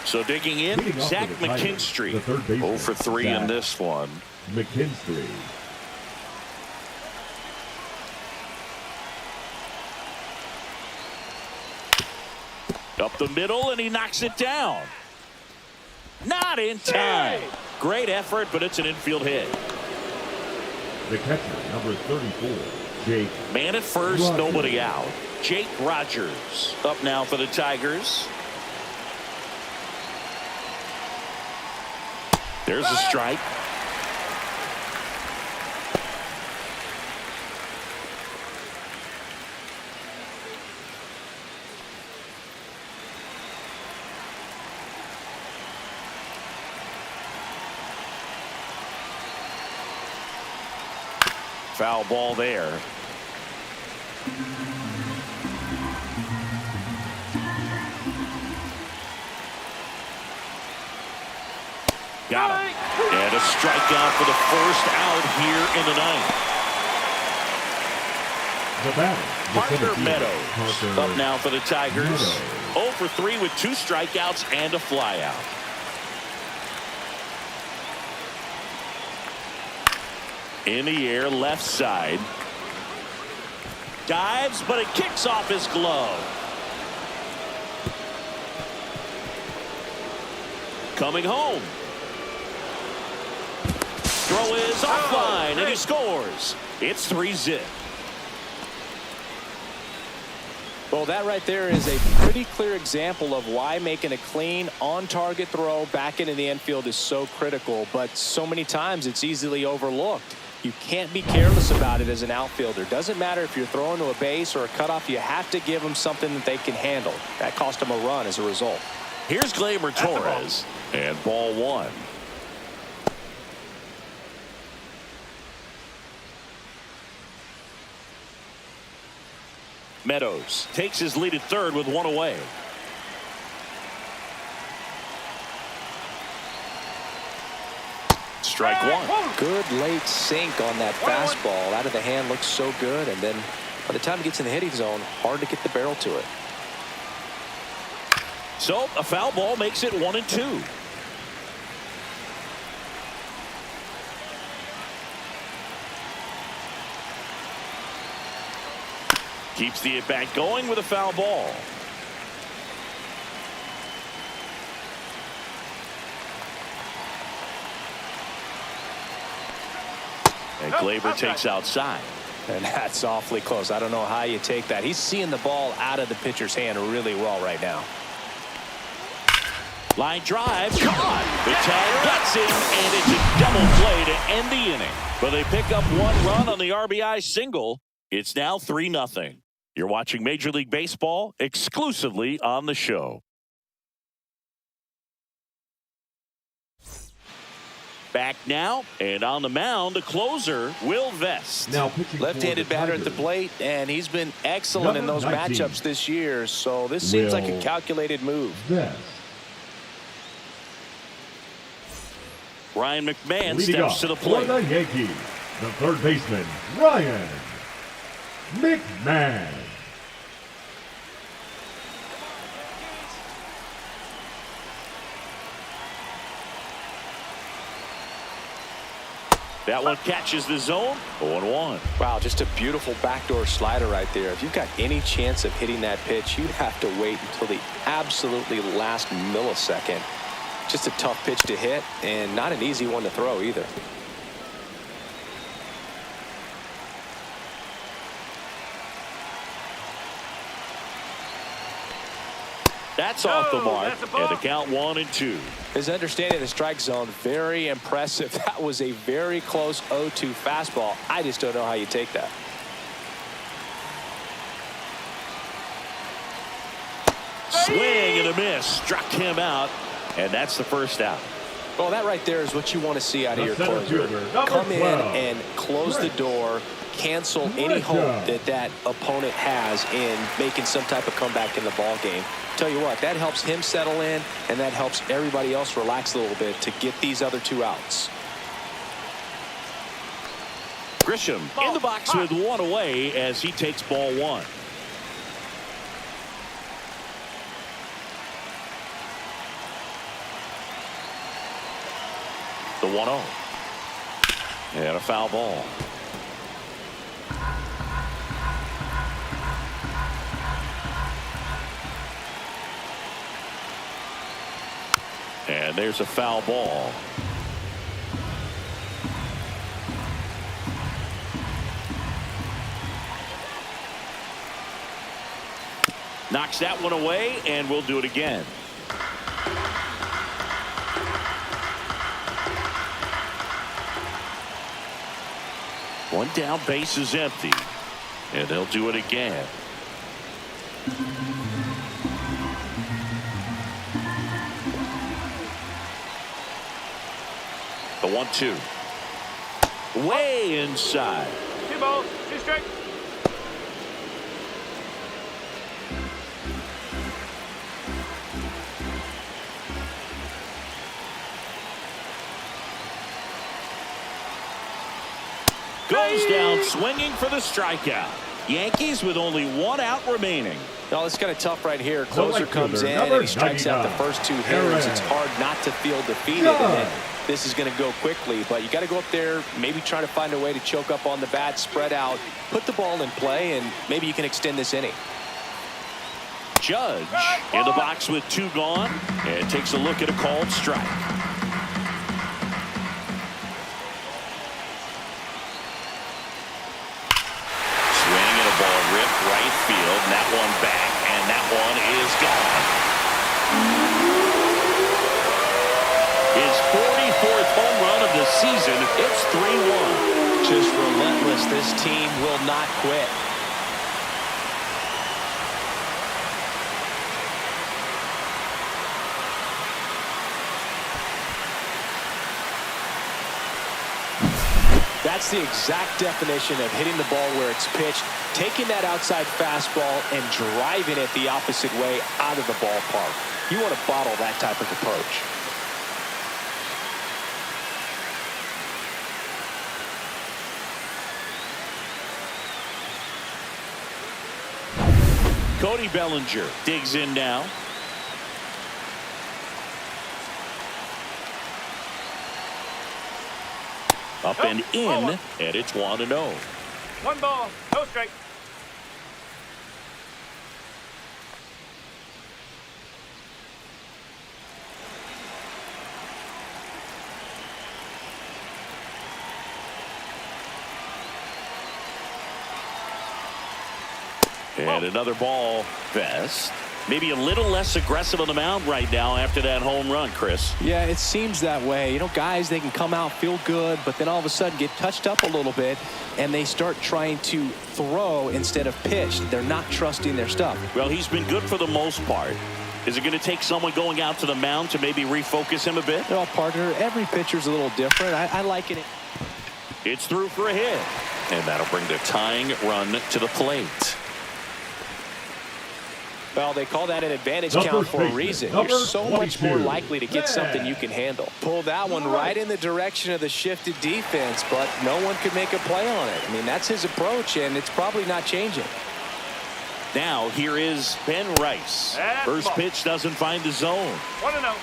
So digging in, Zach McKinstry. 0 for 3 in this one. McKinstry. Up the middle, and he knocks it down. Not in time. Great effort, but it's an infield hit. The catcher, number 34, Jake. Man at first, Rogers. nobody out. Jake Rogers up now for the Tigers. There's a strike. Foul ball there. Got him. And a strikeout for the first out here in the ninth. The batter, Parker Meadows up now for the Tigers. Meadows. 0 for 3 with 2 strikeouts and a flyout. In the air, left side. Dives, but it kicks off his glove. Coming home. Throw is offline, and he scores. It's 3-0. Well, that right there is a pretty clear example of why making a clean, on-target throw back into the infield is so critical, but so many times it's easily overlooked. You can't be careless about it as an outfielder. Doesn't matter if you're throwing to a base or a cutoff, you have to give them something that they can handle. That cost them a run as a result. Here's Gleyber Torres, and ball 1. Meadows takes his lead at third with 1 away. Strike 1. Good late sink on that fastball. Out of the hand looks so good, and then by the time it gets in the hitting zone, hard to get the barrel to it. So a foul ball makes it 1-2. Keeps the at-bat going with a foul ball. And Gleyber takes outside. And that's awfully close. I don't know how you take that. He's seeing the ball out of the pitcher's hand really well right now. Line drive, caught. The tag gets him, and it's a double play to end the inning. But they pick up 1 run on the RBI single. It's now 3-0. You're watching Major League Baseball exclusively on the show. Back now, and on the mound, the closer, Will Vest. Now pitching Left-handed batter at the plate, and he's been excellent in those 19. matchups this year, so this seems like a calculated move. Vest. Ryan McMahon Leading steps up to the for plate. the Yankees, the third baseman, Ryan McMahon. That one catches the zone. 0-1. Wow, just a beautiful backdoor slider right there. If you've got any chance of hitting that pitch, you'd have to wait until the absolutely last millisecond. Just a tough pitch to hit, and not an easy one to throw either. That's off the mark, and the count 1-2. His understanding of the strike zone, very impressive. That was a very close 0-2 fastball. I just don't know how you take that. Swing and a miss. Struck him out, and that's the first out. Well, that right there is what you want to see out of your center closer. fielder, number Come in 12, and close the door, cancel any hope that opponent has in making some type of comeback in the ball game. Tell you what, that helps him settle in, and that helps everybody else relax a little bit to get these other 2 outs. Grisham in the box with 1 away as he takes ball 1. The 1-0. And a foul ball. And there's a foul ball. Knocks that one away, and we'll do it again. One down, base is empty, and they'll do it again. The 1-2. Way inside. 2 balls, 2 strikes. Goes down swinging for the strikeout. Yankees with only 1 out remaining. No, it's kind of tough right here. Closer comes in number and he strikes out the 99, first 2 hitters. It's hard not to feel defeated. And then this is going to go quickly, but you got to go up there, maybe try to find a way to choke up on the bat, spread out, put the ball in play, and maybe you can extend this inning. Judge in the box with 2 gone and takes a look at a called strike. Swing and a ball ripped right field, and that one back, and that one is gone. His 44th home run of the season. It's 3-1. Just relentless. This team will not quit. That's the exact definition of hitting the ball where it's pitched, taking that outside fastball and driving it the opposite way out of the ballpark. You want to bottle that type of approach. Cody Bellinger digs in now. Up and in, and it's 1-0. 1 ball, no strike. And another ball. Best. Maybe a little less aggressive on the mound right now after that home run, Chris. Yeah, it seems that way. You know, guys, they can come out, feel good, but then all of a sudden get touched up a little bit, and they start trying to throw instead of pitch. They're not trusting their stuff. Well, he's been good for the most part. Is it going to take someone going out to the mound to maybe refocus him a bit? Well, partner, every pitcher's a little different. I like it. It's through for a hit. And that'll bring the tying run to the plate. Well, they call that an advantage count for a reason. You're so much more likely to get something you can handle. Pull that one right in the direction of the shifted defense, but no one could make a play on it. I mean, that's his approach, and it's probably not changing. Now, here is Ben Rice. First pitch doesn't find the zone. 1-0.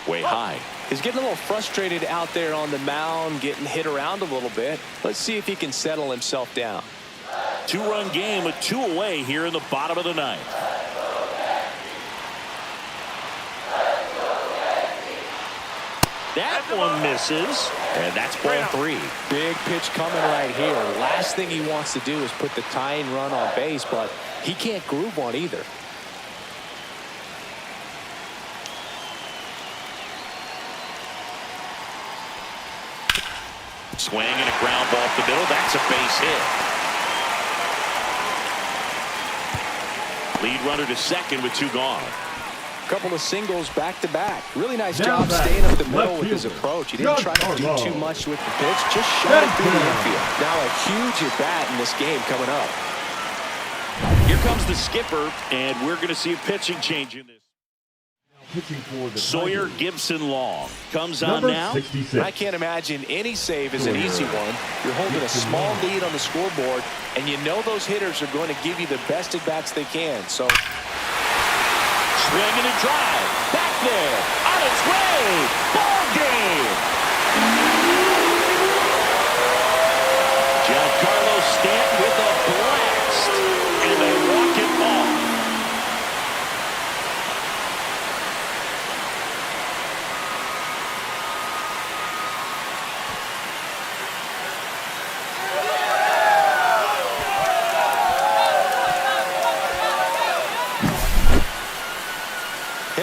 Way high. He's getting a little frustrated out there on the mound, getting hit around a little bit. Let's see if he can settle himself down. 2-run game with 2 away here in the bottom of the 9th. That one misses, and that's ball 3. Big pitch coming right here. Last thing he wants to do is put the tying run on base, but he can't groove one either. Swing and a ground ball up the middle. That's a base hit. Lead runner to second with 2 gone. Couple of singles back to back. Really nice job staying up the middle with his approach. He didn't try to do too much with the pitch, just shot it through the infield. Now a huge at bat in this game coming up. Here comes the skipper, and we're going to see a pitching change in this. Sawyer Gibson Long comes on now. 66. I can't imagine any save is an easy one. You're holding a small lead on the scoreboard, and you know those hitters are going to give you the best at bats they can. So swing and a drive. Back there. On its way. Ball game. Giancarlo Stanton with a blast. And they walk it off.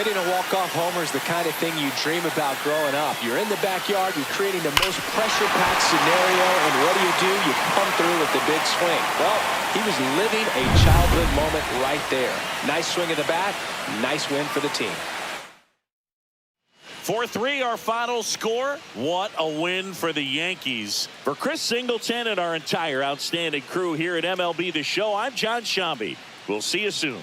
hitting a walk-off homer is the kind of thing you dream about growing up. You're in the backyard, you're creating the most pressure-packed scenario, and what do? You come through with the big swing. Well, he was living a childhood moment right there. Nice swing of the bat, nice win for the team. 4-3 our final score. What a win for the Yankees. For Chris Singleton and our entire outstanding crew here at MLB The Show, I'm John Shambi. We'll see you soon.